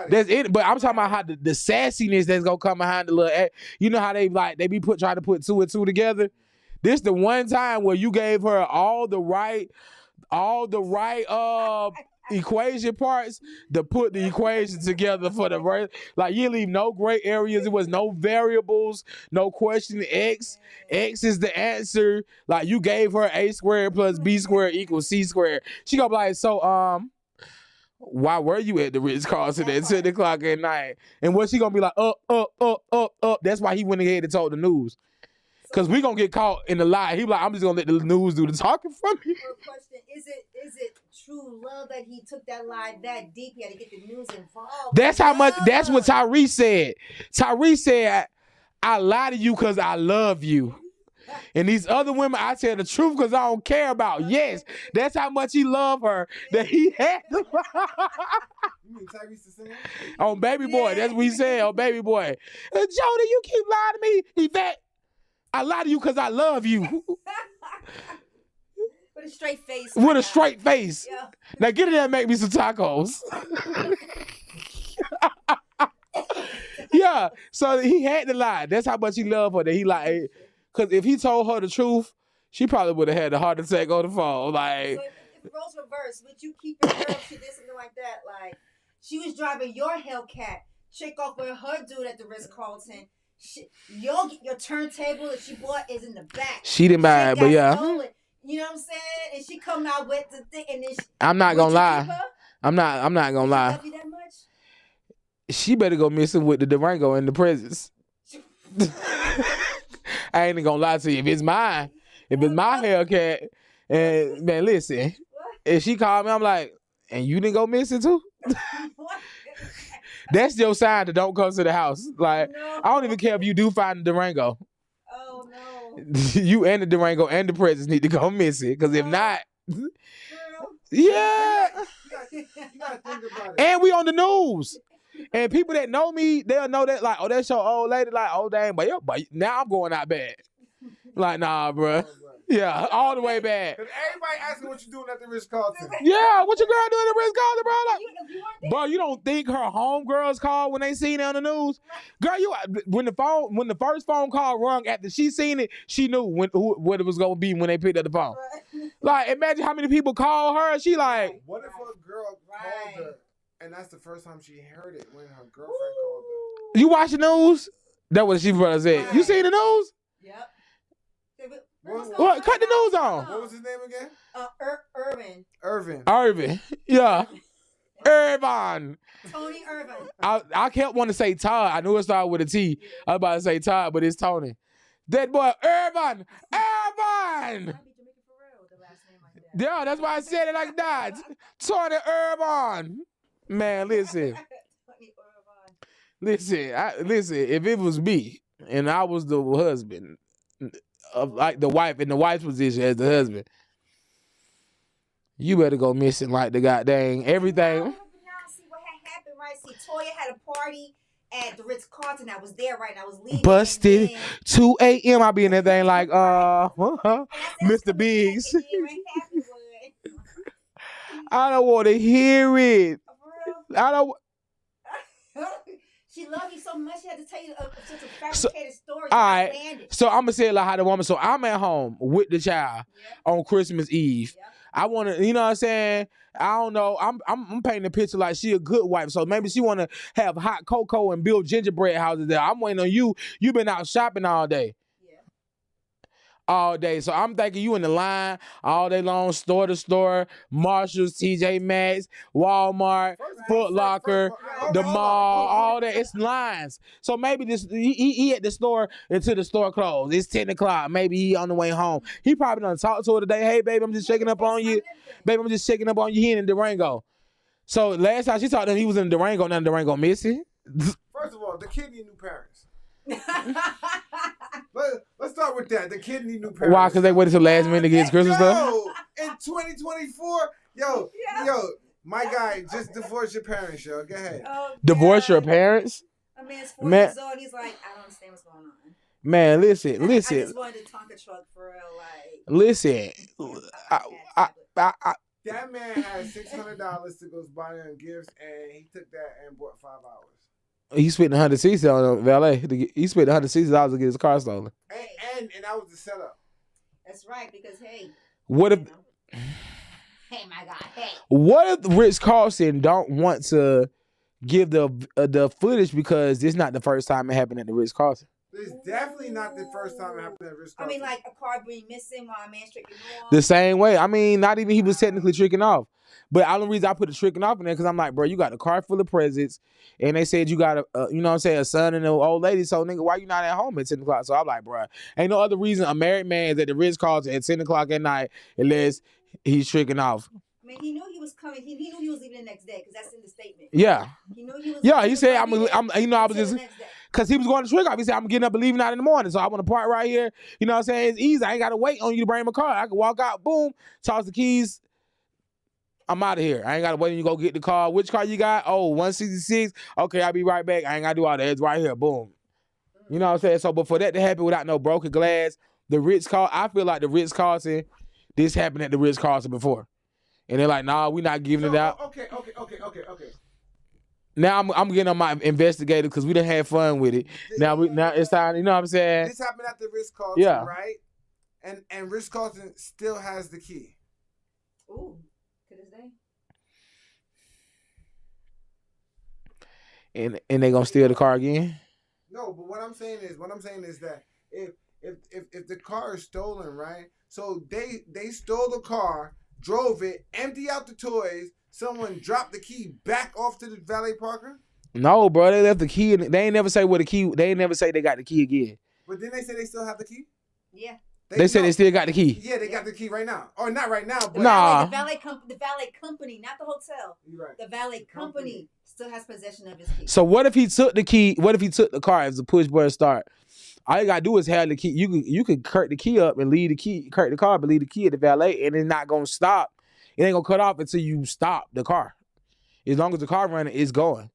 Speaker 1: That's it. But I'm talking about how the sassiness that's gonna come behind the little. You know how they be trying to put two and two together. This the one time where you gave her all the right equation parts to put the equation together for the right. Like you leave no gray areas. There was no variables, no question. X is the answer. Like you gave her a squared plus b squared equals c squared. She gonna be like, so why were you at the Ritz-Carlton at 10 o'clock at night? And what she gonna be like, up. That's why he went ahead and told the news. Because we gonna get caught in the lie. He be like, I'm just gonna let the news do the talking for me.
Speaker 2: Question, is it true love that he took that lie that deep? He had to get the news involved.
Speaker 1: That's how much, that's what Tyrese said. Tyrese said, I lie to you because I love you. And these other women, I tell the truth because I don't care about. Yes, that's how much he loved her that he had to lie.
Speaker 3: You mean Tyrese the singer?
Speaker 1: On Baby Boy, that's what he said on Baby Boy. Jody, you keep lying to me. Yvette, I lie to you because I love you.
Speaker 2: With a straight face.
Speaker 1: With a straight face.
Speaker 2: Yeah.
Speaker 1: Now get in there and make me some tacos. Yeah, so he had to lie. That's how much he loved her. That he like, because if he told her the truth, she probably would have had a heart attack on the phone. Like,
Speaker 2: so if roles reverse, would you keep your girl if she did something like that? Like, she was driving your Hellcat, chick off with her dude at the Ritz-Carlton. Your turntable that she bought is in the back.
Speaker 1: She didn't buy it, but yeah.
Speaker 2: Stolen. You know what I'm saying? And she come out with the thing, and then
Speaker 1: I'm not gonna lie. I'm not gonna lie.
Speaker 2: Love you that much?
Speaker 1: She better go missing with the Durango in the presents. I ain't gonna lie to you. If it's mine, if it's my Hellcat, and man, listen, if she called me, I'm like, and you didn't go missing too? That's your sign to don't come to the house. Like,
Speaker 2: no.
Speaker 1: I don't even care if you do find the Durango.
Speaker 2: Oh, no.
Speaker 1: You and the Durango and the presents need to go missing. Because if not, yeah.
Speaker 3: You gotta think about it.
Speaker 1: And we on the news. And people that know me, they'll know that, like, oh, that's your old lady. Like, oh, dang, but now I'm going out bad. Like, nah, bruh. Yeah, all the way bad.
Speaker 3: Because everybody asking what you doing at the Ritz-Carlton.
Speaker 1: Yeah, what your girl doing at the Ritz-Carlton, bro? Like, bro, you don't think her homegirls called when they seen it on the news? Girl, when the first phone call rung after she seen it, she knew what it was gonna be when they picked up the phone. Like, imagine how many people call her. She like,
Speaker 3: what if a girl called her and that's the first time she heard it when her girlfriend called her?
Speaker 1: You watch the news? That's what she brother said.
Speaker 2: Right.
Speaker 1: You seen the news?
Speaker 2: Yep.
Speaker 1: What? Cut the news on.
Speaker 3: What was his name again?
Speaker 2: Irvin.
Speaker 3: Irvin.
Speaker 1: Yeah. Irvin.
Speaker 2: Tony Irvin.
Speaker 1: I kept wanting to say Todd. I knew it started with a T. I was about to say Todd, but it's Tony. That boy, Irvin. Irvin. Yeah, that's why I said it like that. Tony Irvin. Man, listen. Listen. If it was me and I was the husband, of like the wife in the wife's position as the husband, you better go missing like the goddamn everything.
Speaker 2: Now see what had happened, right? See, Toya had a party at the Ritz-Carlton. I was there, right? And I was leaving.
Speaker 1: Busted. 2 a.m. I be in that thing like Mr. Biggs. I don't want to hear it. I don't.
Speaker 2: She loved you so much, she had to tell you such a fabricated story.
Speaker 1: All right. So I'm going to say it like how the woman. So I'm at home with the child on Christmas Eve. Yep. I want to, you know what I'm saying? I don't know. I'm painting a picture like she a good wife. So maybe she want to have hot cocoa and build gingerbread houses there. I'm waiting on you. You been out shopping all day. All day. So I'm thinking you in the line all day long, store to store, Marshalls, TJ Maxx, Walmart, Foot Locker, the mall, all that. It's lines. So maybe this he at the store until the store closed. It's 10 o'clock. Maybe he on the way home. He probably done talked to her today. Hey, baby, I'm just checking up on you. Baby, I'm just checking up on you. He in the Durango. So last time she talked to him, he was in the Durango. Now the Durango missing.
Speaker 3: First of all, the kid need new parents. Let's start with that. The kid need new parents.
Speaker 1: Why? Because they waited till last minute to get his Christmas stuff?
Speaker 3: In 2024, yo, my guy, just divorce your parents, yo. Go ahead.
Speaker 1: Divorce your parents?
Speaker 2: A man's 4 years old. He's like, I don't understand what's going on.
Speaker 1: Man, listen.
Speaker 2: I just wanted to Tonka truck for real, like.
Speaker 1: Listen.
Speaker 3: That man had $600 to go buy them gifts, and he took that and bought 5 hours.
Speaker 1: He spent $160 on valet. He spent $160 to get his car stolen.
Speaker 3: And that was the setup.
Speaker 2: That's right, because hey.
Speaker 1: What if?
Speaker 2: Hey, my God, hey.
Speaker 1: What if Ritz-Carlton don't want to give the footage because it's not the first time it happened at the Ritz-Carlton?
Speaker 3: It's definitely not the first time it happened at Ritz-Carlton.
Speaker 2: I mean, like a car being missing while a man's tricking off.
Speaker 1: The same way. I mean, not even he was technically tricking off. But the only reason I put the tricking off in there because I'm like, bro, you got a car full of presents, and they said you got you know what I'm saying, a son and an old lady. So nigga, why you not at home at 10 o'clock? So I'm like, bro, ain't no other reason a married man is at the Ritz-Carlton at 10 o'clock at night unless he's tricking off.
Speaker 2: I mean, he knew he was coming. He knew he was leaving the next day because that's in the statement.
Speaker 1: Yeah.
Speaker 2: He knew he was.
Speaker 1: Yeah, he said, you know, I was just,
Speaker 2: the next day.
Speaker 1: because he was going to trick off. He said, I'm getting up and leaving out in the morning, so I want to park right here. You know what I'm saying? It's easy. I ain't got to wait on you to bring my car. I can walk out, boom, toss the keys. I'm out of here. I ain't got to wait on you to go get the car. Which car you got? Oh, 166. Okay, I'll be right back. I ain't got to do all that. It's right here. Boom. You know what I'm saying? So, but for that to happen without no broken glass, the Ritz-Carlton, I feel like the Ritz-Carlton, this happened at the Ritz-Carlton before. And they're like, nah, we're not giving it out.
Speaker 3: Okay.
Speaker 1: Now I'm getting on my investigator because we done had fun with it. Now it's time, you know what I'm saying?
Speaker 3: This happened at the Ritz-Carlton,
Speaker 1: Yeah.
Speaker 3: right? And Ritz-Carlton still has the key.
Speaker 2: Ooh, to this day.
Speaker 1: And they gonna steal the car again?
Speaker 3: No, but what I'm saying is that if the car is stolen, right? So they stole the car, drove it, empty out the toys. Someone dropped the key back off to the valet parker.
Speaker 1: No, bro, they left the key. They ain't never say where the key. They ain't never say they got the key again.
Speaker 3: But then they say they still have the key.
Speaker 2: Yeah.
Speaker 1: They said they still got the key.
Speaker 3: Yeah, they got the key right now, or not right now. But
Speaker 1: Nah.
Speaker 2: The valet company, not the hotel.
Speaker 3: You're right.
Speaker 2: The valet company still has possession of his key.
Speaker 1: So what if he took the key? What if he took the car as a push button start? All you gotta do is have the key. You could curt the key up and leave the key, curt the car, but leave the key at the valet, and it's not gonna stop. It ain't gonna cut off until you stop the car. As long as the car running, it's going.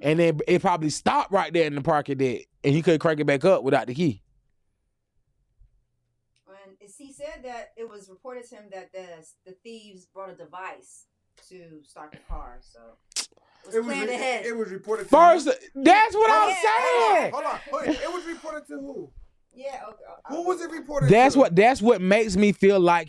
Speaker 1: And then it probably stopped right there in the parking deck, and he couldn't crank it back up without the key.
Speaker 2: And he said that it was reported to him that the thieves brought a device to start the car, so it was planned ahead.
Speaker 3: It was reported to
Speaker 1: First,
Speaker 3: who?
Speaker 1: that's what I'm saying.
Speaker 3: Hold on. It was reported to who?
Speaker 2: Yeah. Okay.
Speaker 3: Who was it reported
Speaker 1: That's
Speaker 3: to?
Speaker 1: That's what makes me feel like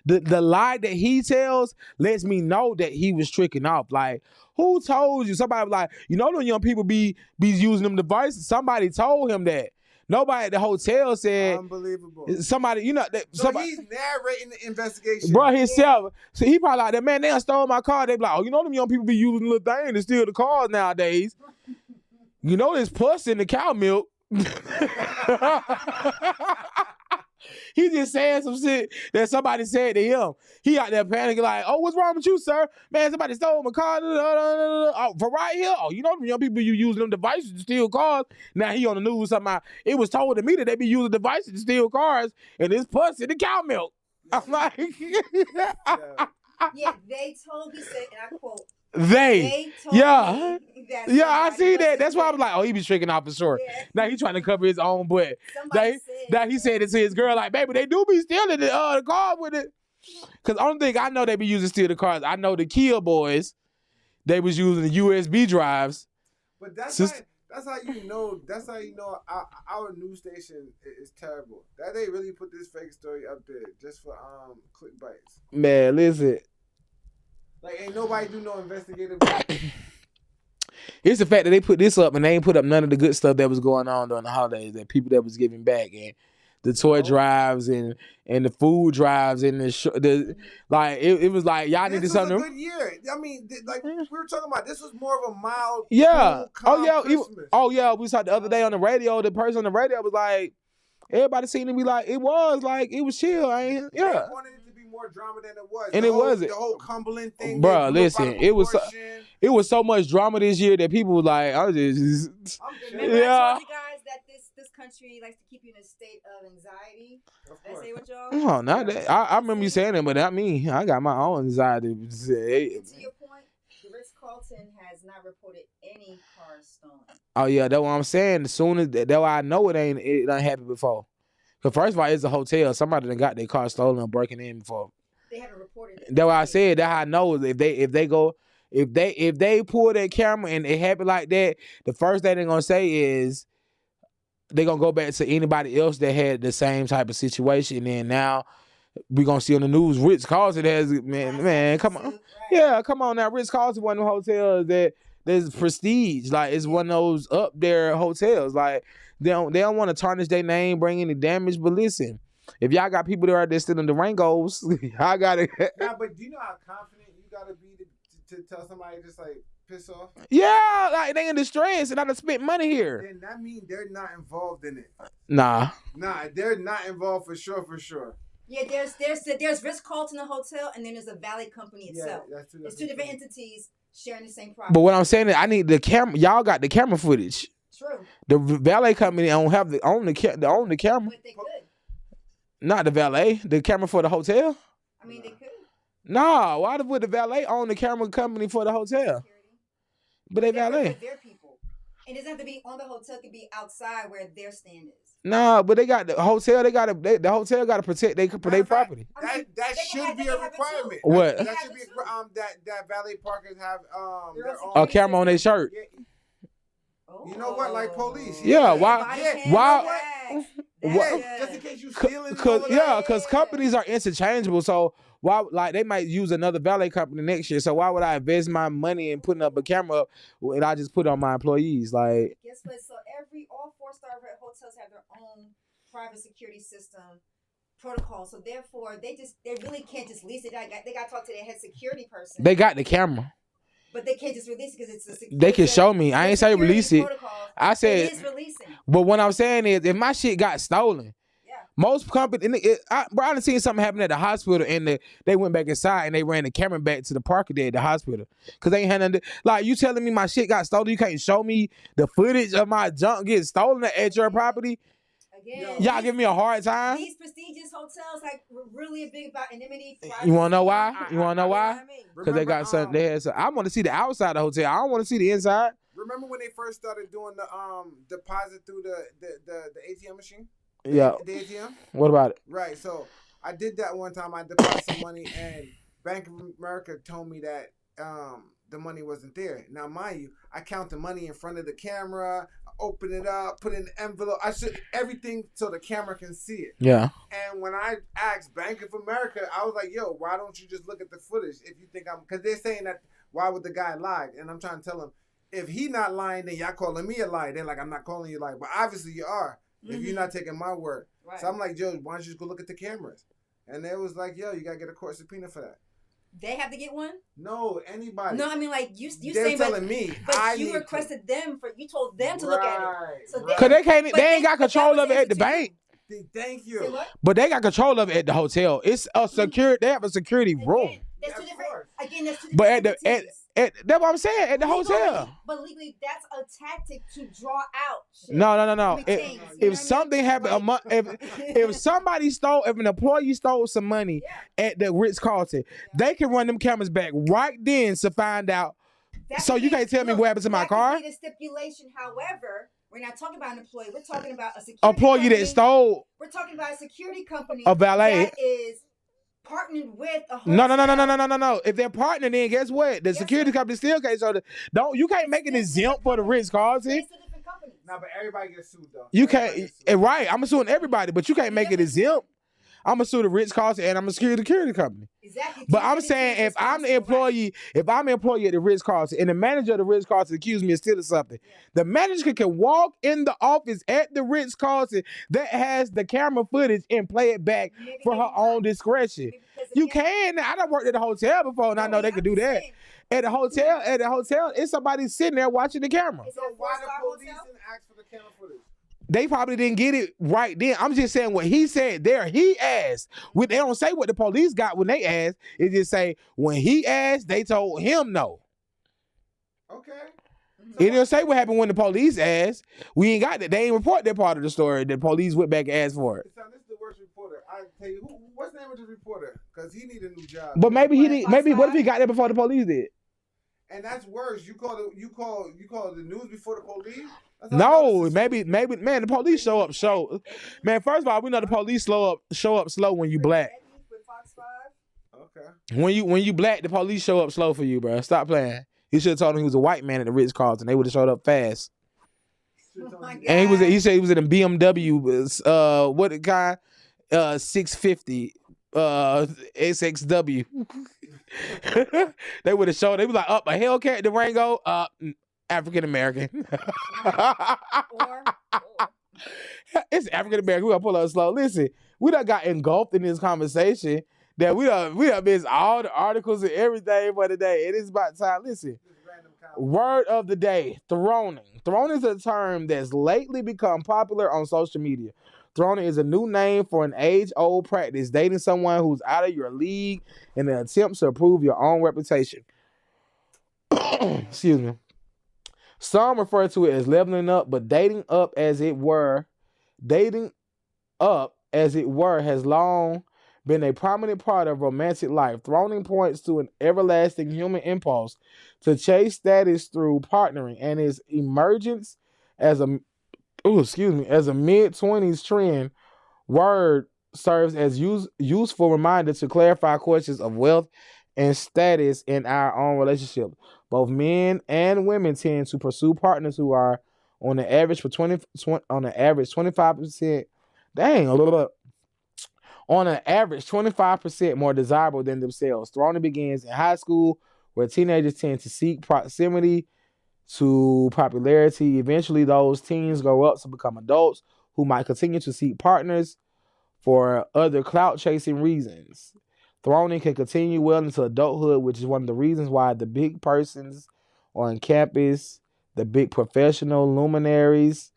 Speaker 1: the lie that he tells lets me know that he was tricking off. Like, who told you? Somebody like, you know, them young people be using them devices. Somebody told him that. Nobody at the hotel said.
Speaker 3: Unbelievable.
Speaker 1: Somebody, you know,
Speaker 3: So he's narrating the investigation.
Speaker 1: Bro, himself. So he probably like that, man, they done stole my car. They be like, oh, you know them young people be using little thing to steal the cars nowadays. You know there's pus in the cow milk. He just saying some shit that somebody said to him. He out there panicking like, oh, what's wrong with you, sir? Man, somebody stole my car. Oh, for right here. Oh, you know them young people, you using them devices to steal cars. Now he on the news talking about, it was told to me that they be using devices to steal cars and it's pus in the cow milk. I'm like,
Speaker 2: yeah, they told, he said, and I quote,
Speaker 1: they
Speaker 2: told
Speaker 1: yeah.
Speaker 2: me that
Speaker 1: Yeah, I see
Speaker 2: somebody
Speaker 1: that. That's why I
Speaker 2: was
Speaker 1: was like, oh, he be tricking off for sure.
Speaker 2: Yeah.
Speaker 1: Now he trying to cover his own butt.
Speaker 2: Somebody
Speaker 1: That he said it to his girl, like, baby, they do be stealing the car with it. Because the only thing I know they be using to steal the cars, I know the Kia boys, they was using the USB drives.
Speaker 3: But that's how you know our news station is terrible. That they really put this fake story up there just for clickbites.
Speaker 1: Man, listen.
Speaker 3: Like, ain't nobody do no investigative.
Speaker 1: It's the fact that they put this up and they ain't put up none of the good stuff that was going on during the holidays, that people that was giving back, and the toy drives and the food drives and like it was like y'all needed something.
Speaker 3: This was a good year. I mean, like we were talking about, this was more of a mild.
Speaker 1: Yeah.
Speaker 3: Cool, Christmas.
Speaker 1: We saw the other day on the radio. The person on the radio was like, everybody seemed to be like, it was chill.
Speaker 3: They wanted it to be more drama than it was.
Speaker 1: And it wasn't.
Speaker 3: The whole Cumberland thing.
Speaker 1: Bro, listen, it was so much drama this year that people were like,
Speaker 2: Remember I told you guys that this country likes to keep you in a state of anxiety? Did I say what y'all?
Speaker 1: No, not that. I remember you saying that, but not me. I got my own anxiety.
Speaker 2: To your point, the Ritz-Carlton has not reported any cars stolen.
Speaker 1: Oh yeah, that's what I'm saying. As soon as that, I know it ain't happened before. Cause first of all, it's a hotel. Somebody done got their car stolen or breaking in before.
Speaker 2: They haven't reported it.
Speaker 1: That's what I said. That's how I know if they pull that camera and it happen like that, the first thing they're gonna say is they're gonna go back to anybody else that had the same type of situation. And now We gonna see on the news. Ritz-Carlton has man, come on,
Speaker 2: Right.
Speaker 1: yeah, come on now. Ritz-Carlton one of the hotels that there's prestige. Like it's one of those up there hotels. Like they don't want to tarnish their name, bring any damage. But listen, if y'all got people there that's still in the Durangos, I got it.
Speaker 3: Nah, but do you know how confident you gotta be to tell somebody just like piss off?
Speaker 1: Yeah, like they in distress and I done spent money here.
Speaker 3: Then that means they're not involved in it.
Speaker 1: Nah,
Speaker 3: They're not involved for sure.
Speaker 2: Yeah, there's Ritz-Carlton, the hotel, and then there's a valet company itself.
Speaker 3: Yeah, that's
Speaker 2: It's two different entities sharing the same property.
Speaker 1: but what I'm saying is I need the camera. Y'all got the camera footage.
Speaker 2: True,
Speaker 1: The valet company don't have the own the camera.
Speaker 2: but they could.
Speaker 1: Not the valet, the camera for the hotel.
Speaker 2: I mean, they could.
Speaker 1: No, why would the valet own the camera company for the hotel?
Speaker 2: Security.
Speaker 1: But they
Speaker 2: They're
Speaker 1: valet.
Speaker 2: for their people. And it doesn't have to be on the hotel. It could be outside where their stand is.
Speaker 1: No, but they got the hotel. The hotel got to protect their property.
Speaker 2: I mean,
Speaker 3: That
Speaker 2: they
Speaker 3: should
Speaker 2: can
Speaker 3: be
Speaker 2: have
Speaker 3: a
Speaker 2: it too.
Speaker 3: requirement.
Speaker 1: What?
Speaker 3: That should be that valet parkers have
Speaker 2: Their
Speaker 3: their
Speaker 2: own
Speaker 3: own
Speaker 1: A camera on their shirt.
Speaker 3: Yeah,
Speaker 2: Oh.
Speaker 3: you know what? Like police.
Speaker 1: Yeah, why-
Speaker 2: Body
Speaker 3: yeah,
Speaker 2: cam,
Speaker 1: why-
Speaker 2: relax.
Speaker 1: Why-
Speaker 2: That's
Speaker 3: just in
Speaker 2: good.
Speaker 3: case you stealing. and all of that.
Speaker 1: Because companies are interchangeable. So why, like, they might use another valet company next year. So why would I invest my money in putting up a camera and I just put it on my employees? Like,
Speaker 2: Guess what? So all 4-star hotels have their own private security system protocol. So therefore, they really can't just lease it. They got to talk to their head security person.
Speaker 1: they got the camera.
Speaker 2: But they can't just release it because it's a security.
Speaker 1: They can show me. I ain't say
Speaker 2: security
Speaker 1: release it.
Speaker 2: protocol.
Speaker 1: I
Speaker 2: It
Speaker 1: said,
Speaker 2: is releasing.
Speaker 1: but what I'm saying is, if my shit got stolen,
Speaker 2: Yeah.
Speaker 1: most companies, I done seen something happen at the hospital, and they went back inside and they ran the camera back to the parking there at the hospital because they ain't had nothing. Like, you telling me my shit got stolen? You can't show me the footage of my junk getting stolen at your property?
Speaker 2: Again,
Speaker 1: Y'all give me a hard time.
Speaker 2: These prestigious hotels like really big about anonymity.
Speaker 1: You want to know why? You want to know why? Because they
Speaker 3: Remember,
Speaker 1: got something. They had some. I want to see the outside of the hotel. I don't want to see the inside.
Speaker 3: Remember when they first started doing the deposit through the ATM machine?
Speaker 1: Yeah.
Speaker 3: The ATM?
Speaker 1: What about it?
Speaker 3: Right. So I did that one time. I deposited some money, and Bank of America told me that the money wasn't there. Now, mind you, I count the money in front of the camera, I open it up, put it in the envelope. I should everything so the camera can see it.
Speaker 1: Yeah.
Speaker 3: And when I asked Bank of America, I was like, "Yo, why don't you just look at the footage if you think I'm?" Because they're saying that why would the guy lie? And I'm trying to tell them, if he not lying, then y'all calling me a lie. They're like, "I'm not calling you a lie," but obviously you are. If you're not taking my word.
Speaker 2: Right.
Speaker 3: So I'm like, Joe, why don't you just go look at the cameras? And they was like, yo, you gotta get a court subpoena for that.
Speaker 2: They have to get one?
Speaker 3: No, anybody.
Speaker 2: No, I mean, like, you
Speaker 3: They're
Speaker 2: saying,
Speaker 3: telling me.
Speaker 2: but you requested them you told them to look at it. So
Speaker 1: Because they ain't got control of it at the
Speaker 2: but that was
Speaker 1: bank.
Speaker 3: Thank
Speaker 2: Say
Speaker 3: you.
Speaker 2: what?
Speaker 1: But they got control of it at the hotel. It's a security. They have a security room.
Speaker 2: Again, that's
Speaker 3: Yeah,
Speaker 2: two
Speaker 3: of
Speaker 2: different.
Speaker 3: course.
Speaker 2: Again, that's two
Speaker 1: But
Speaker 2: different entities.
Speaker 1: that's what I'm saying. At the hotel.
Speaker 2: But legally, that's a tactic to draw out shit.
Speaker 1: No.
Speaker 2: Retains, you know what I
Speaker 1: If something
Speaker 2: mean?
Speaker 1: happened, if somebody if an employee stole some money at the Ritz-Carlton, they can run them cameras back right then to find out.
Speaker 2: That
Speaker 1: So
Speaker 2: could
Speaker 1: you
Speaker 2: be-
Speaker 1: can't tell me
Speaker 2: look,
Speaker 1: what happened to my
Speaker 2: that could
Speaker 1: car?
Speaker 2: be the stipulation. However, we're not talking about an employee. We're talking about a security
Speaker 1: Employee
Speaker 2: company.
Speaker 1: that stole
Speaker 2: We're talking about a security company.
Speaker 1: a valet.
Speaker 2: that is partnered with a hotel.
Speaker 1: No. If they're partnering, then guess what? The
Speaker 2: Yes,
Speaker 1: security
Speaker 2: sir.
Speaker 1: company still can't. So you can't make it exempt for the Ritz-Carlton.
Speaker 2: It's two different companies.
Speaker 3: Nah, but everybody gets sued though.
Speaker 1: You
Speaker 3: Everybody
Speaker 1: can't.
Speaker 3: gets sued.
Speaker 1: Right. I'm suing everybody, but you can't make it exempt. I'm gonna sue the Ritz-Carlton and I'm gonna sue the security company.
Speaker 2: Exactly.
Speaker 1: But I'm saying if I'm the employee at the Ritz-Carlton and the manager of the Ritz-Carlton accused me of stealing something, the manager can walk in the office at the Ritz-Carlton that has the camera footage and play it back
Speaker 2: Maybe
Speaker 1: for
Speaker 2: they
Speaker 1: her
Speaker 2: not.
Speaker 1: own discretion.
Speaker 2: Because
Speaker 1: You
Speaker 2: again-
Speaker 1: can. I done worked at a hotel before and I know they can do that. At the hotel, it's somebody sitting there watching the camera.
Speaker 2: It's
Speaker 3: So
Speaker 2: a
Speaker 3: why the
Speaker 2: four-star
Speaker 3: police
Speaker 2: hotel?
Speaker 3: didn't ask for the camera footage?
Speaker 1: They probably didn't get it right then. I'm just saying what he said there. He asked. They don't say what the police got when they asked. It just say when he asked, they told him no.
Speaker 3: Okay.
Speaker 1: It didn't say what happened when the police asked. We ain't got that. They ain't report that part of the story. The police went back and asked for it.
Speaker 3: So this is the worst reporter. I tell you, what's the name of the reporter? Because he need a new job.
Speaker 1: But maybe he did. Maybe what if he
Speaker 2: Fox
Speaker 1: got there before the police did?
Speaker 3: And that's worse. You call the news before the police? That's how
Speaker 1: No,
Speaker 3: I know
Speaker 1: maybe man, the police show up slow. Man, first of all, we know the police show up slow when you black.
Speaker 2: With Fox 5?
Speaker 3: Okay.
Speaker 1: When you black, the police show up slow for you, bro. Stop playing. He should have told him he was a white man at the Ritz-Carlton. They would have showed up fast.
Speaker 2: Oh my God.
Speaker 1: And he said he was in a BMW, what kind? 650 SXW. They would have showed. They was like, a Hellcat Durango, African American.
Speaker 2: Or
Speaker 1: It's African American. We gotta pull up slow. Listen, we done got engulfed in this conversation that we done missed all the articles and everything for the day. It is about time. Listen. Word of the day, throning. Throning is a term that's lately become popular on social media. Throning is a new name for an age-old practice, dating someone who's out of your league in an attempt to improve your own reputation. Excuse me. Some refer to it as leveling up, but dating up as it were, has long been a prominent part of romantic life. Throning points to an everlasting human impulse to chase status through partnering, and its emergence as a mid-20s trend word serves as useful reminder to clarify questions of wealth and status in our own relationship. Both men and women tend to pursue partners who are on the average 25%. On an average, 25% more desirable than themselves. Throning begins in high school, where teenagers tend to seek proximity to popularity. Eventually, those teens grow up to become adults who might continue to seek partners for other clout-chasing reasons. Throning can continue well into adulthood, which is one of the reasons why the big persons on campus, the big professional luminaries,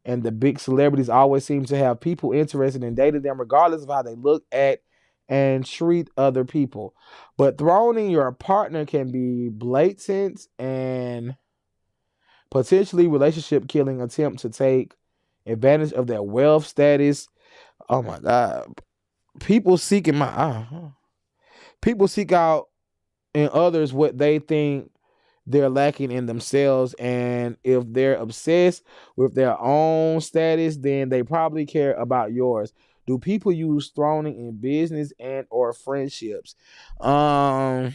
Speaker 1: and the big celebrities always seem to have people interested in dating them regardless of how they look at and treat other people. But throning your partner can be blatant and potentially relationship-killing attempt to take advantage of their wealth, status. Oh my God. People seek out in others what they think they're lacking in themselves, and if they're obsessed with their own status, then they probably care about yours. Do people use throning in business and or friendships? Throning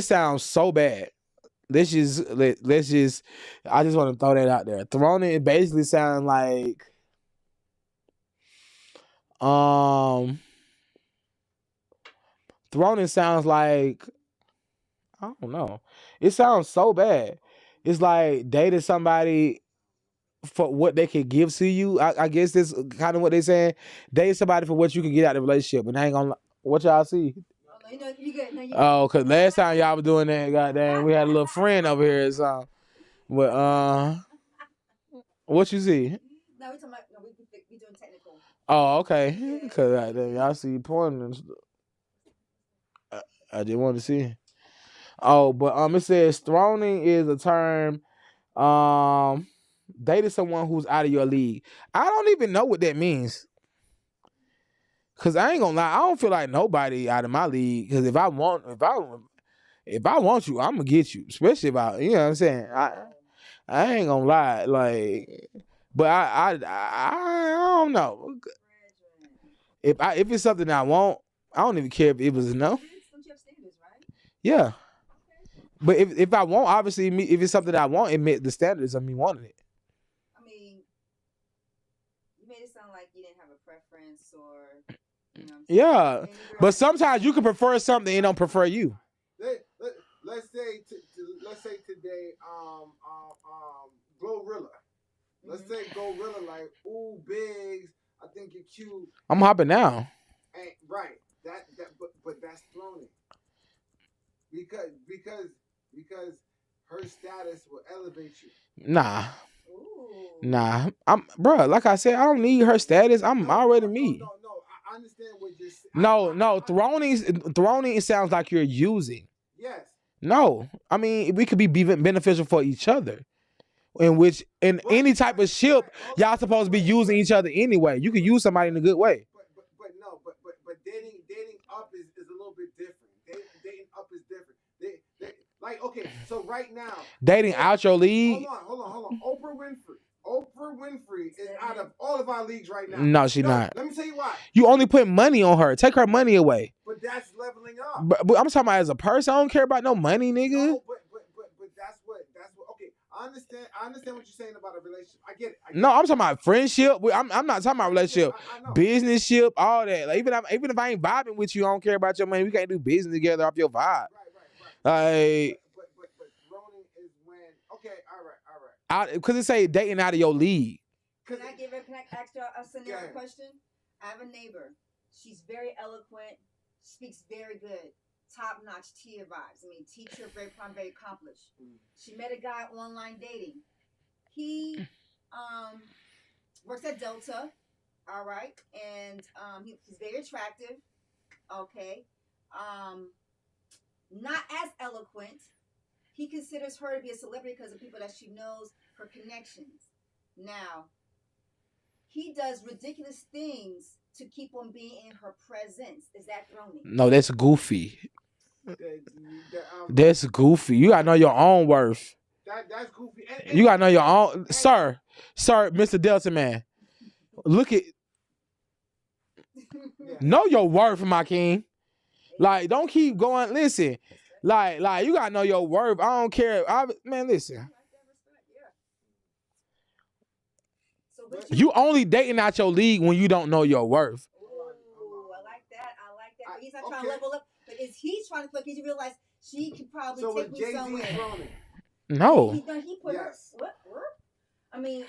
Speaker 1: sounds so bad. I just want to throw that out there. Throning, it basically sounds like throning sounds like, I don't know. It sounds so bad. It's like dating somebody for what they can give to you. I guess that's kind of what they're saying. Date somebody for what you can get out of the relationship. And I ain't gonna, what y'all see?
Speaker 2: you good. No,
Speaker 1: Oh, because last time y'all was doing that, goddamn, we had a little friend over here or something. But, what you see?
Speaker 2: No, we're talking about, we doing technical.
Speaker 1: Oh, okay. Because y'all see porn and stuff. I just wanted to see. Oh, but it says throning is a term, dating someone who's out of your league. I don't even know what that means. Cause I ain't gonna lie, I don't feel like nobody out of my league. Cause if I want you, I'm gonna get you. Especially if you know what I'm saying. I ain't gonna lie, like, but I don't know. If it's something I want, I don't even care if it was a no. Yeah. But if I want, obviously, if it's something I want, it met the standards of me wanting it.
Speaker 2: I mean, you made it sound like you didn't have a preference or, you know.
Speaker 1: Yeah, but sometimes you can prefer something and don't prefer you.
Speaker 3: Let's say today, Glorilla. Let's say Glorilla, like, ooh, Biggs, I think you're cute.
Speaker 1: I'm hopping now.
Speaker 3: And, right, but that's throning. Because her status will elevate you.
Speaker 1: Nah. Bruh, like I said, I don't need her status. I'm already me.
Speaker 3: No. I understand what you're saying.
Speaker 1: No. Throning, it sounds like you're using.
Speaker 3: Yes.
Speaker 1: No. I mean, we could be beneficial for each other. In any type of ship, y'all supposed to be using each other anyway. You can use somebody in a good way.
Speaker 3: But dating up is a little bit different. Dating up is different. Like, okay, so right now,
Speaker 1: dating out your league.
Speaker 3: Hold on. Oprah Winfrey is out of all of our leagues right now.
Speaker 1: No, she's not.
Speaker 3: Let me tell you why.
Speaker 1: You only put money on her. Take her money away.
Speaker 3: But that's leveling up.
Speaker 1: But I'm talking about as a person. I don't care about no money, nigga.
Speaker 3: No, but that's what. Okay, I I understand what you're saying about a relationship. I get it.
Speaker 1: No, I'm talking about friendship. I'm not talking about relationship.
Speaker 3: I know.
Speaker 1: Businessship, all that. Like even if I ain't vibing with you, I don't care about your money. We can't do business together off your vibe.
Speaker 3: Right.
Speaker 1: Like,
Speaker 3: But throning is when. Okay, all right.
Speaker 1: Because it say dating out of your league.
Speaker 2: Can I ask y'all a scenario question? I have a neighbor. She's very eloquent, speaks very good, top-notch tier vibes. I mean, teacher, very accomplished. She met a guy online dating. He works at Delta, all right, and he's very attractive, okay. Not as eloquent. He considers her to be a celebrity because of people that she knows, her connections. Now, he does ridiculous things to keep on being in her presence. Is that throning?
Speaker 1: No, that's goofy. That's goofy. You gotta know your own worth.
Speaker 3: That's goofy.
Speaker 1: You gotta know your own, sir, Mr. Delta man. Look at, know your worth, my king. Like, don't keep going. Listen, like you gotta know your worth. I don't care. Man, listen. You only dating out your league when you don't know your worth.
Speaker 2: Ooh, I like that. But he's not trying to level up. But is he trying to look? He realize she could probably take me somewhere.
Speaker 1: No.
Speaker 2: He put her. What? I mean,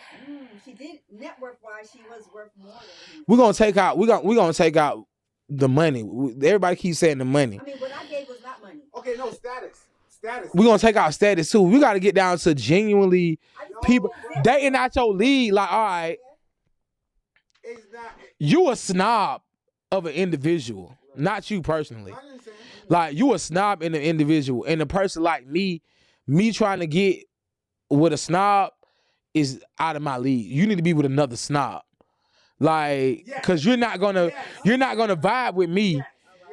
Speaker 2: she did network wise. She was worth more than him.
Speaker 1: We're gonna take out. We're gonna take out the money. Everybody keeps saying the money.
Speaker 2: I mean, what I gave was not money.
Speaker 3: Okay, no status.
Speaker 1: We're gonna take out status too. We gotta get down to genuinely people dating out your league. Like, all right, you a snob of an individual, not you personally. Like, you a snob in an individual, and a person like me trying to get with a snob is out of my league. You need to be with another snob, like, cause you're not gonna vibe with me.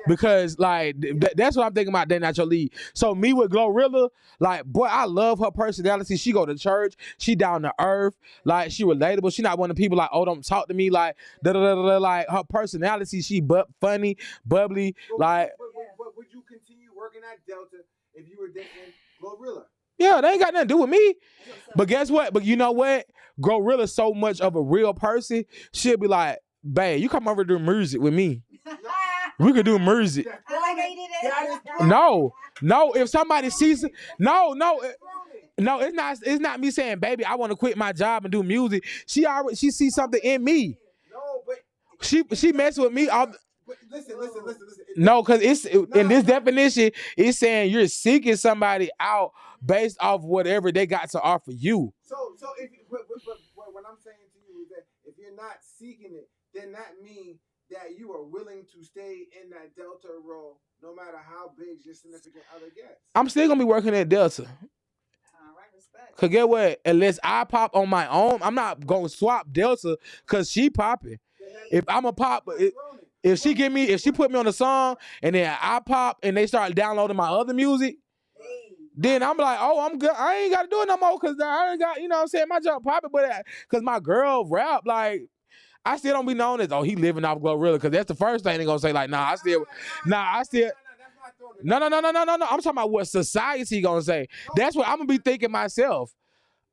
Speaker 1: Because, like, that's what I'm thinking about dating out your league. So me with Glorilla, like, boy, I love her personality. She go to church. She down to earth. Like, she relatable. She not one of the people like, oh, don't talk to me. Like, da-da-da-da-da. Like, her personality, she funny, bubbly. Like,
Speaker 3: but would you continue working at Delta if you were dating Glorilla?
Speaker 1: Yeah, they ain't got nothing to do with me. But guess what? But you know what? Glorilla's so much of a real person. She'll be like, babe, you come over to do music with me. We could do music.
Speaker 2: I like how you did that.
Speaker 1: No. If somebody sees it, no, it's not me saying, baby, I want to quit my job and do music. She sees something in me.
Speaker 3: No, but
Speaker 1: she messing with me.
Speaker 3: Listen.
Speaker 1: No, because it's in this definition, it's saying you're seeking somebody out based off whatever they got to offer you.
Speaker 3: So if but what I'm saying to you is that if you're not seeking it, then that means that you are willing to stay in that Delta role no matter how big your significant other gets. I'm
Speaker 1: still gonna be working at Delta.
Speaker 2: All right, respect.
Speaker 1: Cause get what? Unless I pop on my own, I'm not gonna swap Delta cause she popping. If I'm a pop, if she put me on a song and then I pop and they start downloading my other music, then I'm like, oh, I'm good. I ain't gotta do it no more cause I ain't got, you know what I'm saying, my job popping, but cause my girl rap, like, I still don't be known as, oh, he living off Glorilla, because that's the first thing they gonna say, like, no. I'm talking about what society gonna say. That's what I'm gonna be thinking myself.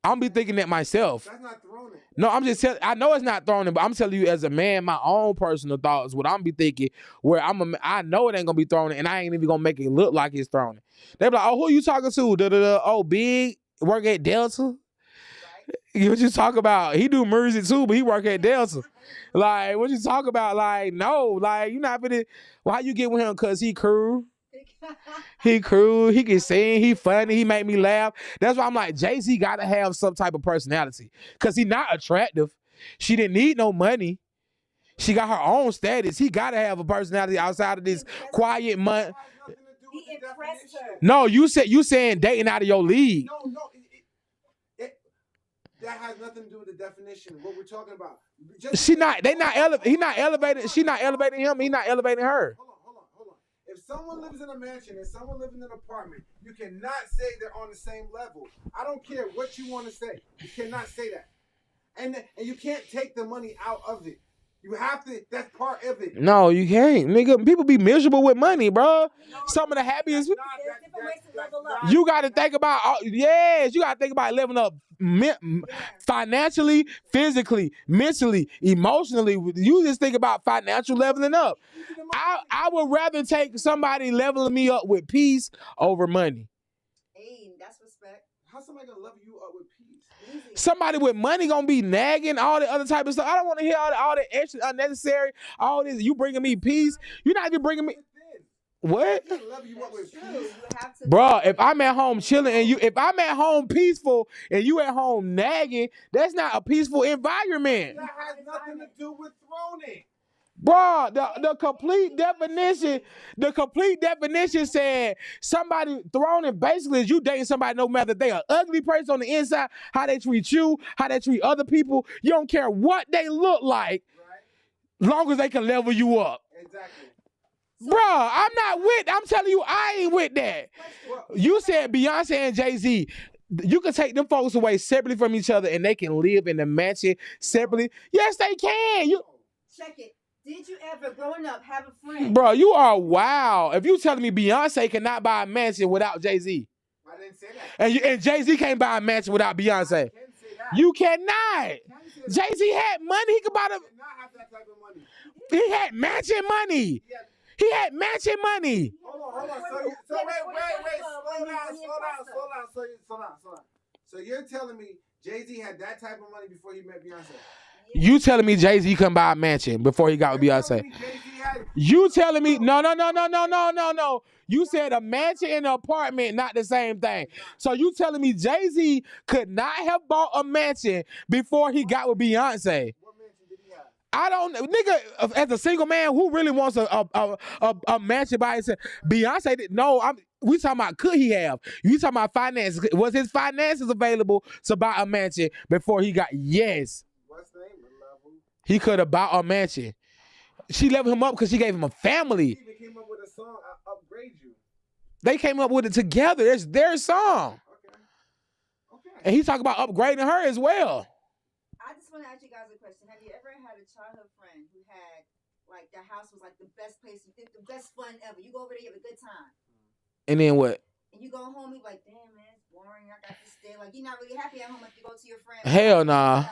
Speaker 1: I'm be thinking that myself.
Speaker 3: That's not throwing it.
Speaker 1: No, I'm just telling. I know it's not throwing it, but I'm telling you as a man, my own personal thoughts. What I'm be thinking, where I know it ain't gonna be throwing it, and I ain't even gonna make it look like it's throwing it. They be like, oh, who you talking to? Oh, Big work at Delta. What you talk about? He do music too, but he work at Delta. Like, what you talk about? Like, no, like, you not finna. Why you get with him? Cause he cool. He cool. He can sing. He funny. He make me laugh. That's why I'm like, Jay-Z gotta have some type of personality. Cause he not attractive. She didn't need no money. She got her own status. He gotta have a personality outside of this quiet month.
Speaker 2: He impressed her.
Speaker 1: No, you saying dating out of your league.
Speaker 3: No. That has nothing to do with the definition of what we're talking about. He not elevating. She not elevating him. He not elevating her. Hold on. If someone lives in a mansion and someone lives in an apartment, you cannot say they're on the same level. I don't care what you want to say. You cannot say that. And you can't take the money out of it. You have to. That's part of it.
Speaker 1: No, you can't, nigga. People be miserable with money, bro. Some of the happiest. You got to think about. Yes, you got to think about leveling up financially, physically, mentally, emotionally. You just think about financial leveling up. I would rather take somebody leveling me up with peace over money.
Speaker 2: Hey, that's respect.
Speaker 3: How's somebody gonna level you up with peace?
Speaker 2: Easy.
Speaker 1: Somebody with money gonna be nagging, all the other type of stuff. I don't want to hear all the extra unnecessary, all this. You bringing me peace. You're not even bringing me. What? Bro, if I'm at home chilling and if I'm at home peaceful and you at home nagging, that's not a peaceful environment.
Speaker 3: That has nothing to do with throning.
Speaker 1: Bro, the complete definition said somebody throning basically is you dating somebody no matter if they an ugly person on the inside, how they treat you, how they treat other people. You don't care what they look like, right? Long as they can level you up.
Speaker 3: Exactly.
Speaker 1: Bro, I'm telling you, I ain't with that. You said Beyonce and Jay-Z. You can take them folks away separately from each other and they can live in the mansion separately. Yes, they can.
Speaker 2: Check it. Did you ever, growing up, have a friend?
Speaker 1: Bro, you are wow. If you telling me Beyonce cannot buy a mansion without Jay-Z.
Speaker 3: I didn't say that.
Speaker 1: And Jay-Z can't buy a mansion without Beyonce. You cannot. Jay-Z had money. He could buy
Speaker 3: Not have that type of money.
Speaker 1: He had mansion money.
Speaker 3: Yeah.
Speaker 1: He had mansion money.
Speaker 3: Hold on. So wait. Slow down. So you're telling me Jay-Z had that type of money before he met Beyonce?
Speaker 1: You telling me Jay-Z couldn't buy a mansion before he got with Beyonce? You telling me no. You said a mansion and an apartment, not the same thing. So you telling me Jay-Z could not have bought a mansion before he got with Beyonce?
Speaker 3: What mansion did he have?
Speaker 1: I don't, nigga. As a single man, who really wants a mansion by himself? Beyonce did. No, we talking about could he have? You talking about finances? Was his finances available to buy a mansion before he got? Yes.
Speaker 3: What's the name of the level?
Speaker 1: He could have bought a mansion. She leveled him up because she gave him a family.
Speaker 3: He even came up with a song, I Upgrade You.
Speaker 1: They came up with it together. It's their song.
Speaker 3: Okay.
Speaker 1: And he talked about upgrading her as well.
Speaker 2: I just want to ask you guys a question. Have you ever had a childhood friend who had, like, the house was, like, the best place, the best fun ever? You go over there, you have a good time.
Speaker 1: And then what?
Speaker 2: And you go home, you like, damn, man, it's boring. I got to stay. Like, you're not really happy at home if you go to your friend.
Speaker 1: Hell nah.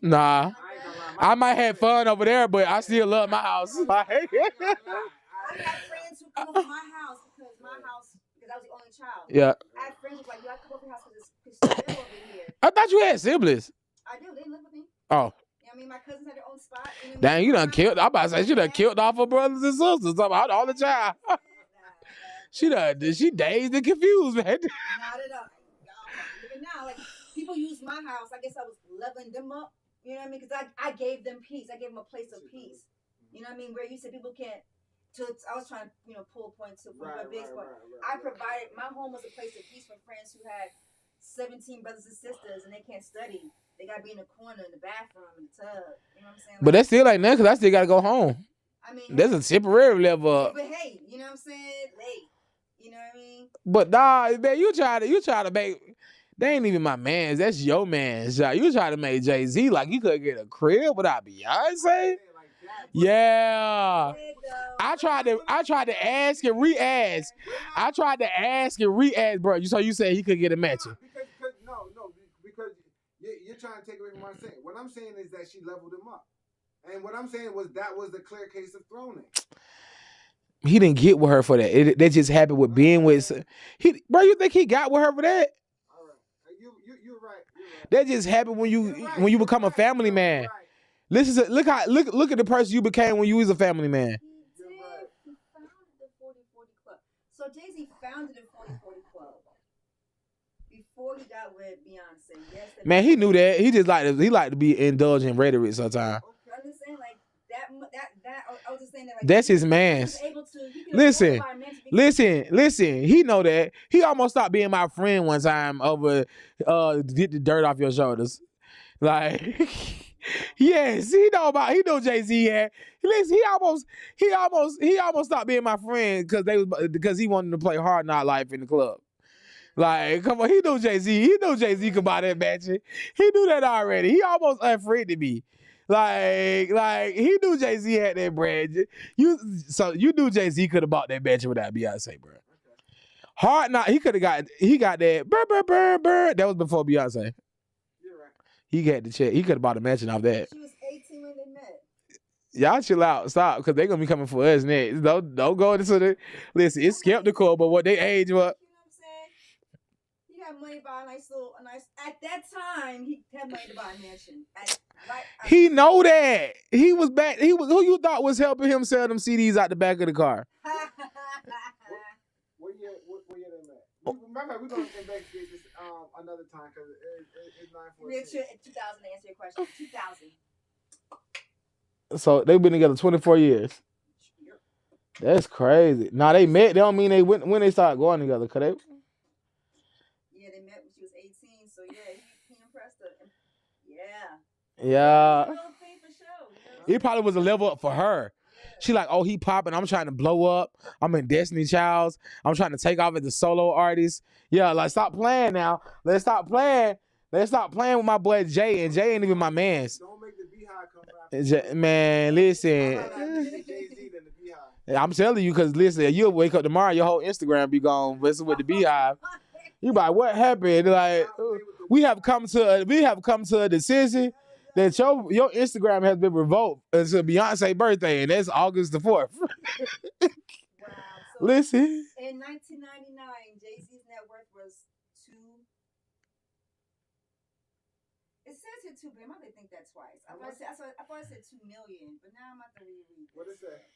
Speaker 1: Nah. I might have fun over there, but I still love my house.
Speaker 2: I had friends who come over my house because I was the only child.
Speaker 1: Yeah.
Speaker 2: I had friends who was like, I come over your house because it's chill over here.
Speaker 1: I thought you had siblings.
Speaker 2: I do. They live with me.
Speaker 1: Oh.
Speaker 2: You know what I mean? My cousins had their own spot.
Speaker 1: Dang, you done killed. I'm about to say she done killed off her brothers and sisters all the time. She dazed and confused, man.
Speaker 2: Not at all. Even now, like, people use my house. I guess I was leveling them up. You know what I mean? Because I gave them peace. I gave them a place of peace. You know what I mean? Where you said people can't. I was trying to, pull points to a big point. I provided, my home was a place of peace for friends who had 17 brothers and sisters and they can't study. They got to be in the corner, in the bathroom, in the tub. You know what I'm saying?
Speaker 1: But that's still like nothing because I still got to go home.
Speaker 2: I mean,
Speaker 1: that's a temporary level up.
Speaker 2: But hey, you know what I'm saying? Late. You know what I mean?
Speaker 1: But nah, man, you try to make. They ain't even my mans. That's your mans. You try to make Jay-Z like you could get a crib without Beyonce. Yeah. I tried to ask and re-ask. I tried to ask and re-ask, bro. So you said he could get a mansion.
Speaker 3: Because you're trying to take away from what I'm saying. What I'm saying is that she leveled him up. And what I'm saying was that was the clear case of throning.
Speaker 1: He didn't get with her for that. That just happened with being with. Bro, you think he got with her for that?
Speaker 3: All right. You're right.
Speaker 1: That just happened when you become a family man. Look at the person you became when you was a family man.
Speaker 2: He did. He founded the 40/40 Club. So Jay-Z founded the 40/40 Club before he got with Beyonce. Yes.
Speaker 1: Man, he knew that. He just liked to be indulged in rhetoric sometimes.
Speaker 2: I'm just saying, like that. I was just saying that. Like,
Speaker 1: that's his man's. Listen. He know that. He almost stopped being my friend one time over get the dirt off your shoulders. Like, yes, he know Jay-Z had. Listen, he almost stopped being my friend because he wanted to play Hard Knock Life in the club. Like, come on, he knew Jay-Z. He knew Jay-Z could buy that mansion. He knew that already. He almost unfriended me. Like he knew Jay-Z had that bread. You knew Jay-Z could have bought that mansion without Beyonce, bro. Hard Knock, he got that. Burr. That was before Beyonce.
Speaker 3: You're right.
Speaker 1: He got the check. He could have bought a mansion off that.
Speaker 2: She was 18 when they met.
Speaker 1: Y'all chill out, stop, because they're gonna be coming for us next. Don't go into the listen. It's skeptical, but what they age, what?
Speaker 2: You know what I'm saying? He had money to buy a nice. At that time, he had money to buy a mansion.
Speaker 1: He know that he was back. He was who you thought was helping him sell them CDs out the back of the car.
Speaker 3: What year they met? Remember, we're going to investigate this another time because it's 9/14.
Speaker 2: 2000 to answer your question. 2000.
Speaker 1: So they've been together 24 years. That's crazy. Now they met. They don't mean they went when they started going together. Cause they.
Speaker 2: Yeah, they met when she was 18. So yeah, he impressed her. Yeah.
Speaker 1: Yeah.
Speaker 2: Real thing for sure.
Speaker 1: He probably was a level up for her. She like, oh, he popping. I'm trying to blow up. I'm in Destiny Childs. I'm trying to take off as a solo artist. Yeah, like stop playing now. Let's stop playing. Let's stop playing with my boy Jay. And Jay ain't even my man's.
Speaker 3: Don't make the Beehive come back.
Speaker 1: Man, listen. I'm telling you, because listen, you'll wake up tomorrow, your whole Instagram be gone. Listen with the Beehive. You like, what happened? Like, we have come to a decision that your Instagram has been revoked until Beyonce's birthday, and that's August the 4th.
Speaker 2: Wow. So
Speaker 1: listen.
Speaker 2: in 1999, Jay-Z's net worth was It says here 2 billion. I might think that twice. I thought it said 2 million, but now I'm about to reread.
Speaker 3: What is that?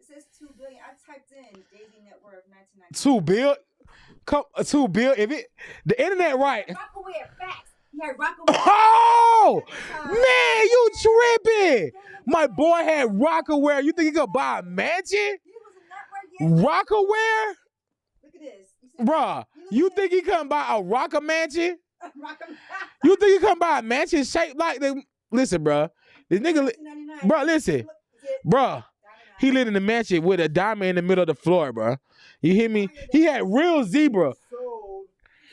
Speaker 2: It says 2 billion. I typed in Jay-Z net worth 1999.
Speaker 1: 2 billion? Come 2 billion. If it the internet right.
Speaker 2: Rockaway facts. He had Rockaway.
Speaker 1: Oh man, you tripping. My boy had Rockaware. You think he could buy a mansion?
Speaker 2: He was a network.
Speaker 1: Rockaware?
Speaker 2: Look at this.
Speaker 1: Bruh, you think he couldn't buy a Rocker mansion?
Speaker 2: Rockaway.
Speaker 1: You think he couldn't buy a mansion shaped like the listen, bruh. This nigga bruh, listen. Bruh. He lived in the mansion with a diamond in the middle of the floor, bruh. You hear me? He had real zebra.
Speaker 3: Sold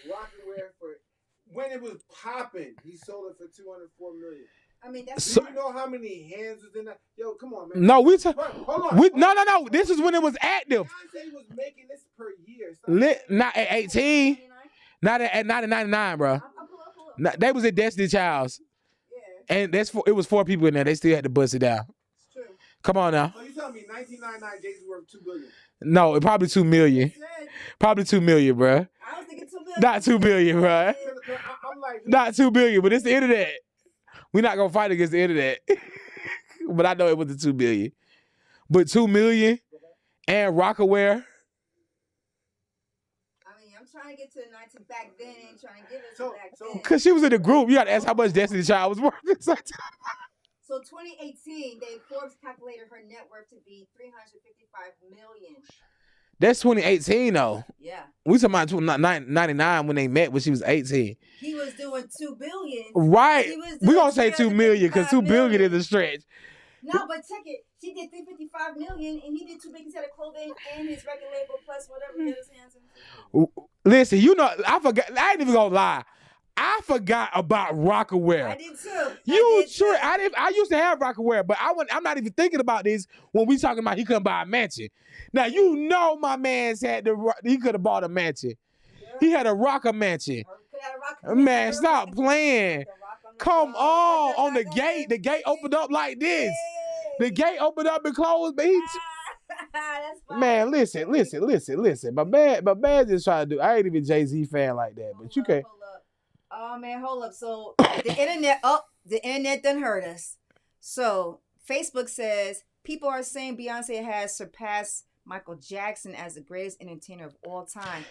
Speaker 3: Rockaware for when it was popping. He sold it for $204 million.
Speaker 2: I mean, that's.
Speaker 3: Do you know how many hands was in that? Yo, come on, man.
Speaker 1: No,
Speaker 3: hold on.
Speaker 1: No. This is when it was active.
Speaker 3: Beyonce was making this per year.
Speaker 1: Not at 18. Not at 99, bro. They was at Destiny Childs.
Speaker 2: Yeah.
Speaker 1: And it was 4 people in there. They still had to bust it down.
Speaker 2: It's true.
Speaker 1: Come on now.
Speaker 3: So you telling me 1999 Jay-Z worth $2 billion?
Speaker 1: No, it probably 2 million. Probably 2 million, bro.
Speaker 2: I was thinking 2 billion.
Speaker 1: Not 2 billion, bro.
Speaker 3: I'm like,
Speaker 1: Not 2 billion, but it's the internet. We're not gonna fight against the internet. But I know it was the 2 billion. But 2 million and Rockaware.
Speaker 2: I mean, I'm trying to get to the 19 back then. Ain't trying to give it to back then.
Speaker 1: Cause she was in the group. You gotta ask how much Destiny Child was worth.
Speaker 2: So 2018, Forbes calculated her net worth to be $355 million.
Speaker 1: That's 2018 though.
Speaker 2: Yeah.
Speaker 1: We talking about 99 when they met when she was 18.
Speaker 2: He was doing $2 billion.
Speaker 1: Right. We gonna say 2 million because 2 billion is a stretch.
Speaker 2: No, but check it. She did $355 million, and he did 2 billion of clothing and his record label plus whatever he had his hands in.
Speaker 1: Listen, you know, I forgot. I ain't even gonna lie. I forgot about Rockaware.
Speaker 2: I did too.
Speaker 1: I used to have Rockaware, but I'm not even thinking about this when we talking about he couldn't buy a mansion. Now you know my man's he could have bought a mansion. Yeah. He had a Rocker mansion. Man, stop playing. Come on the gate. The gate opened up like this. The gate opened up and closed, but man, listen. My man just trying to do. I ain't even Jay-Z fan like that, but you can't.
Speaker 2: Oh man, hold up. So the internet done hurt us. So Facebook says people are saying Beyonce has surpassed Michael Jackson as the greatest entertainer of all time.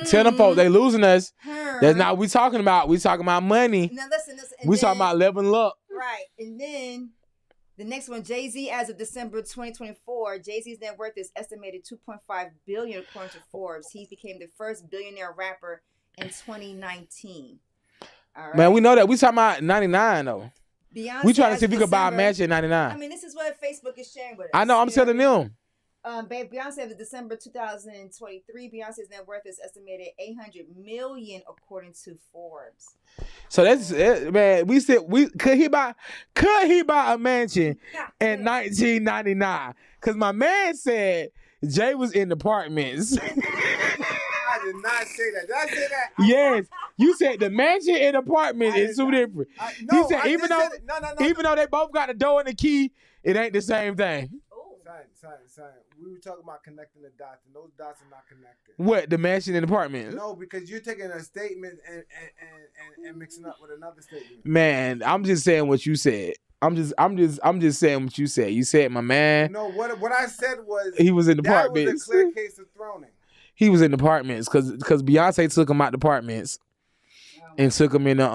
Speaker 1: Tell them folks they losing us. That's not what we talking about. We talking about money.
Speaker 2: Now listen.
Speaker 1: We talking about leveling up.
Speaker 2: Right. And then the next one, Jay-Z, as of December 2024, Jay-Z's net worth is estimated $2.5 billion according to Forbes. He became the first billionaire rapper in 2019. All right.
Speaker 1: Man, we know that. We talking about 99 though.
Speaker 2: Beyonce
Speaker 1: we trying to see if we could buy a mansion in 99.
Speaker 2: I mean, this is what Facebook is sharing with us.
Speaker 1: I know. I'm telling them.
Speaker 2: Beyonce of December 2023. Beyonce's net worth is estimated 800 million according to Forbes.
Speaker 1: So that's it, man. We said could he buy a mansion in 1999? Because my man said Jay was in apartments.
Speaker 3: I did not say that. Did I say that?
Speaker 1: Yes, you said the mansion and apartment is two different.
Speaker 3: No,
Speaker 1: He said even though they both got the door and the key, it ain't the same thing.
Speaker 3: Son. We were talking about connecting the dots, and those dots are not connected.
Speaker 1: What, the mansion and apartment?
Speaker 3: No, because you're taking a statement and mixing up with another statement.
Speaker 1: Man, I'm just saying what you said. I'm just saying what you said. You said my man.
Speaker 3: No, what I said was
Speaker 1: he was in the
Speaker 3: that
Speaker 1: apartments.
Speaker 3: was a clear case of throning.
Speaker 1: He was in the apartments because Beyonce took him out the apartments and took him in the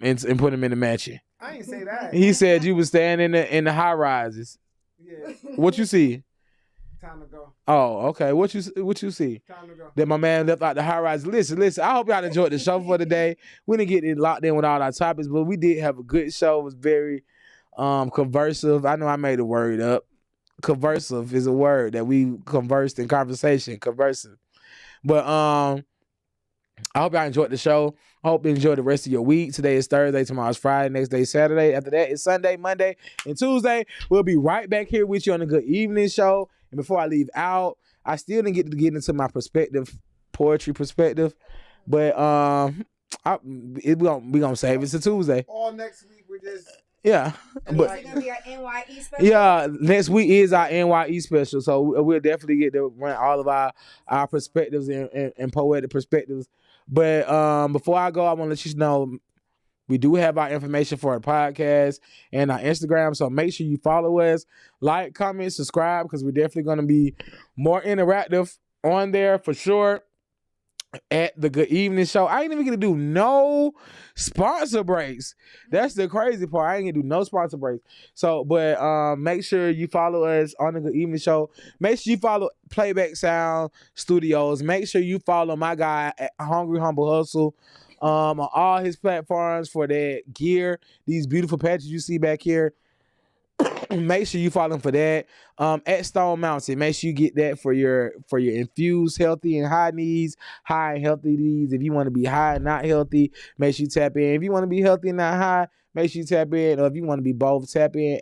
Speaker 1: and put him in the mansion.
Speaker 3: I ain't say that.
Speaker 1: He said you was staying in the high rises.
Speaker 3: Yeah.
Speaker 1: What you see?
Speaker 3: Time to go.
Speaker 1: Oh, okay. What you see?
Speaker 3: Time to go.
Speaker 1: That my man left out the high rise. Listen. I hope y'all enjoyed the show for today. We didn't get it locked in with all our topics, but we did have a good show. It was very conversive. I know I made a word up. Conversive is a word that we conversed in conversation. Conversive. But I hope y'all enjoyed the show. I hope you enjoy the rest of your week. Today is Thursday. Tomorrow's Friday. Next day is Saturday. After that is Sunday, Monday, and Tuesday. We'll be right back here with you on the Good Evening Show. And before I leave out, I still didn't get to get into my poetry perspective. But we gonna save it to Tuesday.
Speaker 3: All next week we're just
Speaker 1: yeah.
Speaker 2: But is it gonna be our NYE special?
Speaker 1: Yeah, next week is our NYE special, so we'll definitely get to run all of our perspectives and poetic perspectives. But before I go, I want to let you know we do have our information for our podcast and our Instagram, so make sure you follow us, like, comment, subscribe, because we're definitely going to be more interactive on there for sure. At the Good Evening Show, I ain't even gonna do no sponsor breaks. That's the crazy part. I ain't gonna do no sponsor breaks. So, but make sure you follow us on the Good Evening Show. Make sure you follow Playback Sound Studios. Make sure you follow my guy at Hungry Humble Hustle on all his platforms for that gear. These beautiful patches you see back here. Make sure you follow him for that. At Stone Mountain, make sure you get that for your infused healthy and high needs, high and healthy needs. If you want to be high and not healthy, make sure you tap in. If you want to be healthy and not high, make sure you tap in. Or if you want to be both, tap in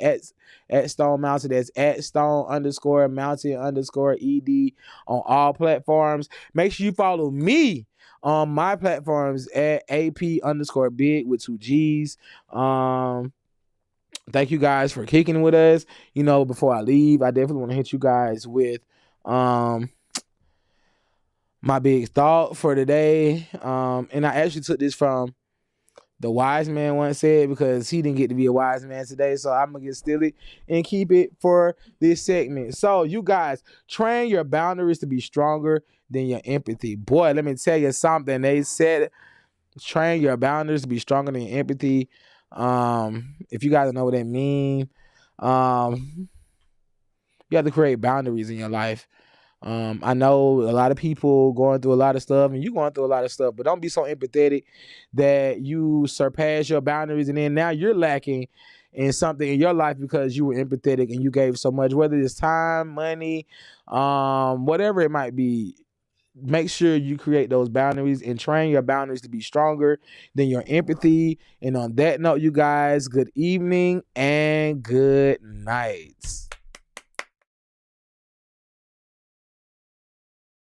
Speaker 1: at Stone Mountain. That's at Stone_Mountain_ED on all platforms. Make sure you follow me on my platforms at AP_big with 2 G's. Thank you guys for kicking with us. You know, before I leave, I definitely want to hit you guys with my big thought for today. And I actually took this from the wise man once said, because he didn't get to be a wise man today. So I'm going to get steal it and keep it for this segment. So you guys, train your boundaries to be stronger than your empathy. Boy, let me tell you something. They said train your boundaries to be stronger than your empathy. If you guys don't know what that means, you have to create boundaries in your life. I know a lot of people going through a lot of stuff, and you going through a lot of stuff, but don't be so empathetic that you surpass your boundaries, and then now you're lacking in something in your life because you were empathetic and you gave so much, whether it's time, money, whatever it might be. Make sure you create those boundaries and train your boundaries to be stronger than your empathy. And on that note, you guys, good evening and good night.